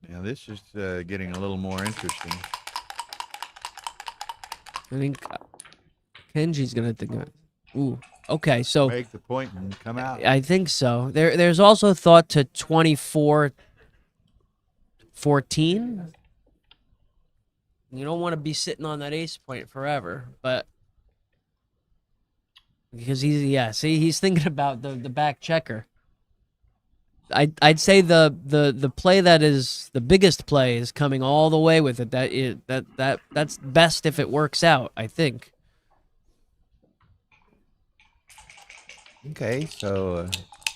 Now this is getting a little more interesting. I think Kenji's gonna think. Ooh, okay, so Make the point and come out. I think so. There's also thought to 24-14. You don't want to be sitting on that ace point forever, but because he's thinking about the back checker. I'd say the play that is the biggest play is coming all the way with it. That's best if it works out, I think. Okay, so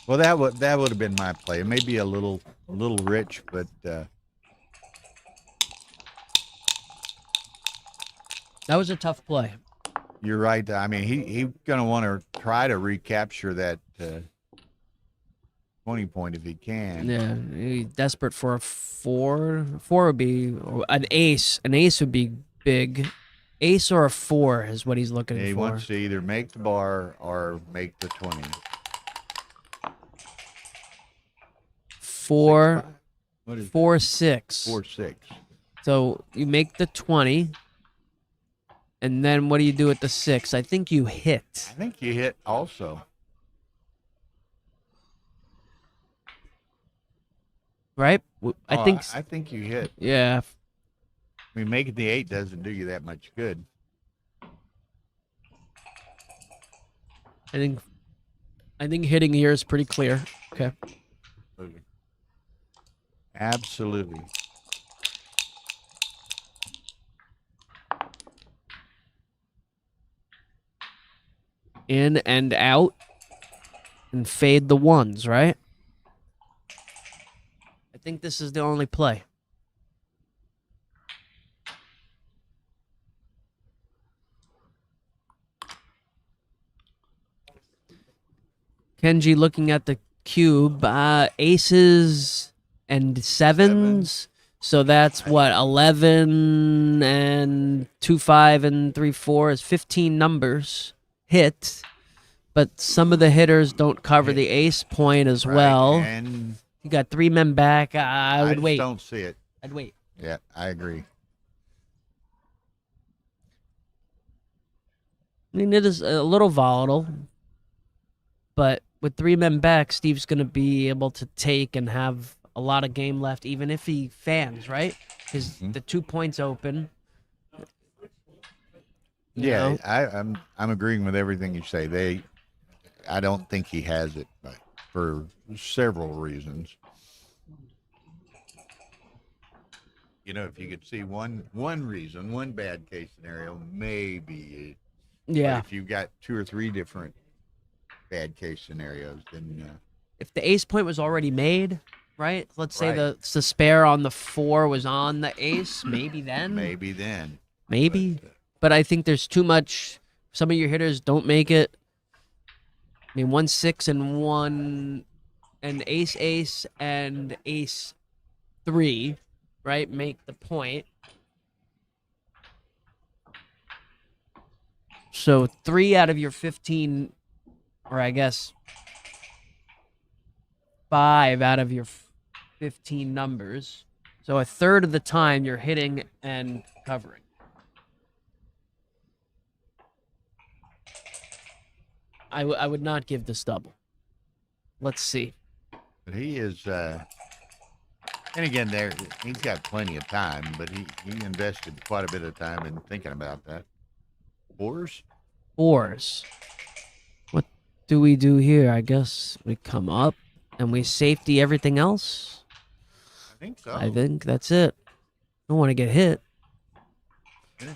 well that would have been my play. It may be a little rich, but That was a tough play. you're right. I mean, he's gonna want to try to recapture that 20 point if he can. Yeah, he's desperate for a 4. 4 would be an ace. An ace would be big. Ace or a 4 is what he's looking He for. wants to either make the bar or make the 20. 4, What is 4, 6. 4-6? So you make the 20, and then what do you do with the 6? I think you hit. I think you hit also. Right? I think. I think you hit. Yeah. I mean, making the 8 doesn't do you that much good. I think hitting here is pretty clear. Okay. Absolutely. In and out, and fade the 1s, right? I think this is the only play. Kenji looking at the cube, aces and 7s. So that's what, 11 and 2, 5 and 3, 4 is 15 numbers hit. But some of the hitters don't cover the ace point as well. And You got 3 men back. I would just wait. don't see it. I'd wait. Yeah, I agree. I mean, it is a little volatile, but with 3 men back, Steve's going to be able to take and have a lot of game left, even if he fans, right? Because the 2 points open. You Yeah, know? I'm agreeing with everything you say. I don't think he has it, but for several reasons. You know, if you could see one reason, one bad case scenario, maybe. Yeah. But if you've got 2 or 3 different bad case scenarios, then If the ace point was already made, right? Let's say Right. the spare on the 4 was on the ace, maybe then. maybe then. Maybe. But, But I think there's too much. Some of your hitters don't make it. I mean, 1, 6 and 1, and ace, ace, and ace 3, right? Make the point. So 3 out of your 15, or I guess 5 out of your 15 numbers. So a third of the time you're hitting and covering. I would not give this double. Let's see. But he is, and again, he's got plenty of time, but he invested quite a bit of time in thinking about that. Fours? Fours. What do we do here? I guess we come up and we safety everything else. I think so. I think that's it. Don't want to get hit.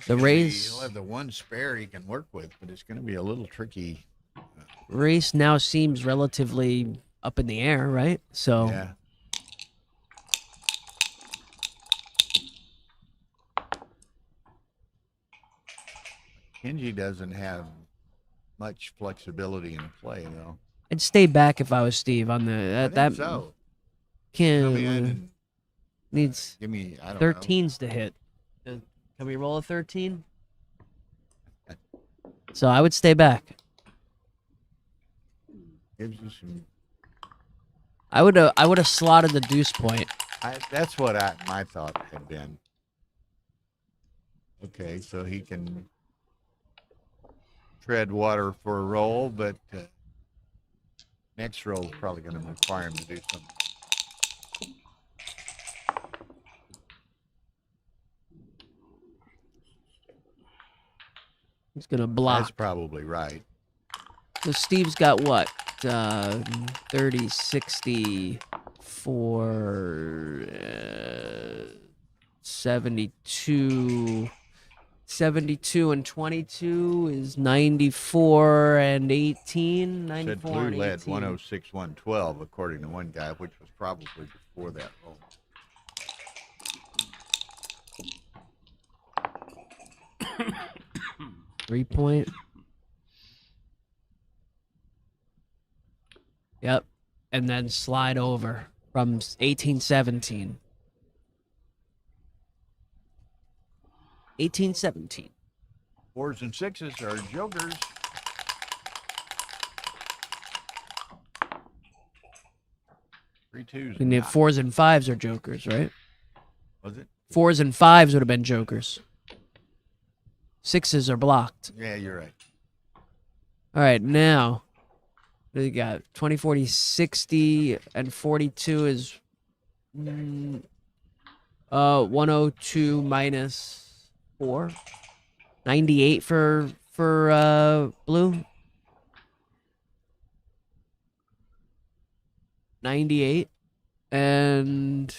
The raise. He'll have the one spare he can work with, but it's going to be a little tricky. Race now seems relatively up in the air, right? So Yeah. Kenji doesn't have much flexibility in play, though. I'd stay back if I was Steve on the I think that so. can Come in and needs give me, I don't know. 13s to hit. Can we roll a 13? So I would stay back. Gives us some, I would have slotted the deuce point. that's what my thought had been. Okay, so he can tread water for a roll, but next roll is probably going to require him to do something. He's gonna block. That's probably right. So Steve's got what? 30, 60, 72. 72 and 22 is 94 and 18. 94 Said Blue and led 18. 106, 112, according to one guy, which was probably before that roll. Three-point. Yep. And then slide over from 1817. 1817. Fours and sixes are jokers. Three twos. And if fours and fives are jokers, right? Was it? Fours and fives would have been jokers. Sixes are blocked. Yeah, you're right. All right, now we got 20, 40, 60, and 42 is 102 minus 4. 98 for blue. 98 and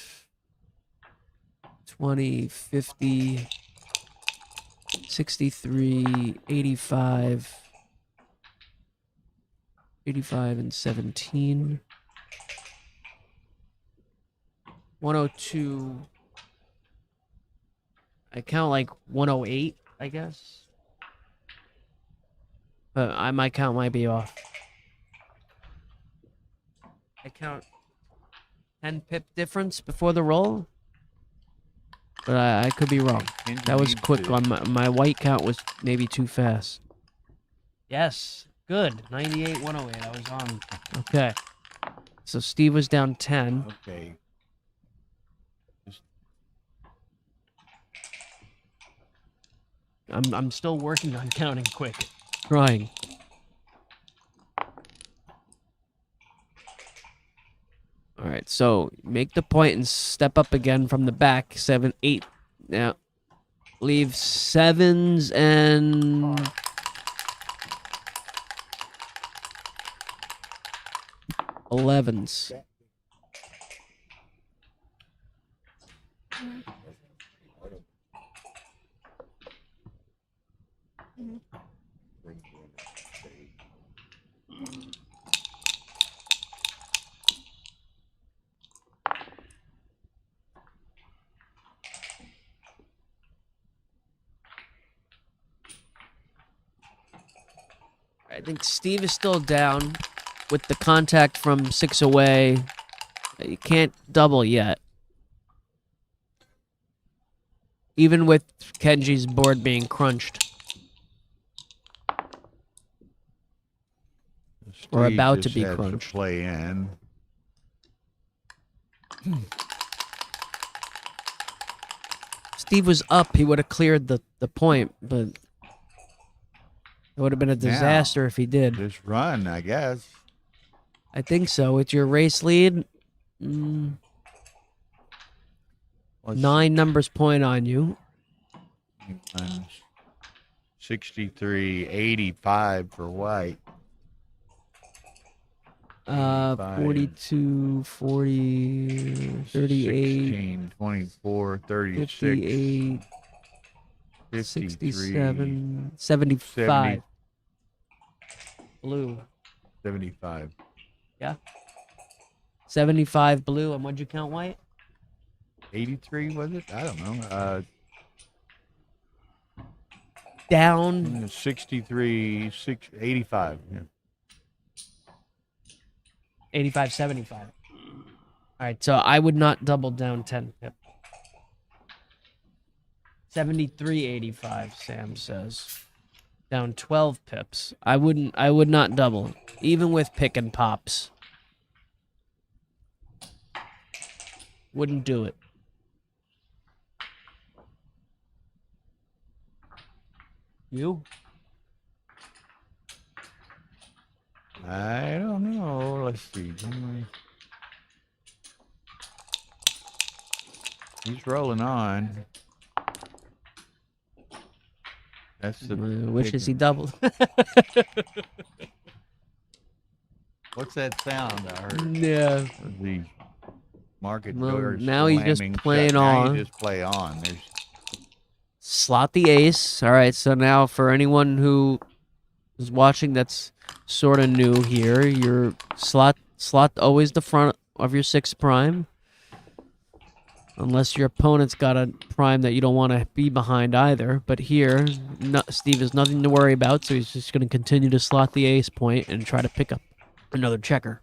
20, 50, 63, 85, 85 and 17. 102. I count like 108, I guess. But my count might be off. I count 10 pip difference before the roll. But I could be wrong. That was quick on my white count was maybe too fast. Yes. Good. 98, 108. I was on. Okay. So Steve was down 10. Okay. I'm still working on counting quick. Trying. All right, so make the point and step up again from the back. 7, 8. Now, leave sevens and 11s. I think Steve is still down with the contact from 6 away. You can't double yet. Even with Kenji's board being crunched. Or Steve about to just be has crunched. Play in. Steve was up, he would have cleared the point, but it would have been a disaster if he did. Just run, I guess. I think so. With your race lead, Let's 9 numbers point on you. 63, 85 for white. 42, 40, 38, 16, 24, 36, 58, 53, 67, 75. Blue. 75. Yeah. 75 blue. And what'd you count white? 83 was it? I don't know. Down. 63, 85. Yeah. 85, 75. All right, so I would not double down 10 pip. 73, 85, Sam says. Down 12 pips. I would not double, even with pick and pops. Wouldn't do it. You? I don't know. Let's see. He's rolling on. That's the wishes he doubled. What's that sound I heard? Yeah. The market Well, doors now he's just slamming playing shut. Now on. you just play on. There's Slot the ace. All right, so now for anyone who is watching that's sort of new here, your slot always the front of your 6 prime. Unless your opponent's got a prime that you don't want to be behind either. But here, Steve has nothing to worry about, so he's just going to continue to slot the ace point and try to pick up another checker.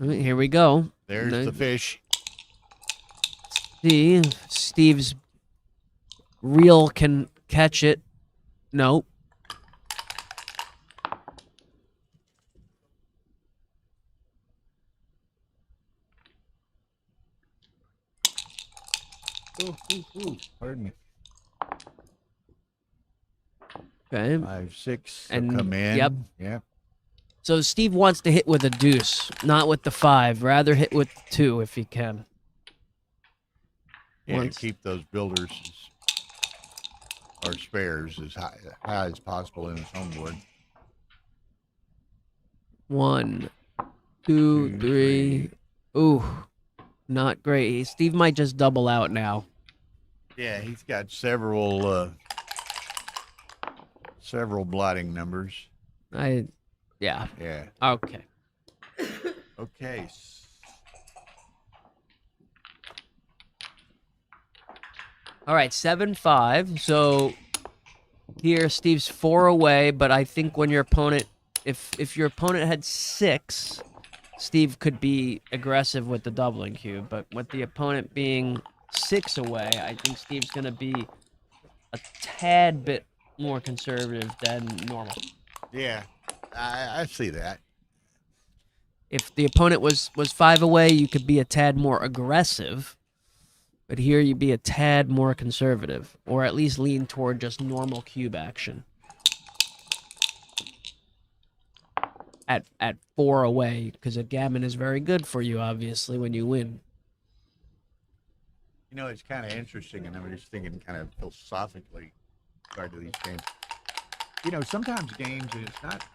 Here we go. there's the fish. See, Steve's reel can catch it. Nope. Pardon me. Okay. 5, 6 And- come in. yep. Yep. So Steve wants to hit with a deuce, not with the 5. Rather hit with 2 if he can. Yeah, Once. keep those builders or spares as high as possible in his home board. 1, 2, 3. Ooh, not great. Steve might just double out now. Yeah, he's got several blotting numbers. Yeah. Yeah. Okay. Okay. All right, 7-5. So here Steve's 4 away, but I think when your opponent, if your opponent had 6, Steve could be aggressive with the doubling cube. But with the opponent being 6 away, I think Steve's going to be a tad bit more conservative than normal. Yeah, I see that. If the opponent was 5 away, you could be a tad more aggressive. But here you'd be a tad more conservative, or at least lean toward just normal cube action. At 4 away, because a gammon is very good for you, obviously, when you win. You know, it's kind of interesting, and I'm just thinking kind of philosophically regard to these games. You know, sometimes games, and it's not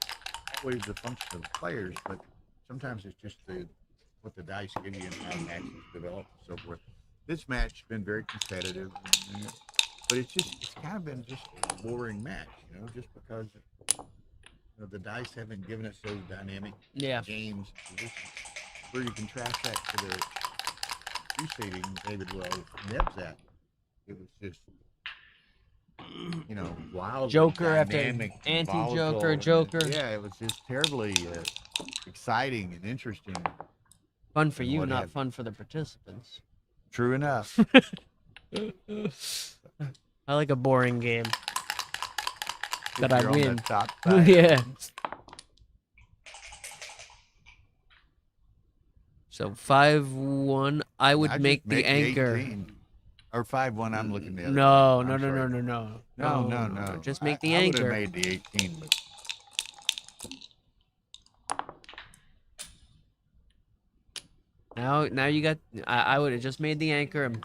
always the function of the players, but sometimes it's just what the dice give you and how matches develop and so forth. This match has been very competitive, but it's kind of been just a boring match, you know, just because the dice haven't given us those dynamic games. Where you contrast that to the preceding David Wells Nebs at, it was just wild, Joker after dynamic, anti-Joker, volatile, and Joker. Yeah, it was just terribly exciting and interesting. Fun for And you, what not have you. fun for the participants. True enough. I like a boring game. But I You're on the win. top side. Yeah. So 5-1. I would I make just the anchor. 18. Or 5-1. I'm looking the other way. No, I'm no, no, sorry. no, no, No, no. Just make the I would anchor. have made the 18, but Now you got. I would have just made the anchor and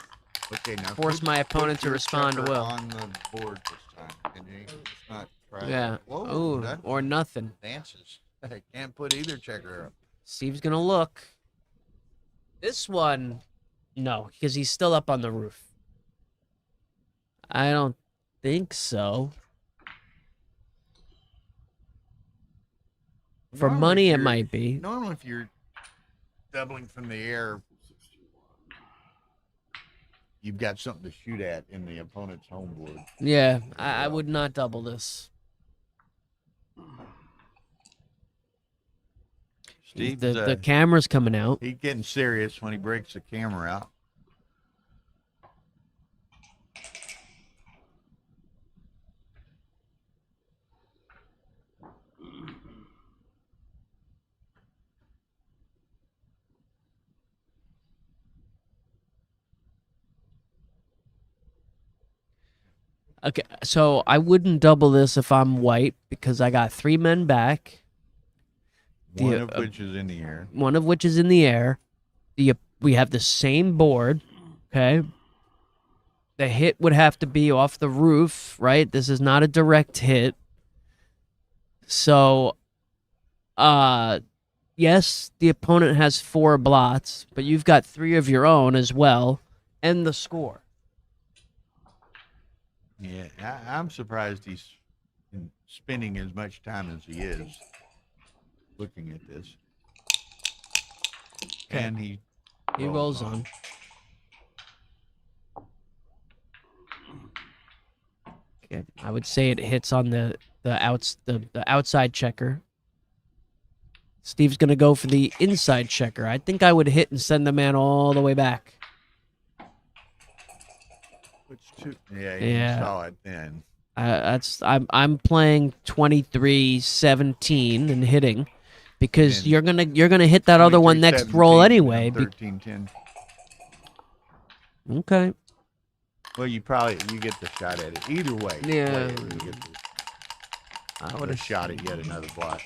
okay. Now force my opponent put to your respond checker well. on the board this time. Can you? It's not try Yeah. that. Whoa, Ooh, that or nothing. dances. I can't put either checker up. Steve's gonna look. This one, no, because he's still up on the roof. I don't think so. For Normally, money, if it you're- might be. Normally, if you're doubling from the air, you've got something to shoot at in the opponent's home board. Yeah, I would not double this. Steve's, The camera's coming out. he's getting serious when he breaks the camera out. Okay, so I wouldn't double this if I'm white because I got 3 men back, One of which is in the air. one of which is in the air. We have the same board, okay? The hit would have to be off the roof, right? This is not a direct hit. So, yes, the opponent has 4 blots, but you've got 3 of your own as well, and the score. Yeah, I'm surprised he's spending as much time as he is looking at this. Okay. And he Rolls on. Okay, I would say it hits on the outside checker. Steve's gonna go for the inside checker. I think I would hit and send the man all the way back. Yeah, Yeah. you saw it then. I'm playing 23-17 and hitting because And you're gonna hit that other one next roll 23-17, anyway. I'm 13-10. Okay. Well, you get the shot at it. Either way. Yeah. You get I the would have shot at yet another block.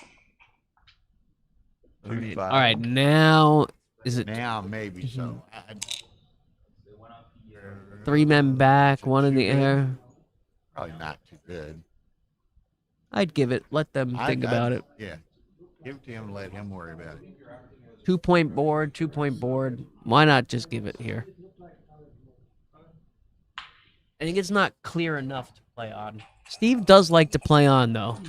All right, now is it Now maybe so. 3 men back, 1 in the air? Probably not too good. I'd give it. Let them think about it. Yeah. Give it to him and let him worry about it. 2-point board, 2-point board. Why not just give it here? I think it's not clear enough to play on. Steve does like to play on, though.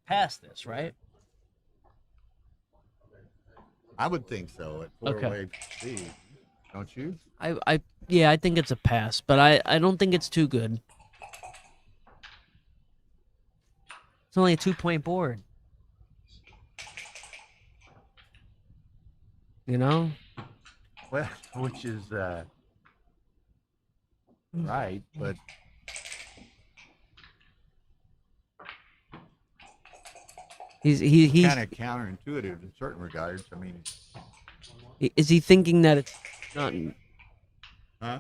Pass this, right? I would think so at 4-way speed. Don't you? Yeah, I think it's a pass, but I don't think it's too good. It's only a 2-point board. You know? Well, which is right, but He's kind of counterintuitive in certain regards. I mean, is he thinking that it's not huh?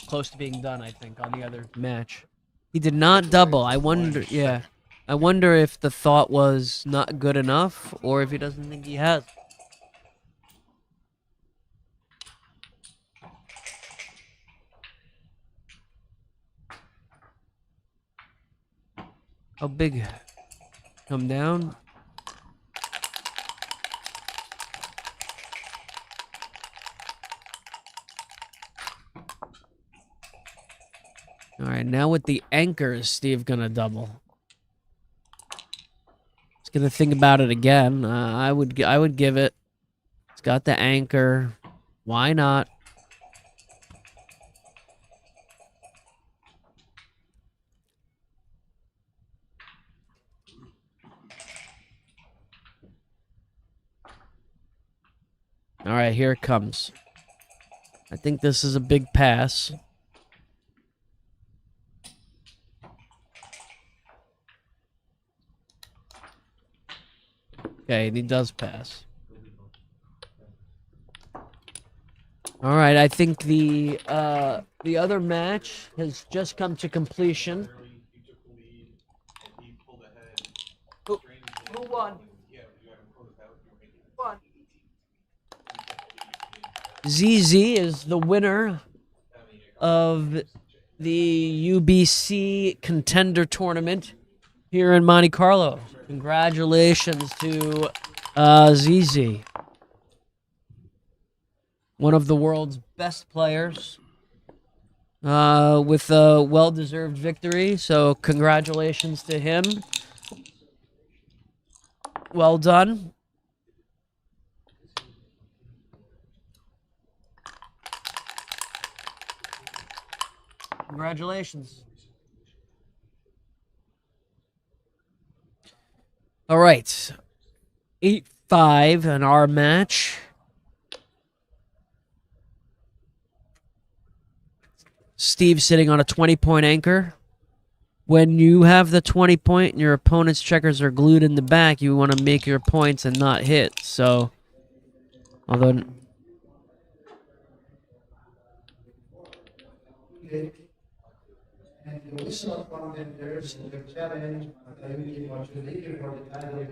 close to being done? I think on the other match, he did not double. I wonder. Yeah, I wonder if the thought was not good enough, or if he doesn't think he has. How big? Come down. All right, now with the anchor, is Steve gonna double? He's gonna think about it again. I would give it. It's got the anchor. Why not? All right, here it comes. I think this is a big pass. Okay, and he does pass. All right, I think the other match has just come to completion. Who won? ZZ is the winner of the UBC Contender Tournament here in Monte Carlo. Congratulations to ZZ. One of the world's best players with a well-deserved victory. So congratulations to him. Well done. Congratulations. All right. 8-5 in our match. Steve sitting on a 20-point anchor. When you have the 20-point and your opponent's checkers are glued in the back, you want to make your points and not hit. So, although... And the whistle of contenders in the challenge, I will give what you leave for the title of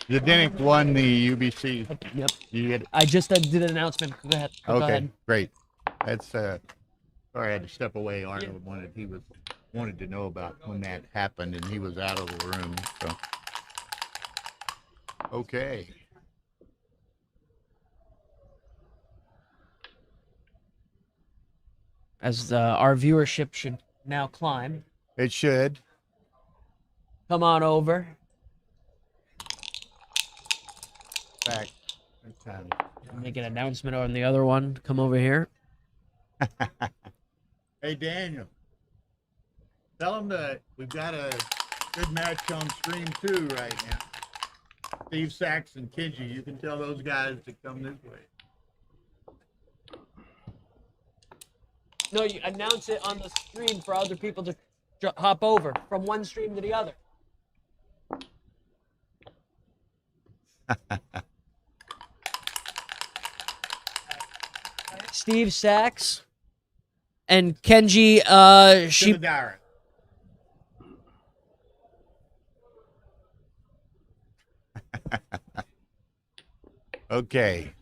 the Zdenek won the UBC. Yep. You get it? I just did an announcement. Go ahead. Go Okay, ahead. great. That's sorry I had to step away. Arnold wanted to know about when that happened, and he was out of the room. So okay. As our viewership should now climb. It should. Come on over. Back. Make an announcement on the other one. Come over here. Hey, Daniel. Tell them that we've got a good match on stream too right now. Steve Sachs and Kenji. You can tell those guys to come this way. No, you announce it on the stream for other people to hop over from one stream to the other. Steve Sachs and Kenji Shimodara. Okay.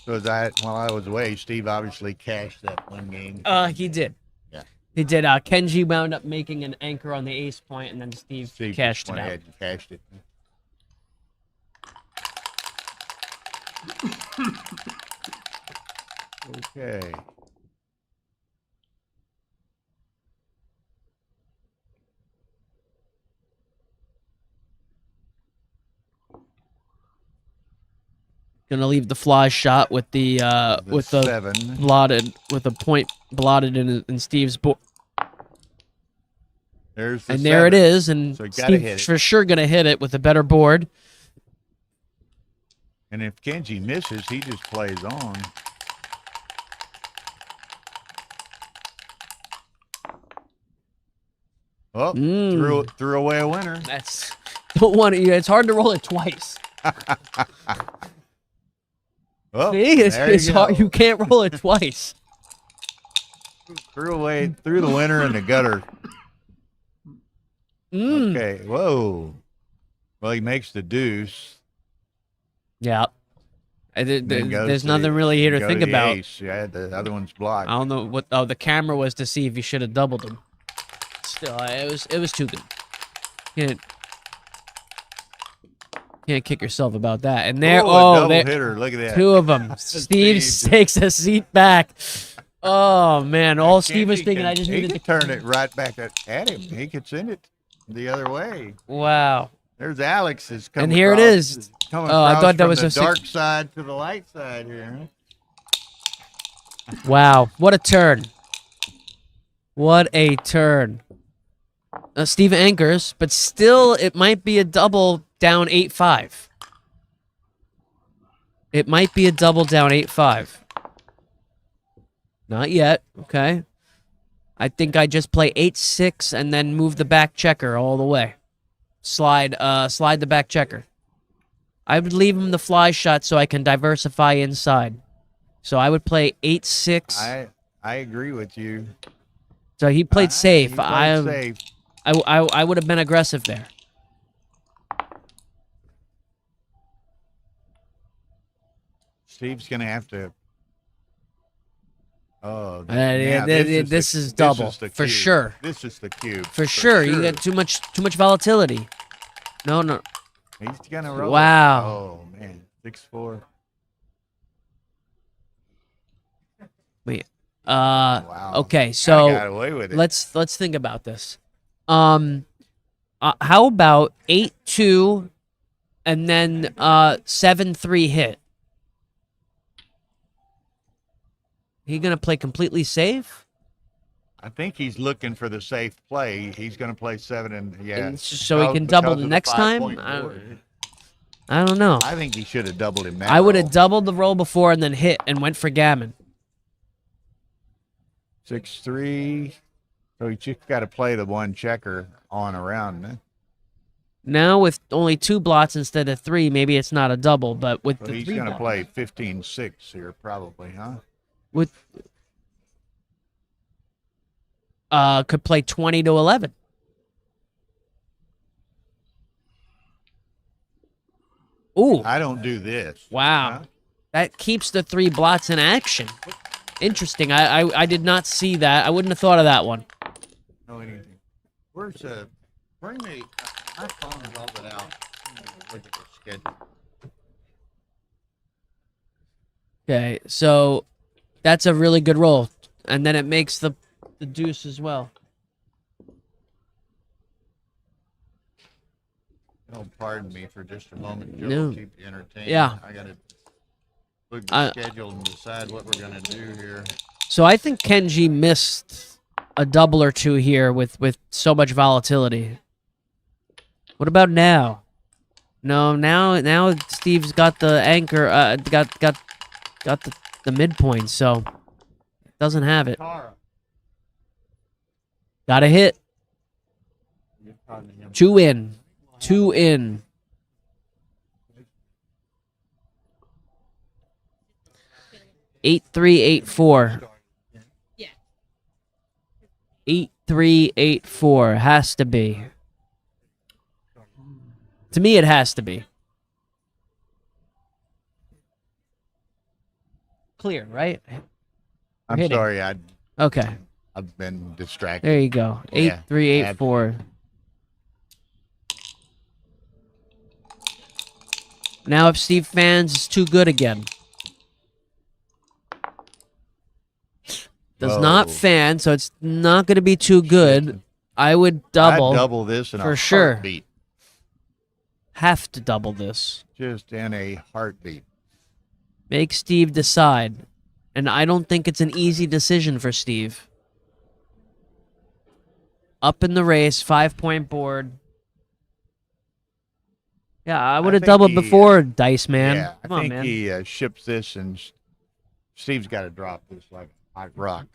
So while I was away, Steve obviously cashed that one game. He did. Yeah. He did. Kenji wound up making an anchor on the ace point, and then Steve cashed it went out. ahead and cashed it. Okay. Gonna leave the fly shot with the with the 7. blotted with a point blotted in Steve's board. There's the And there 7. it is, and So you gotta hit Steve's it. for sure gonna hit it with a better board. And if Kenji misses, he just plays on. Oh, threw away a winner. That's don't want to. It's hard to roll it twice. Oh, See, it's hard. You can't roll it twice. Threw the winner in the gutter. Okay, whoa. Well, he makes the deuce. Yeah. Then goes There's to nothing really here to go think the about. ace. Yeah, the other one's blocked. I don't know what. Oh, the camera was to see if you should have doubled him. Still, it was too good. Can't kick yourself about that. And there, double hitter. Look at that. Two of them. Steve takes a seat back. Oh man! All Steve was thinking, I just needed to turn it right back at him. He could send it the other way. Wow. There's Alex is coming. And here it is. Coming Oh, I thought that from was the a dark side to the light side here. Wow! What a turn! What a turn! Steve anchors, but still it might be a double down 8-5. It might be a double down 8-5. Not yet. Okay. I think I just play 8-6 and then move the back checker all the way. Slide the back checker. I would leave him the fly shot so I can diversify inside. So I would play 8-6. I agree with you. So he played safe. He played safe. I would have been aggressive there. Steve's gonna have to. Oh, this is double the for cube. sure. This is the cube For sure. You get too much volatility. No. He's gonna roll. Wow. Oh man, 6-4. Wait. Wow. Okay, so Kinda got away with it. let's think about this. How about 8-2 and then 7-3 hit? He gonna play completely safe? I think he's looking for the safe play. He's gonna play 7 and yeah. So he can double because of the next time? 5-point board. I don't know. I think he should have doubled him. That I would have roll. doubled the roll before and then hit and went for gammon. 6-3. So you just got to play the one checker on around. Eh? Now with only 2 blots instead of 3, maybe it's not a double, but with So the he's 3 going to blots- play 15-6 here, probably, huh? with could play 20 to 11. Ooh, I don't do this. wow. Huh? That keeps the 3 blots in action. Interesting. I did not see that. I wouldn't have thought of that one. No anything. Where's bring me my phone's all it out. Look at the schedule. Okay, so that's a really good roll. And then it makes the deuce as well. Oh, pardon me for just a moment, Joe. No. Keep you entertained. Yeah. I gotta look at the schedule and decide what we're gonna do here. So I think Kenji missed a double or two here with so much volatility. What about now? No, now Steve's got the anchor. Got the midpoint, so doesn't have it. Got a hit. 2 in. 2 in. Eight, 3, 8, 4. Yeah. 8, 3, 8, 4 has to be. To me, it has to be clear, right? I'm Hitting. sorry, Okay, I've been distracted. there you go. 8, Yeah, 3, 8, 4. Now, if Steve fans, it's too good again. Does not Whoa. fan, so it's not going to be too good. I would double. I'd double this in for a sure. heartbeat. Have to double this. Just in a heartbeat. Make Steve decide. And I don't think it's an easy decision for Steve. Up in the race, 5-point board. Yeah, I would have think doubled he, before, Dice Man. Yeah, Come I on, think man. he ships this, and Steve's got to drop this like hot rock.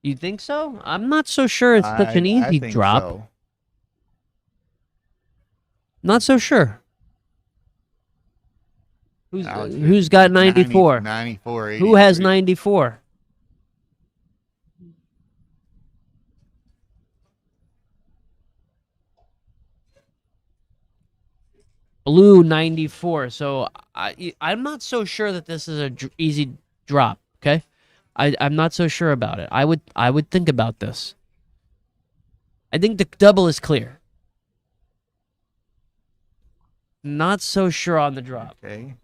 You think so? I'm not so sure it's such an I easy think drop. so. Not so sure. Now it's Who's got 94? 94, Who has 83. 94? Blue 94. So I'm not so sure that this is a easy drop. Okay, I'm not so sure about it. I would think about this. I think the double is clear. Not so sure on the drop. Okay.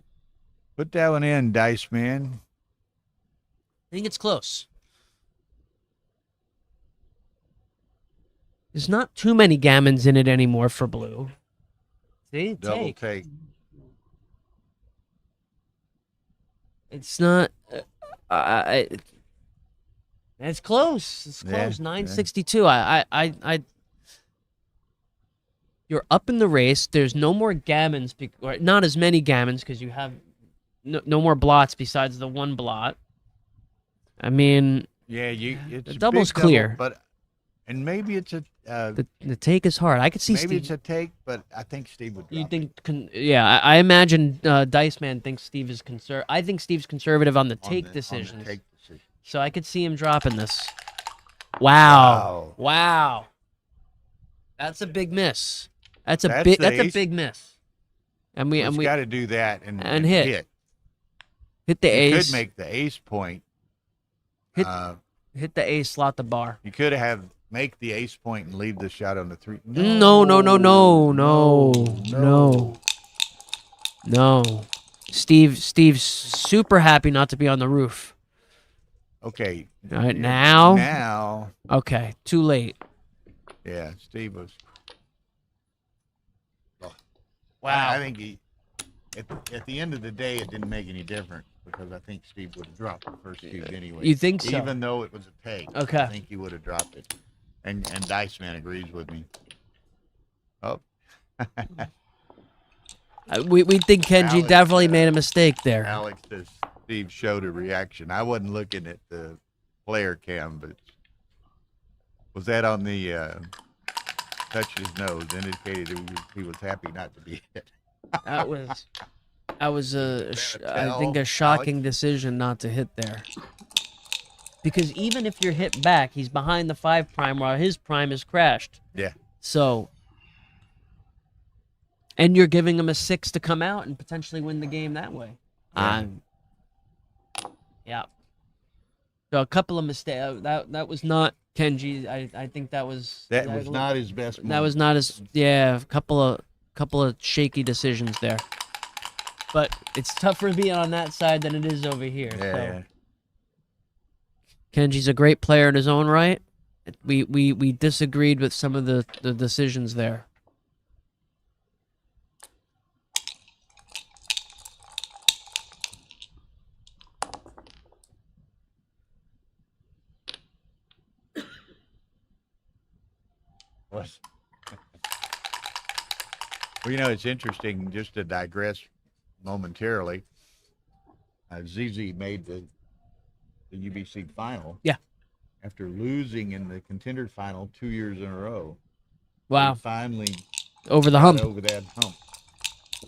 Put that one in, Dice Man. I think it's close. There's not too many gammons in it anymore for blue. See? Double take. It's not. It's close. It's Yeah, close. yeah. 962. You're up in the race. There's no more gammons, or not as many gammons because you have no more blots besides the one blot. I mean, Yeah, it's the a double's big double, clear. and maybe it's a The take is hard. I could see maybe Steve. it's a take, but I think Steve would. You Drop think? Yeah, I imagine Dice Man thinks Steve is I think Steve's conservative on the it on take the decisions. take decision. So I could see him dropping this. Wow. Wow. That's a big miss. That's a That's big miss. And we got to do that and hit the You ace. could make the ace point. Hit the ace, slot the bar. You could make the ace point and leave the shot on the 3. No. Steve's super happy not to be on the roof. Okay. All right, now. Now. Okay, too late. Yeah, Steve was. Wow. I think at the end of the day, it didn't make any difference because I think Steve would have dropped the first cube anyway. You think so? Even though it was a take. Okay. I think he would have dropped it. And Dice Man agrees with me. Oh. We think Kenji Alex, definitely made a mistake there. Alex says Steve showed a reaction. I wasn't looking at the player cam, but was that on the touched his nose, indicated he was happy not to be hit. That was I think tell, a shocking decision not to hit there. Because even if you're hit back, he's behind the 5 prime while his prime is crashed. Yeah. So, and you're giving him a 6 to come out and potentially win the game that way. Yeah. Yeah. So a couple of mistakes. That was not Kenji. I think that was not his best moment. That was not his. Yeah, a couple of shaky decisions there. But it's tougher being on that side than it is over here. Yeah, so. yeah. Kenji's a great player in his own right. We disagreed with some of the decisions there. Well, it's interesting, just to digress momentarily. ZZ made the UBC final. Yeah. After losing in the Contender final 2 years in a row. Wow. He finally Over the got hump. over that hump.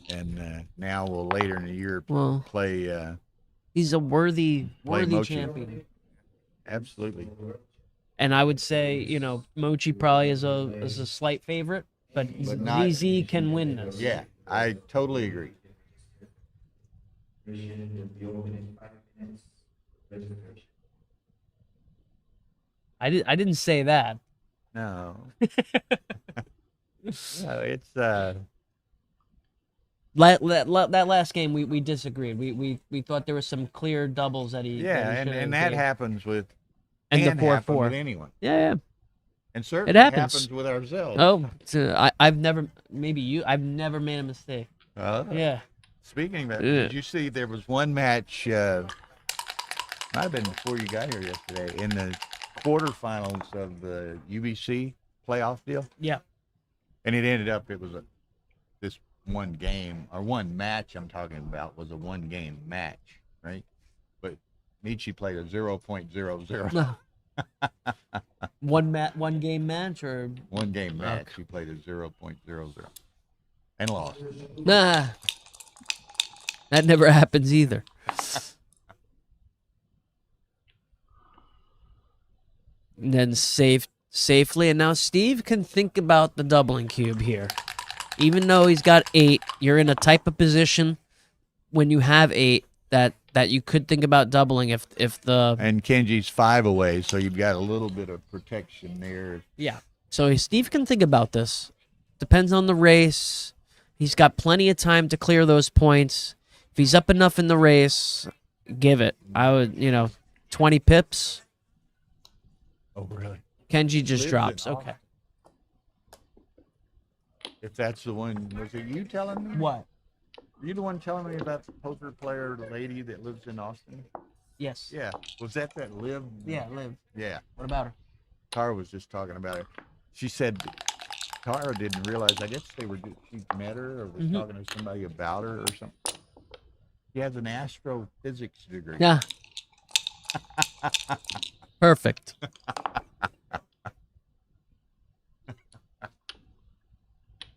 And now we'll later in the year play. He's a worthy Mochi. champion. Absolutely. And I would say, Mochi probably is a slight favorite, but not- ZZ can win this. Yeah, I totally agree. I didn't say that. No. No, it's That last game we disagreed. We thought there was some clear doubles that he and that gave. happens with And the can happen 4-4. with anyone, Yeah. and certainly It happens. with ourselves. Oh, so I've never I've never made a mistake. Yeah. Speaking of that, Yeah. did you see there was one match? Might have been before you got here yesterday in the quarterfinals of the UBC playoff deal. Yeah. And it ended up, it was this one game, or one match I'm talking about, was a one-game match, right? But Michi played a 0.00. One game match or One-game match, he played a 0.00. And lost. nah. That never happens either. And then safely, and now Steve can think about the doubling cube here. Even though he's got 8, you're in a type of position when you have 8 that you could think about doubling if the And Kenji's 5 away, so you've got a little bit of protection there. yeah. So Steve can think about this. Depends on the race. He's got plenty of time to clear those points. If he's up enough in the race, give it. I would, 20 pips. Oh, really? Kenji just Lives drops. in Okay. If that's the one, was it you telling me? What? Were you the one telling me about the poker player, the lady that lives in Austin? Yes. Yeah. Was that Liv? Yeah, Liv. Yeah. What about her? Tara was just talking about it. She said Tara didn't realize. I guess she met her or was talking to somebody about her or something. She has an astrophysics degree. Yeah. Perfect.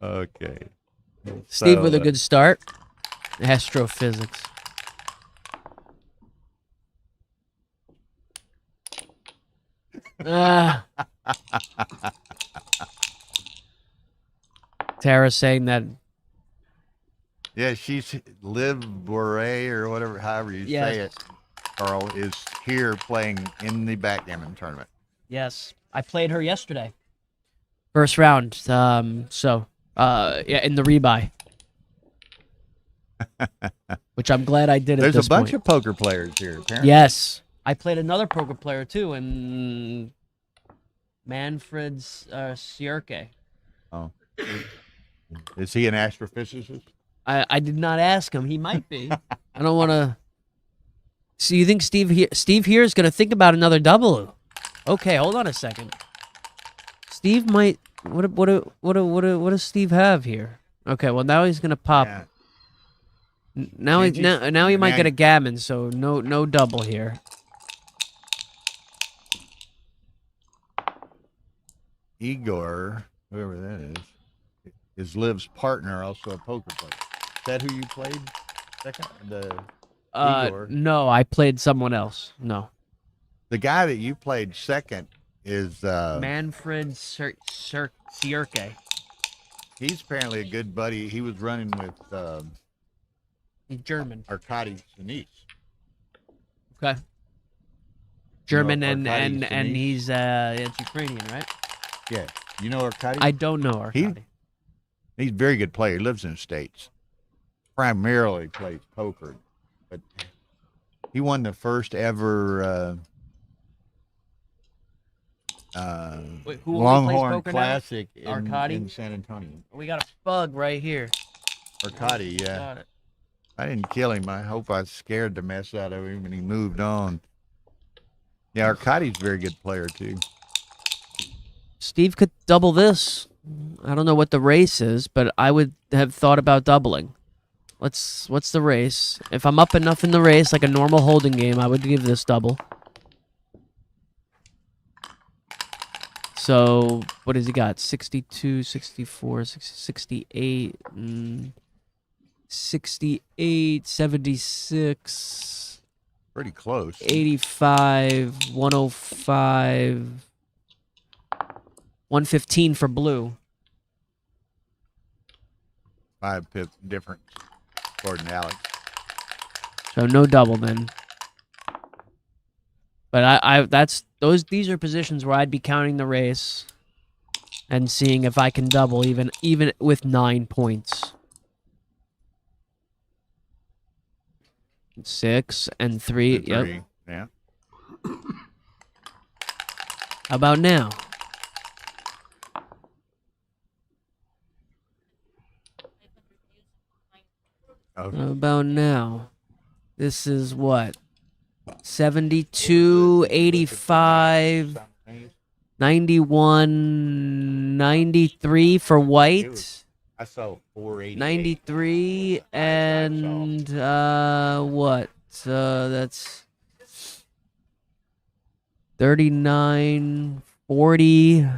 Okay. Steve So, with a good start. Astrophysics. Ah. Tara saying that. Yeah, she's Liv Bourret or whatever, however you say it. Carl is here playing in the backgammon tournament. Yes, I played her yesterday. First round. Yeah, in the rebuy. Which I'm glad I did. There's a bunch of poker players here, apparently. Yes, I played another poker player too, and Manfred Sierke. Oh, is he an astrophysicist? I did not ask him. He might be. I don't want to. So you think Steve here is going to think about another double? Okay, hold on a second. Steve might. What does Steve have here? Okay, well now he's going to pop. Yeah. Now he might get a gammon, so no double here. Igor, whoever that is Liv's partner, also a poker player. Is that who you played second? Igor. No, I played someone else. No. The guy that you played second is Manfred Sierke. He's apparently a good buddy. He was running with He's German. Arkady Sinise. Okay. German You know and he's it's Ukrainian, right? Yeah. You know Arkady? I don't know Arkady. He's a very good player. He lives in the States. Primarily plays poker. But he won the first ever Wait, who Longhorn plays Classic in San Antonio. We got a bug right here. Arkady, yeah. Got it. I didn't kill him. I hope I scared the mess out of him and he moved on. Yeah, Arkady's a very good player too. Steve could double this. I don't know what the race is, but I would have thought about doubling. What's the race? If I'm up enough in the race, like a normal holding game, I would give this double. So, what has he got? 62, 64, 68, 68, 76. Pretty close. 85, 105, 115 for blue. 5 pip difference, according to Alex. So no double then. But these are positions where I'd be counting the race and seeing if I can double even with 9 points. 6 and 3. Yep. Yeah. How about now? Okay. How about now? This is what? 72, 85, 91, 93 for white. I saw 480. 93 and what? That's 39, 40,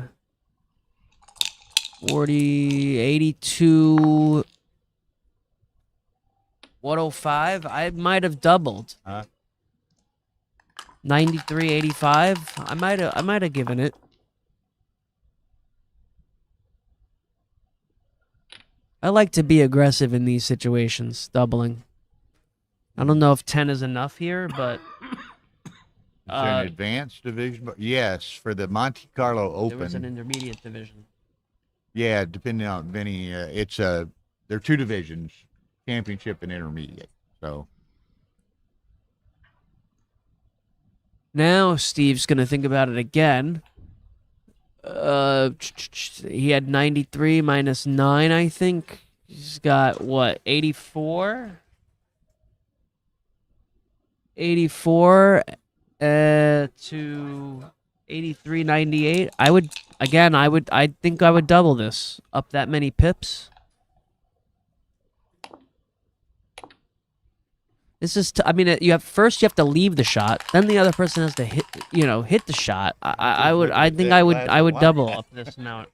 40, 82, 105. I might have doubled. 93, 85. I might have given it. I like to be aggressive in these situations, doubling. I don't know if 10 is enough here, but It's an advanced division, but yes, for the Monte Carlo Open. there was an intermediate division. Yeah, depending on Vinny, there are 2 divisions, championship and intermediate. So Now Steve's gonna think about it again. He had 93 minus 9, I think. He's got what, 84? 84 to 83.98. I think I would double this. Up that many pips. This is I mean you have to leave the shot, then the other person has to hit the shot. I think I would double up this amount.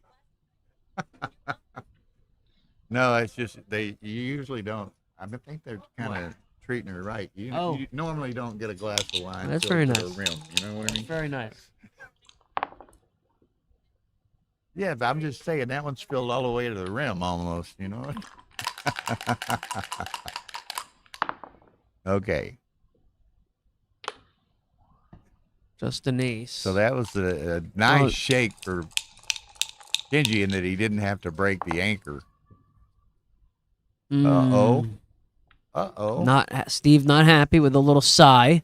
No, it's just you usually don't. I think they're kind of treating her right. You normally don't get a glass of wine. That's very nice. Rim, you know what I mean? Very nice. Yeah, but I'm just saying that one's filled all the way to the rim almost. You know. Okay. Just an ace. So that was a nice shake for Kenji in that he didn't have to break the anchor. Uh-oh. Steve not happy with a little sigh.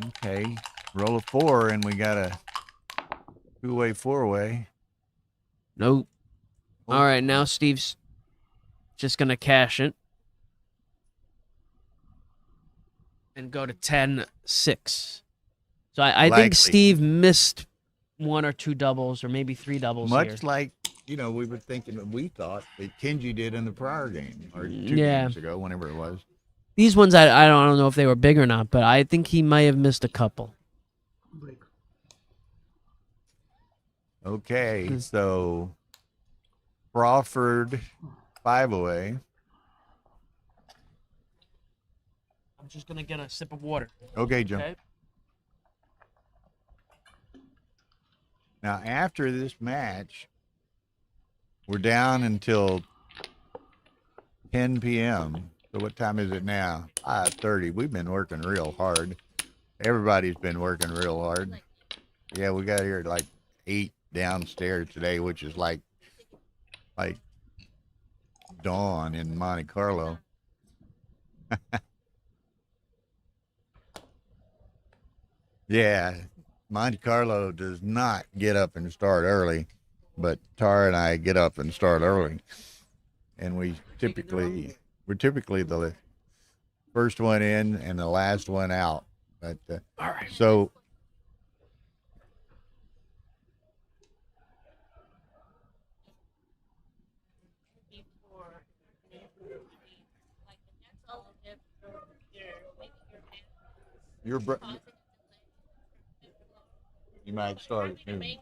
Okay. Roll a 4 and we got a 2-way, 4-way. Nope. All right, now Steve's just going to cash it. And go to 10-6. So I think Steve missed 1 or 2 doubles or maybe 3 doubles Much like, we were thinking, we thought that Kenji did in the prior game or 2 games ago, whenever it was. These ones, I don't know if they were big or not, but I think he might have missed a couple. Okay, so Crawford 5-away. I'm just going to get a sip of water. Okay, Jim. Okay. Now, after this match, we're down until 10 p.m. So what time is it now? 5:30. We've been working real hard. Everybody's been working real hard. Yeah, we got here at like 8 downstairs today, which is like dawn in Monte Carlo. Yeah, Monte Carlo does not get up and start early, but Tara and I get up and start early, and we're typically the first one in and the last one out. But all right. So you might start at noon.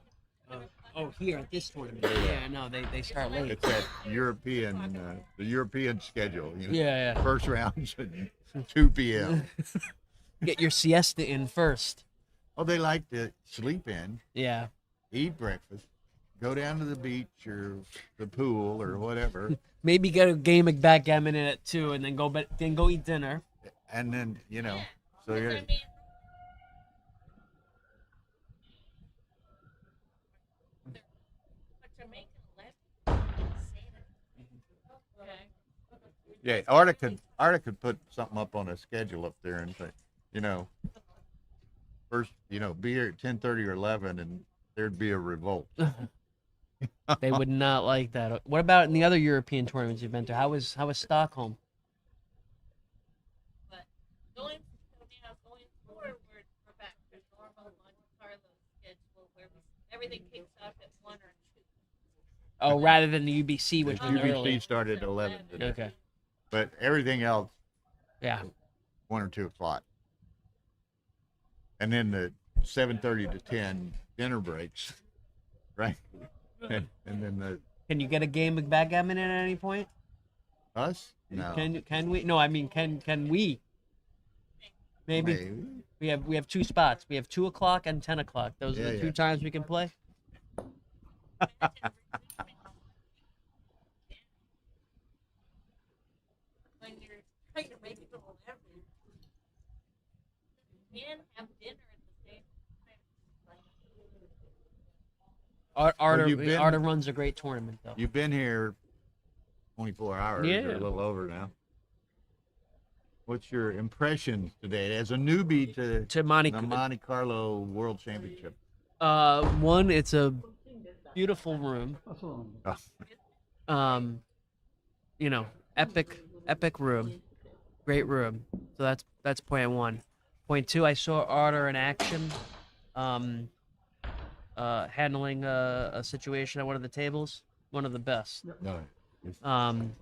Here at this tournament. Yeah, no, they start late. It's that European, the European schedule. Yeah. First round's at 2 p.m. Get your siesta in first. Oh, they like to sleep in. Yeah. Eat breakfast, go down to the beach or the pool or whatever. Maybe get a game of backgammon in at 2, and then go eat dinner. And then so you're. Yeah, Arta could put something up on a schedule up there and say, first, be here at 10:30 or 11, and there'd be a revolt. They would not like that. What about in the other European tournaments you've been to? How was Stockholm? But going forward, we're back to normal Monte Carlo schedule where everything kicks off at 1 or 2. Oh, rather than the UBC, which was early. UBC started at 11 today. Okay. But everything else, 1 or 2 o'clock. And then the 7:30 to 10 dinner breaks, right? And then Can you get a game of backgammon in at any point? Us? No. Can we? No, I mean, can we? Maybe. We have 2 spots. We have 2 o'clock and 10 o'clock. Those are the 2 times we can play. When you're trying to make it a little every, you can have dinner at the same time. Arta runs a great tournament, though. You've been here 24 hours, or a little over now. What's your impressions today as a newbie to the Monte Carlo World Championship? One, it's a beautiful room. Oh. You know, epic room, great room. So that's point one. Point two, I saw Arter in action, um, handling a situation at one of the tables, one of the best. No.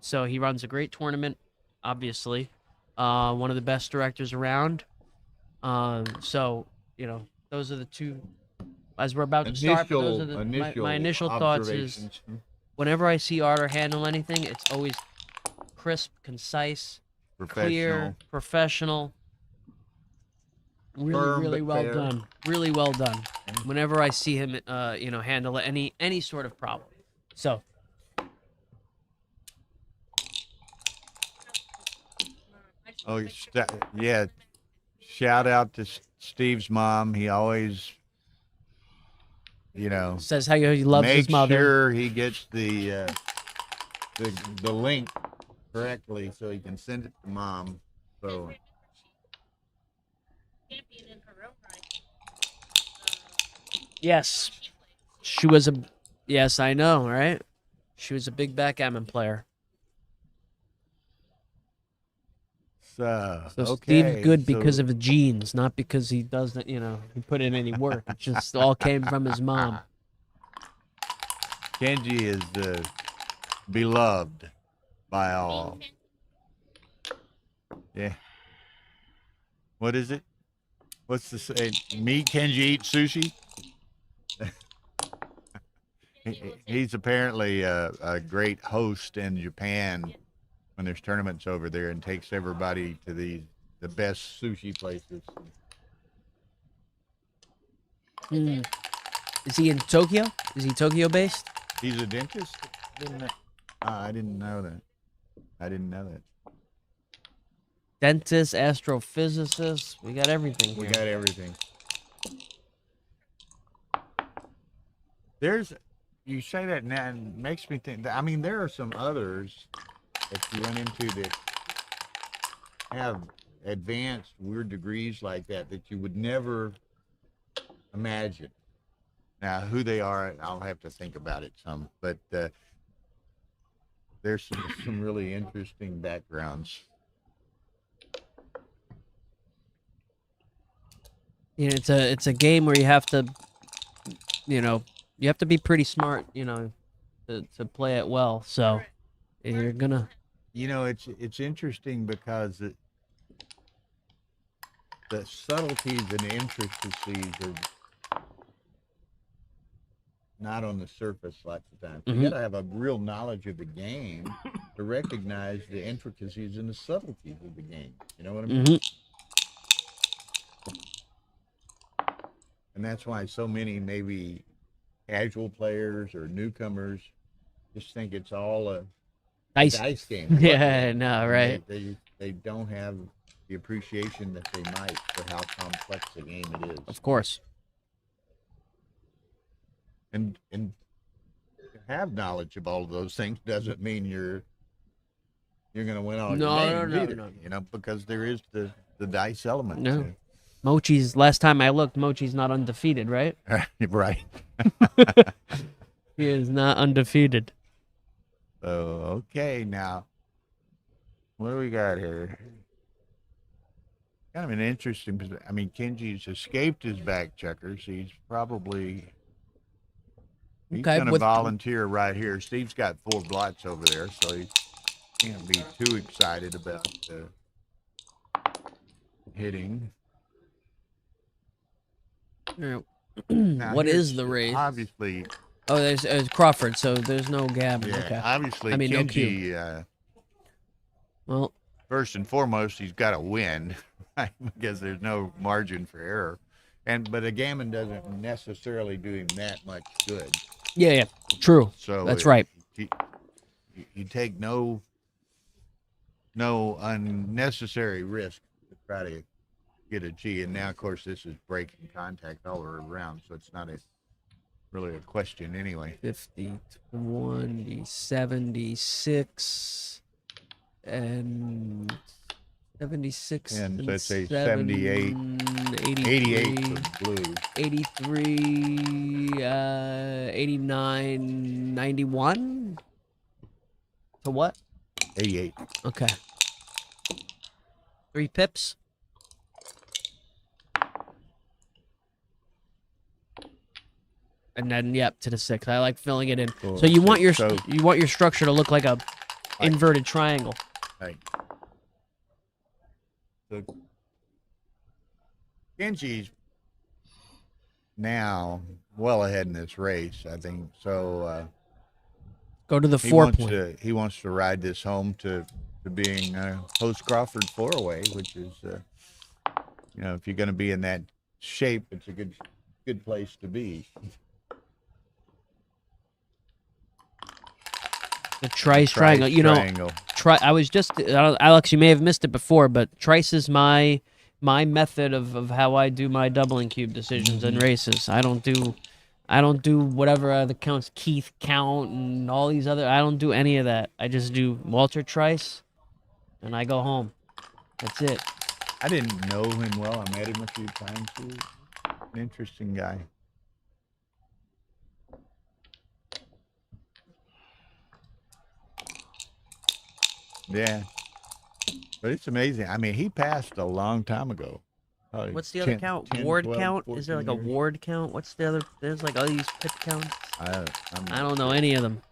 So he runs a great tournament, obviously, one of the best directors around. So you know, those are the two. As we're about to start, but those are my initial thoughts is observations. whenever I see Arter handle anything, it's always crisp, concise, clear, professional. Really, Firm really but well fair. done. Really well done. Whenever I see him, you know, handle any sort of problem. So Oh, yeah. Shout out to Steve's mom. He always, says how he loves his makes mother. sure he gets the link correctly so he can send it to mom. So Champion in her own right. Yes, she was a. Yes, I know, right? She was a big backgammon player. So So okay. Steve's good because so- of the genes, not because he doesn't, you know, he put in any work. It just all came from his mom. Kenji is beloved by all. Yeah. What is it? What's the say? Me, Kenji, eat sushi? He's apparently a great host in Japan when there's tournaments over there and takes everybody to the best sushi places. Hmm. Is he in Tokyo? Is he Tokyo based? He's a dentist? I didn't know that. I didn't know that. Dentist, astrophysicist. We got everything We here. got everything. You say that now and it makes me think that, I mean, there are some others that you run into that have advanced weird degrees like that you would never imagine. Now, who they are, I'll have to think about it some, but there's some really interesting backgrounds. You know, it's a game where you have to, you know, you have to be pretty smart, you know, to play it well. So you're gonna. You know, it's interesting because the subtleties and intricacies are not on the surface lots of times. You got to have a real knowledge of the game to recognize the intricacies and the subtleties of the game. You know what I mean? Mm-hmm. And that's why so many maybe casual players or newcomers just think it's all a dice game. Yeah, no, right. They don't have the appreciation that they might for how complex a game it is. Of course. And to have knowledge of all of those things doesn't mean you're going to win all your games either. No. You know, because there is the dice element. No. too. Mochi's, last time I looked, Mochi's not undefeated, right? Right. He is not undefeated. So, okay, now, what do we got here? Kind of an interesting position. I mean, Kenji's escaped his back checkers. He's probably... He's Okay, going to with- volunteer right here. Steve's got 4 blots over there, so he can't be too excited about hitting. Now, What here's is the race? Obviously, Oh, there's Crawford, so there's no Gabbin. yeah, Okay. obviously, I mean, no Kenji, Well, first and foremost, he's got to win, right? Because there's no margin for error. But a gammon doesn't necessarily do him that much good. yeah, true. So That's right. You take no unnecessary risk to try to get a G. And now, of course, this is breaking contact all around, so it's not really a question anyway. 50, 20, 76, and 76. And let's say 7, 78, 88 for blue. 83, 89, 91. To what? 88. Okay. 3 pips. And then yep, to the 6. I like filling it in. Cool. So you want your So- structure to look like a Right. inverted triangle. Right. So Kenji's now well ahead in this race, I think. So Go to the he 4 wants point. to ride this home to being post Crawford 4-away, which is if you're going to be in that shape, it's a good place to be. The trice triangle. You know, Triangle. I was just Alex. You may have missed it before, but trice is my method of how I do my doubling cube decisions in races. I don't do whatever the counts, Keith count and all these other. I don't do any of that. I just do Walter trice, and I go home. That's it. I didn't know him well. I met him a few times. He was an interesting guy. Yeah. But it's amazing. I mean, he passed a long time ago. Probably What's the other 10, count? 10, Ward 12, count? Is there like a 14 years. ward count? What's the other? There's like all these pit counts. I'm I don't know any of them.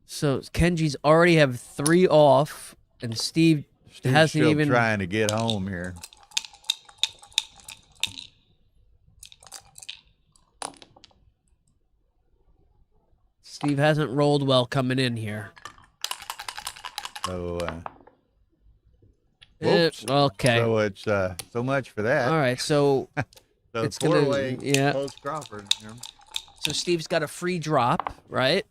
So Kenji's already have 3 off, and Steve Steve's hasn't still even. trying to get home here. Steve hasn't rolled well coming in here. So, Okay. So it's so much for that. All right. So So it's gonna- 4-away yeah. post Crawford. Steve's got a free drop, right?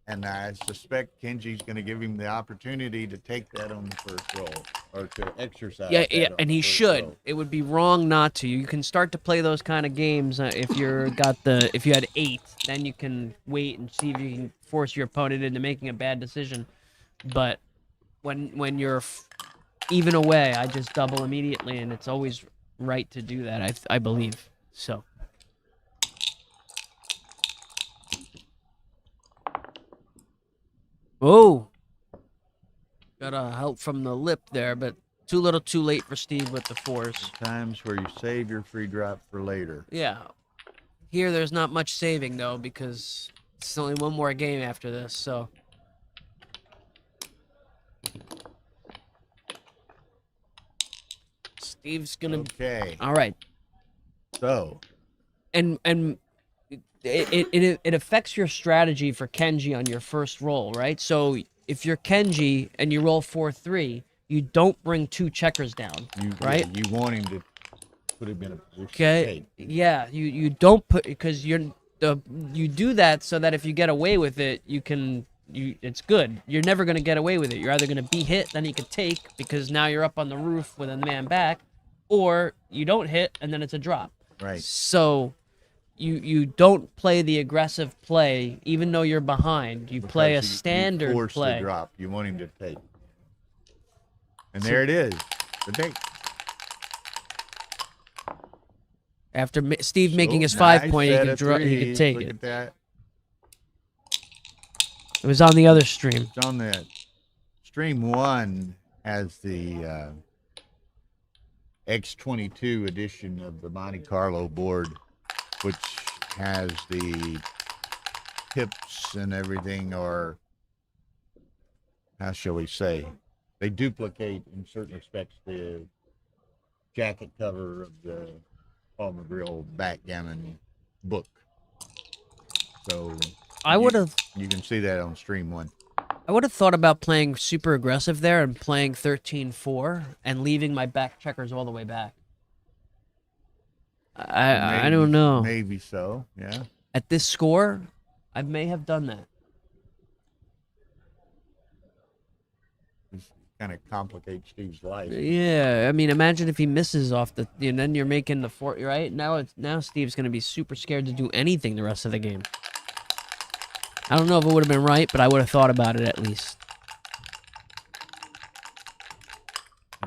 And I suspect Kenji's going to give him the opportunity to take that on the first roll, or to exercise. Yeah, that yeah, on and the he first should. roll. It would be wrong not to. You can start to play those kind of games if if you had 8, then you can wait and see if you can force your opponent into making a bad decision. But when you're even away, I just double immediately, and it's always right to do that. I believe so. Oh, got a help from the lip there, but too little, too late for Steve with the 4s. Times where you save your free drop for later. Yeah. Here, there's not much saving, though, because it's only one more game after this, so. Steve's gonna. Okay. All right. So And it affects your strategy for Kenji on your first roll, right? So if you're Kenji and you roll 4-3, you don't bring 2 checkers down, right? you want him to put him in a position to Okay. take. Yeah, you don't put, because you do that so that if you get away with it, it's good. You're never gonna get away with it. You're either gonna be hit, then you can take because now you're up on the roof with a man back, or you don't hit and then it's a drop. Right. So you don't play the aggressive play even though you're behind. You play a Because you standard force play. the drop. You want him to take. And there it is. The take. After Steve making his So 5 nice point, he set could of he could threes. take Look it. at that. It was on the other stream. It's on the stream 1 has the X22 edition of the Monte Carlo board, which has the pips and everything, or how shall we say, they duplicate in certain respects the jacket cover of the Paul McGrill Backgammon book. So I would have you can see that on stream 1. thought about playing super aggressive there and playing 13-4 and leaving my back checkers all the way back. I don't know. Maybe so, yeah. At this score, I may have done that. Kind of complicates Steve's life. Yeah, I mean, imagine if he misses off and then you're making the 4, right? Now Steve's gonna be super scared to do anything the rest of the game. I don't know if it would have been right, but I would have thought about it at least.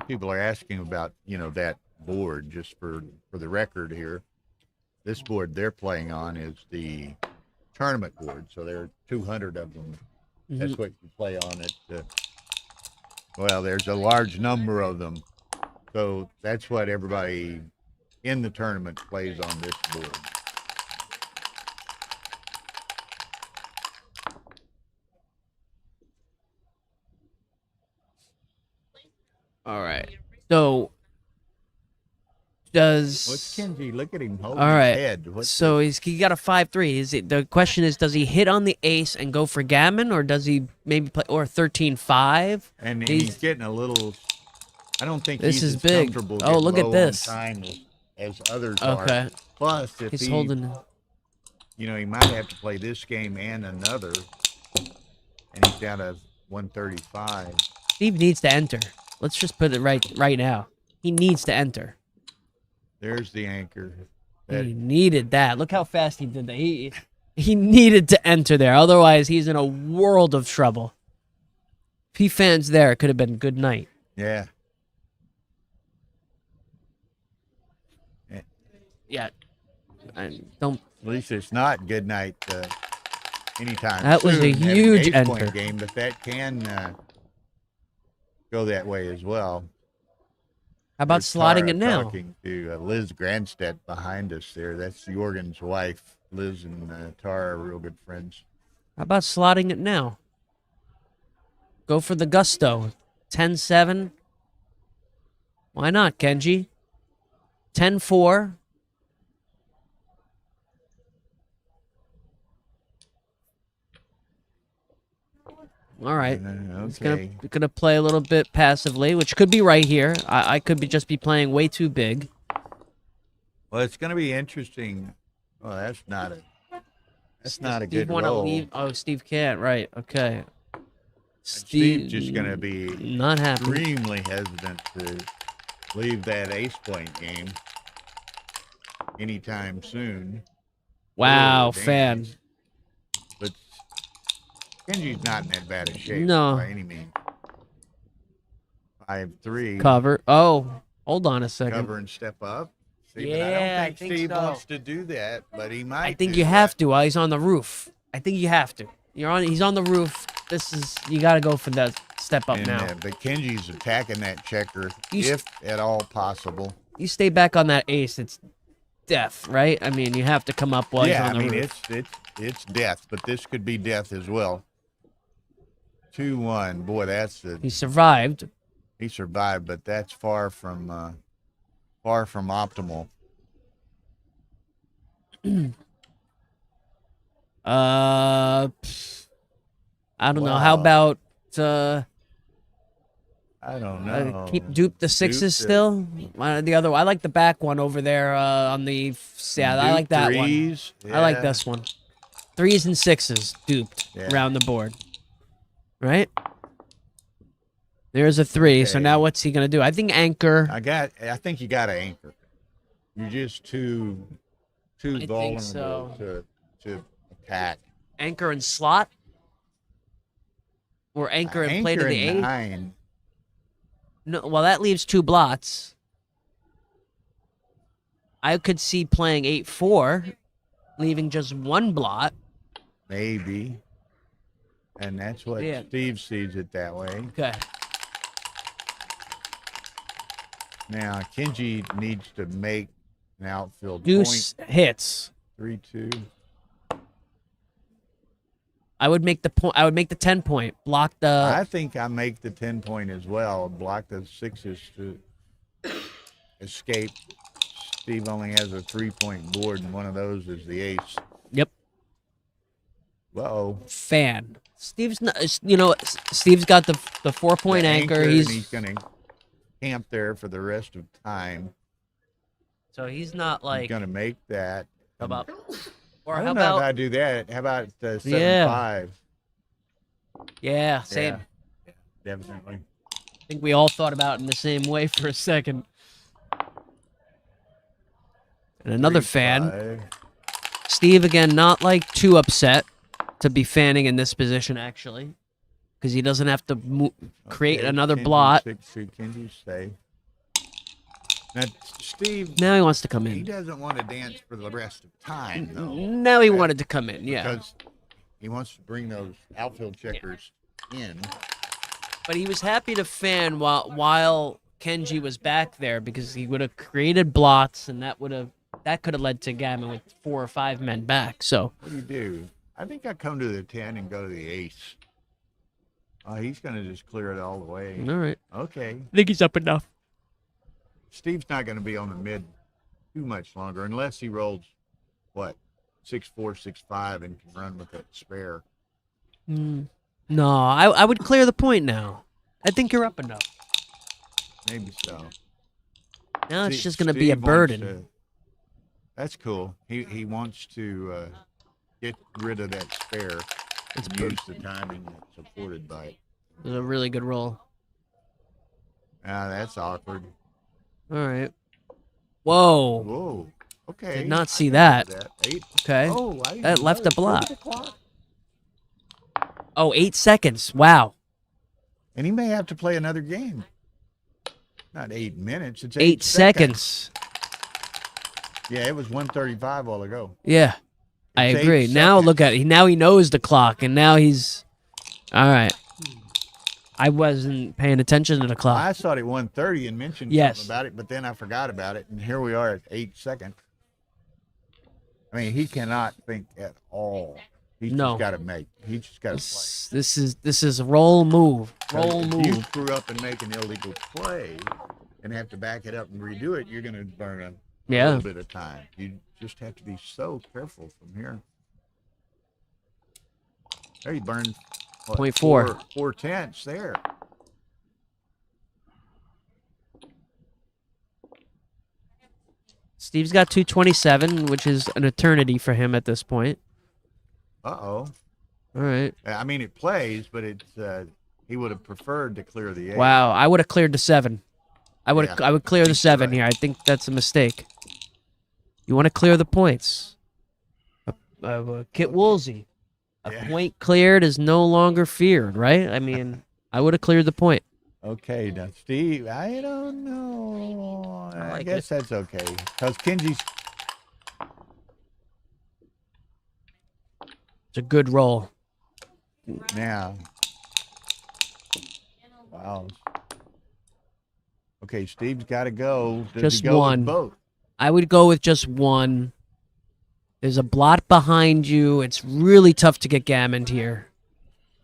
People are asking about, that board, just for the record here. This board they're playing on is the tournament board, so there are 200 of them. That's what you play on it. Well, there's a large number of them, so that's what everybody in the tournament plays on this board. All right. So does What's Kenji? Look at him holding all right. his head. What's So he got a 5-3. Is it the question is does he hit on the ace and go for gammon, or does he maybe play or 13-5? and he's getting a little. I don't think This he's is as big. comfortable Oh, getting look at low on this. time as others Okay. are. Plus, if He's he, holding. you know, he might have to play this game and another, and he's down to 135. Steve needs to enter. Let's just put it right now. He needs to enter. There's the anchor. He needed that. Look how fast he did that. He needed to enter there. Otherwise, he's in a world of trouble. If he fans there, it could have been good night. Yeah. Yeah. I don't. At least it's not good night anytime That was soon. a Having an huge ace-point enter. game, but that can go that way as well. How about There's slotting Tara it now? Talking to Liz Grandstedt behind us there. That's Jorgen's wife. Liz and Tara are real good friends. How about slotting it now? Go for the gusto. 10-7. Why not, Kenji? 10-4. All right. He's Okay. gonna play a little bit passively, which could be right here. I could be just be playing way too big. Well, it's going to be interesting. Well, that's not a Steve good wanna roll. leave. Oh, Steve can't. Right. Okay. Steve's just going to be not happy. extremely hesitant to leave that ace point game anytime soon. Wow, Oh, fan. damn. But Kenji's not in that bad a shape No. by any means. 5-3. Cover. Oh, hold on a second. Cover and step up. See, but Yeah, I I don't think think Steve so. wants to do that, but he might. I think do you have that. to while he's on the roof. I think you have to. He's on the roof. You got to go for that step up And, now. but Kenji's attacking that checker You if at all possible. You stay back on that ace, it's death, right? I mean, you have to come up while Yeah, he's on I the mean roof. it's death, but this could be death as well. 2-1, boy, He survived. he survived, but that's far from optimal. I don't know. How Wow. about I don't know. keep dupe the sixes Dupe still? The other one. I like the back one over there on the yeah. I like that threes. one. I like Yeah. this one. 3s and 6s duped Yeah. around the board. Right? There's a 3. So Okay. now what's he gonna do? I think anchor. I think you got to anchor. You're just too think vulnerable so. to attack. Anchor and slot? Or anchor and play to Anchor the and 8? 9. No, well, that leaves 2 blots. I could see playing 8-4, leaving just 1 blot. Maybe. And that's what Yeah. Steve sees it that way. Okay. Now, Kenji needs to make an outfield Deuce hits. point. 3-2. I would make the point. I would make the 10 point. Block the. I think I make the 10 point as well. Block the 6s to escape. Steve only has a 3-point board, and one of those is the ace. Yep. Uh-oh. Fan. Steve's not. Steve's got the 4-point The anchor. and He's he's going to camp there for the rest of time. so he's not He's like going to make that. how about or I how don't know if I about do that. How about 7-5? Yeah. yeah, same. Yeah, definitely. I think we all thought about it in the same way for a second. And another fan. 3-5. Steve, again, not like too upset to be fanning in this position, actually, because he doesn't have to create Okay, another Kenji blot. 6-2. Kenji stay. Now, Steve, Now he wants to come he in. doesn't want to dance for the rest of time, though. Now he wanted to come in, yeah. Because he wants to bring those outfield checkers in. But he was happy to fan while Kenji was back there because he would have created blots, and that could have led to Gammon with 4 or 5 men back. So What do you do? I think I come to the 10 and go to the ace. Oh, he's going to just clear it all the way. all right, Okay. I think he's up enough. Steve's not going to be on the mid too much longer unless he rolls, what, 6-4, 6-5 and can run with that spare. No, I would clear the point now. I think you're up enough. Maybe so. Now it's Steve- just going to be a Steve wants burden. to- that's cool. He wants to get rid of that spare and use the timing that's afforded by it. It was a really good roll. Ah, that's awkward. All right. Whoa. Whoa. Okay. Did not see I that. know 8. Okay. Oh, I didn't That left a notice. Look block. at the clock. Oh, 8 seconds. Wow. And he may have to play another game. Not 8 minutes. It's 8 seconds. Yeah, it was 1:35 while ago. Yeah, I It's 8 agree. Now seconds. look at it. Now he knows the clock, and now he's all right. I wasn't paying attention to the clock. I saw it at 1:30 and mentioned Yes. something about it, but then I forgot about it, and here we are at 8 seconds. I mean, he cannot think at all. He's No. just got to make. He's just got to play. This is a roll move. Roll If you move. screw up and make an illegal play and have to back it up and redo it, you're going to burn a Yeah. little bit of time. You just have to be so careful from here. There you burned what, 0.4. 4/10 there. Steve's got 227, which is an eternity for him at this point. Uh-oh. All right. I mean, it plays, but it's he would have preferred to clear the 8. Wow, I would have cleared the 7. I would Yeah, I would clear the think you're 7 right. here. I think that's a mistake. You want to clear the points. Kit Woolsey. A Yeah. point cleared is no longer feared, right? I mean, I would have cleared the point. Okay, now Steve, I don't know. I I like guess that's okay. Because Kenji's It's a good roll. now. Wow. Okay, Steve's got to go. Does Just he go with one. both? I would go with just one. There's a blot behind you. It's really tough to get gammoned here.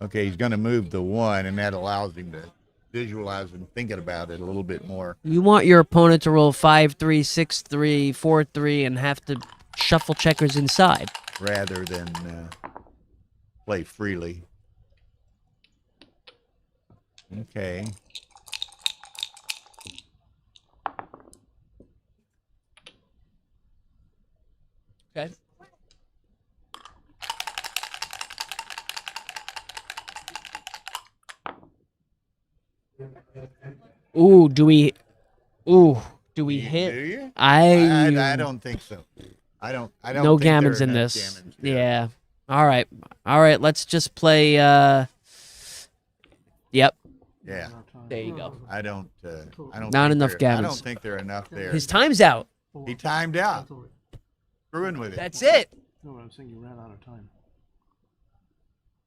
Okay, he's going to move the 1, and that allows him to visualize and thinking about it a little bit more. You want your opponent to roll 5-3, 6-3, 4-3, and have to shuffle checkers inside. Rather than play freely. Okay. Okay. Ooh, do we hit? Do you? I I don't think so. I don't no think there are gammons in enough this. gammons. Yeah. All right. Let's just play. Yep. Yeah. There you go. I don't Not think enough I gammons. don't think there are enough there. His time's out. He timed out. Screwing with it. That's it. No, I'm saying you ran out of time.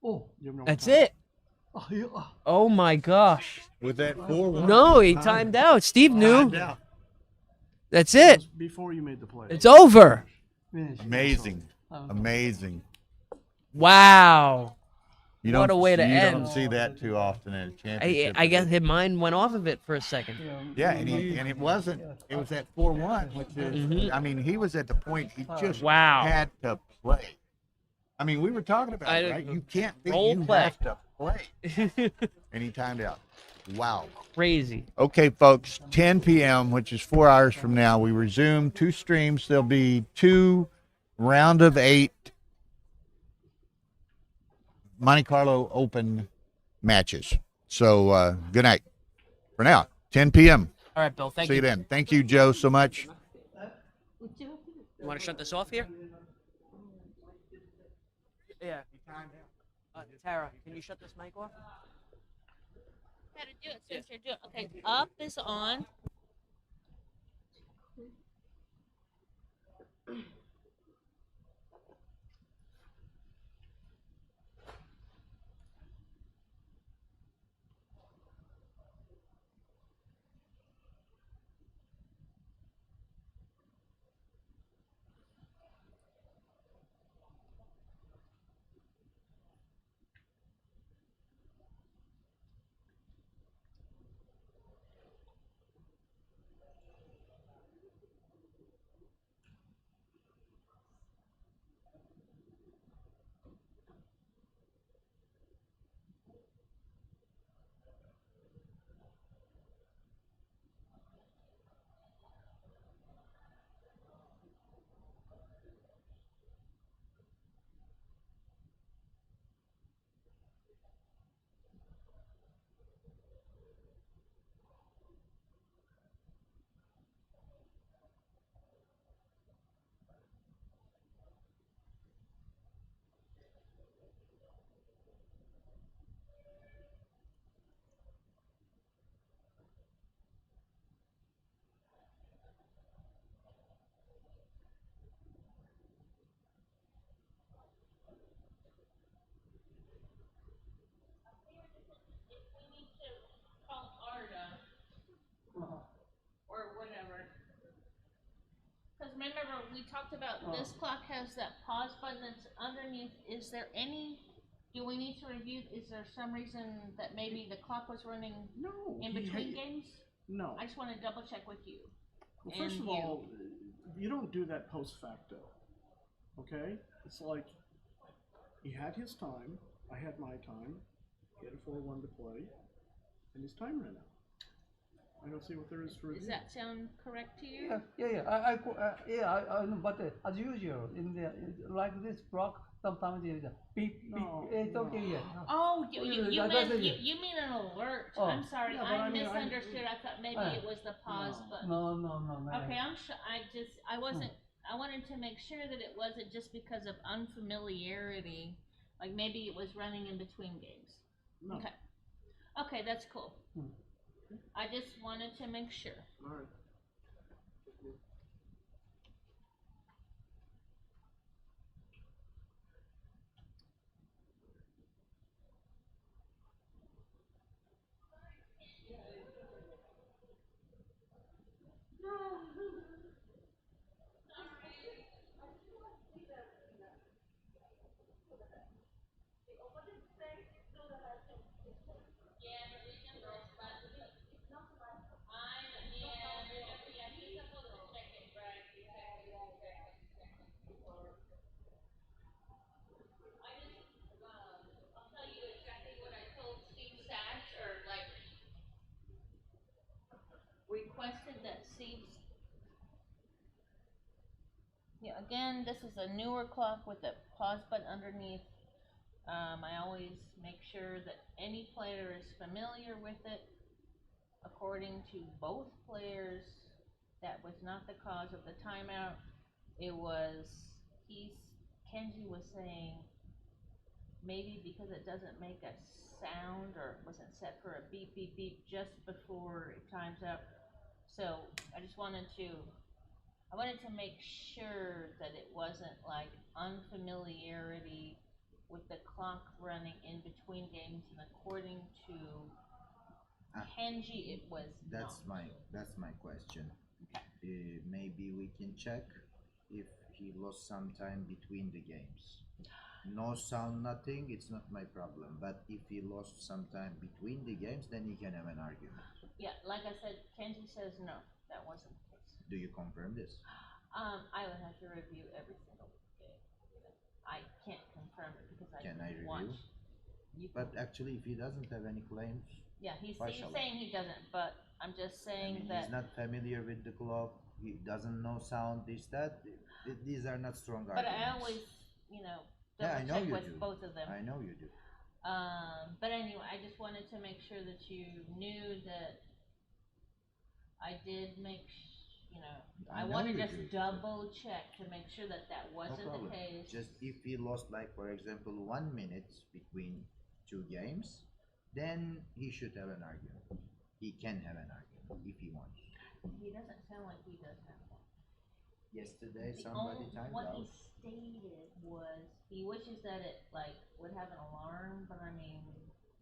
Oh, you have no That's time. it. Oh, you, oh. Oh my gosh. With that 4-1. No, he timed out. Steve knew. Timed out. That's It it. was before you made the play. It's over. Finish. Amazing. Amazing. Wow. You What don't, a way to you end. don't see that too often in a championship. I guess his mind went off of it for a second. Yeah, and it wasn't. It was at 4-1, which is. I mean, he was at the point he just Wow. had to play. I mean, we were talking about it, I- right? You can't think role you play. have to play, and he timed out. Wow. Crazy. Okay, folks, 10 p.m., which is 4 hours from now, we resume 2 streams. There'll be 2 round of 8 Monte Carlo Open matches. So good night. For now, 10 p.m. All right, Bill. Thank See you. you then. Thank you, Joe, so much. You want to shut this off here? Yeah. Tara, can you shut this mic off? How to do it since you're doing. Okay, up is on. We need to call Arda or whatever. Because remember, we talked about this clock has that pause button that's underneath. Is there any? Do we need to review? Is there some reason that maybe the clock was running No. in between games? No. I just want to double check with you. Well, first of all, you don't do that post facto. Okay? It's like he had his time, I had my time, he had a 4-1 to play, and his time ran out. I don't see what there is to review. Does that sound correct to you? I know, but as usual, like this block, sometimes it's beep, beep. No, It's no. okay, yeah. Oh, you mean an alert? Oh. I'm sorry, Yeah, but I I mean, misunderstood. I thought maybe it was the pause button. No. Okay, I'm sure. I wasn't. I wanted to make sure that it wasn't just because of unfamiliarity. Like maybe it was running in between games. No. Okay. Okay, that's cool. Hmm. I just wanted to make sure. All right. Requested that Steve's. Yeah, again, this is a newer clock with a pause button underneath. I always make sure that any player is familiar with it. According to both players, that was not the cause of the timeout. It was, Kenji was saying, maybe because it doesn't make a sound or it wasn't set for a beep beep beep just before it times out. So I wanted to make sure that it wasn't like unfamiliarity with the clock running in between games, and according to Kenji, it was That's not. my question. Maybe we can check if he lost some time between the games. No sound, nothing, it's not my problem. But if he lost some time between the games, then he can have an argument. Yeah, like I said, Kenji says no, that wasn't the case. Do you confirm this? I would have to review every single game. I can't confirm it because I Can I review? watch. But actually, if he doesn't have any claims, Yeah, he's Partially. saying he doesn't, but I'm just saying that. he's not familiar with the clock, he doesn't know sound, this, that. These are not strong But arguments. I always, Yeah, I double know check you with do. both of them. I know you do. But anyway, I just wanted to make sure that you knew that I did make, I know want to you just do. double check to make sure that that No wasn't problem. the case. Just if he lost, like, for example, 1 minute between two games, then he should have an argument. He can have an argument if he wants. He doesn't sound like he does have one. Yesterday, The somebody only, timed what out. he stated was he wishes that it like would have an alarm, but I mean,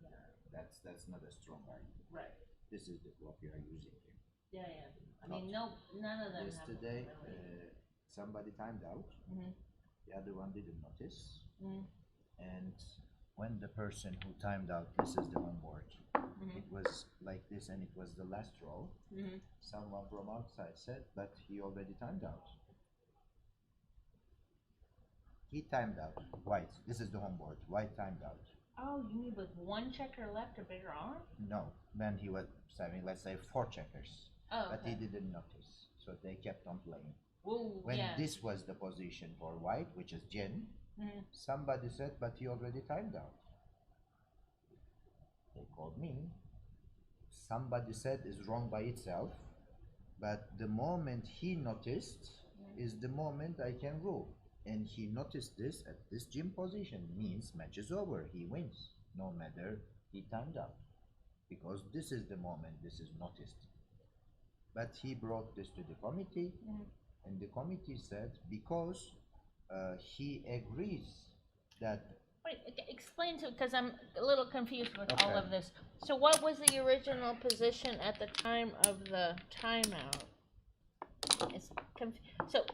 you know, That's not a strong argument. right? This is the clock you are using here. Yeah, yeah. I mean, no, none of them Yesterday, have really. somebody timed out. Mhm. The other one didn't notice. Mhm. And when the person who timed out, this is the home board, Mhm. it was like this and it was the last roll. Mhm. Someone from outside said, but he already timed out. He timed out. White. This is the home board. White timed out. Oh, you mean with one checker left, a bigger arm? No. Then he was having, let's say, 4 checkers. Oh, But he okay. didn't notice. So they kept on playing. Ooh, When yeah. this was the position for white, which is Jin, Mhm. somebody said, but he already timed out. They called me. Somebody said is wrong by itself, but the moment he noticed is the moment I can rule. And he noticed this at this gym position means match is over. He wins, no matter he timed out, because this is the moment this is noticed. But he brought this to the committee, and the committee said because he agrees that Wait, explain to, because I'm a little confused with all Okay. of this. So what was the original position at the time of the timeout? It's so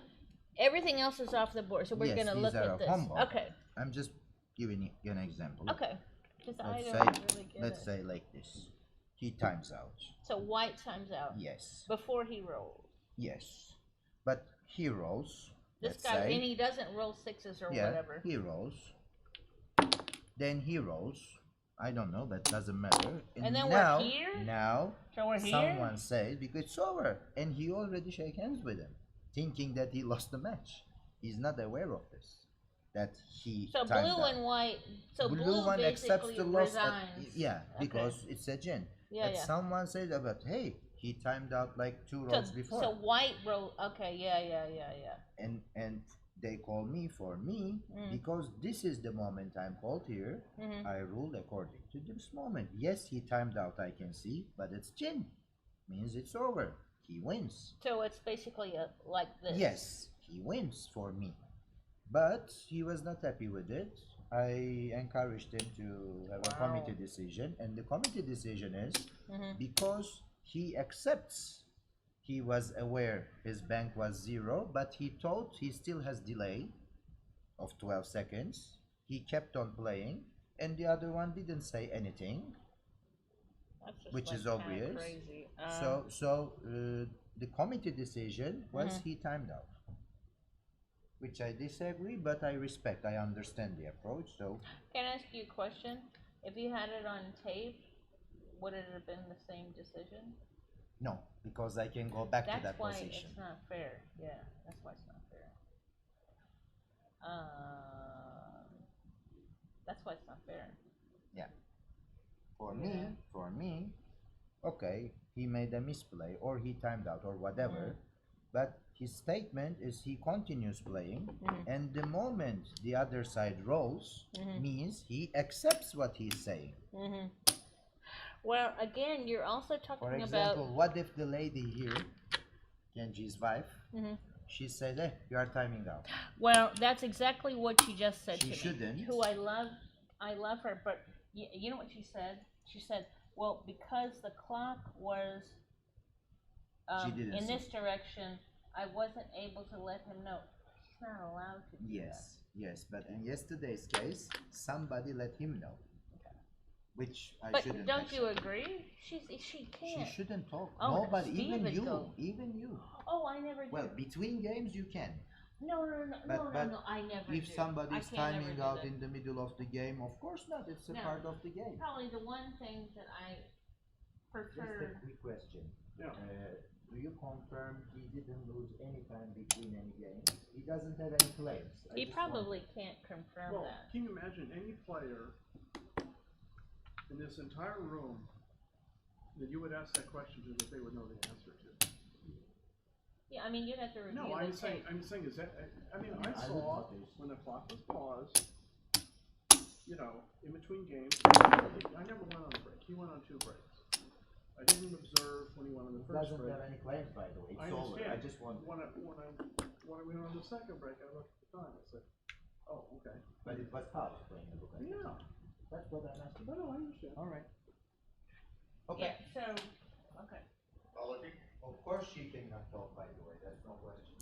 everything else is off the board. So we're yes, gonna these look are at this. combo. Okay. I'm just giving you an example. Okay. Because I Let's don't say, really get let's it. say like this. He times out. So white times out Yes. before he rolls. Yes. But he rolls. This let's guy, say, and he doesn't roll sixes or yeah, whatever. he rolls. Then he rolls. I don't know, that doesn't matter. And then now, we're here? Now, So we're here? someone says, because it's over. And he already shake hands with him, thinking that he lost the match. He's not aware of this. That he So timed blue out. and white. So blue one accepts basically the loss. resigns. Yeah, Okay. because it's a gin. Yeah, but yeah. someone says about, hey, he timed out like 2 So, rolls before. so white roll. Okay, yeah. And they call me for me because this is the moment I'm called here. I rule according to this moment. Yes, he timed out, I can see, but it's gin. Means it's over. He wins. So it's basically like this. Yes, he wins for me. But he was not happy with it. I encouraged him to have a committee decision, and the committee decision is because he accepts he was aware his bank was 0, but he thought he still has delay of 12 seconds. He kept on playing, and the other one didn't say anything, That's just which like is kinda obvious. Crazy. So the committee decision was he timed out, which I disagree, but I respect. I understand the approach. So Can I ask you a question? If you had it on tape, would it have been the same decision? no, because I can go back to That's that why position. it's not fair. Yeah, that's why it's not fair. That's why it's not fair. Yeah. For me, okay, he made a misplay or he timed out or whatever, but his statement is he continues playing, and the moment the other side rolls means he accepts what he's saying. Well, again, you're also talking For example, about. what if the lady here, Kenji's wife, she says, hey, you are timing out. Well, that's exactly what she just said She to shouldn't. me. Who I love her, but you know what she said? She said, "Well, because the clock was She didn't in say. this direction, I wasn't able to let him know." She's not allowed to do Yes, but in yesterday's case, somebody let him know, which I But shouldn't. don't you accept. agree? She She can't. shouldn't talk. Oh, Nobody, even Steve is you, go. even you. Oh, I never do. Well, between games you can. No, But I never if do. somebody is I can't ever timing do out that. in the middle of the game, of course not. It's a No. part of the game. Probably the one thing that I Just prefer. a quick question. Yeah. Do you confirm he didn't lose any time between any games? He doesn't have any claims. He probably can't confirm Well, that. can you imagine any player in this entire room that you would ask that question to that they would know the answer to? Yeah, I mean, you'd have to review No, the I'm saying, tape. is that, I mean, I I saw would notice. when the clock was paused, you know, in between games, I never went on a break. He went on 2 breaks. I didn't observe when he went on the He first doesn't break. have any claims, by the way. It's I over. understand. I just want. When when we were on the second break, I looked at the time. I said, "Oh, okay." But it was tough when you look at it. Yeah. That's what I'm asking. No, no, I understand. All right. Okay. Yeah, so, okay. Of course she cannot talk, by the way. That's no question.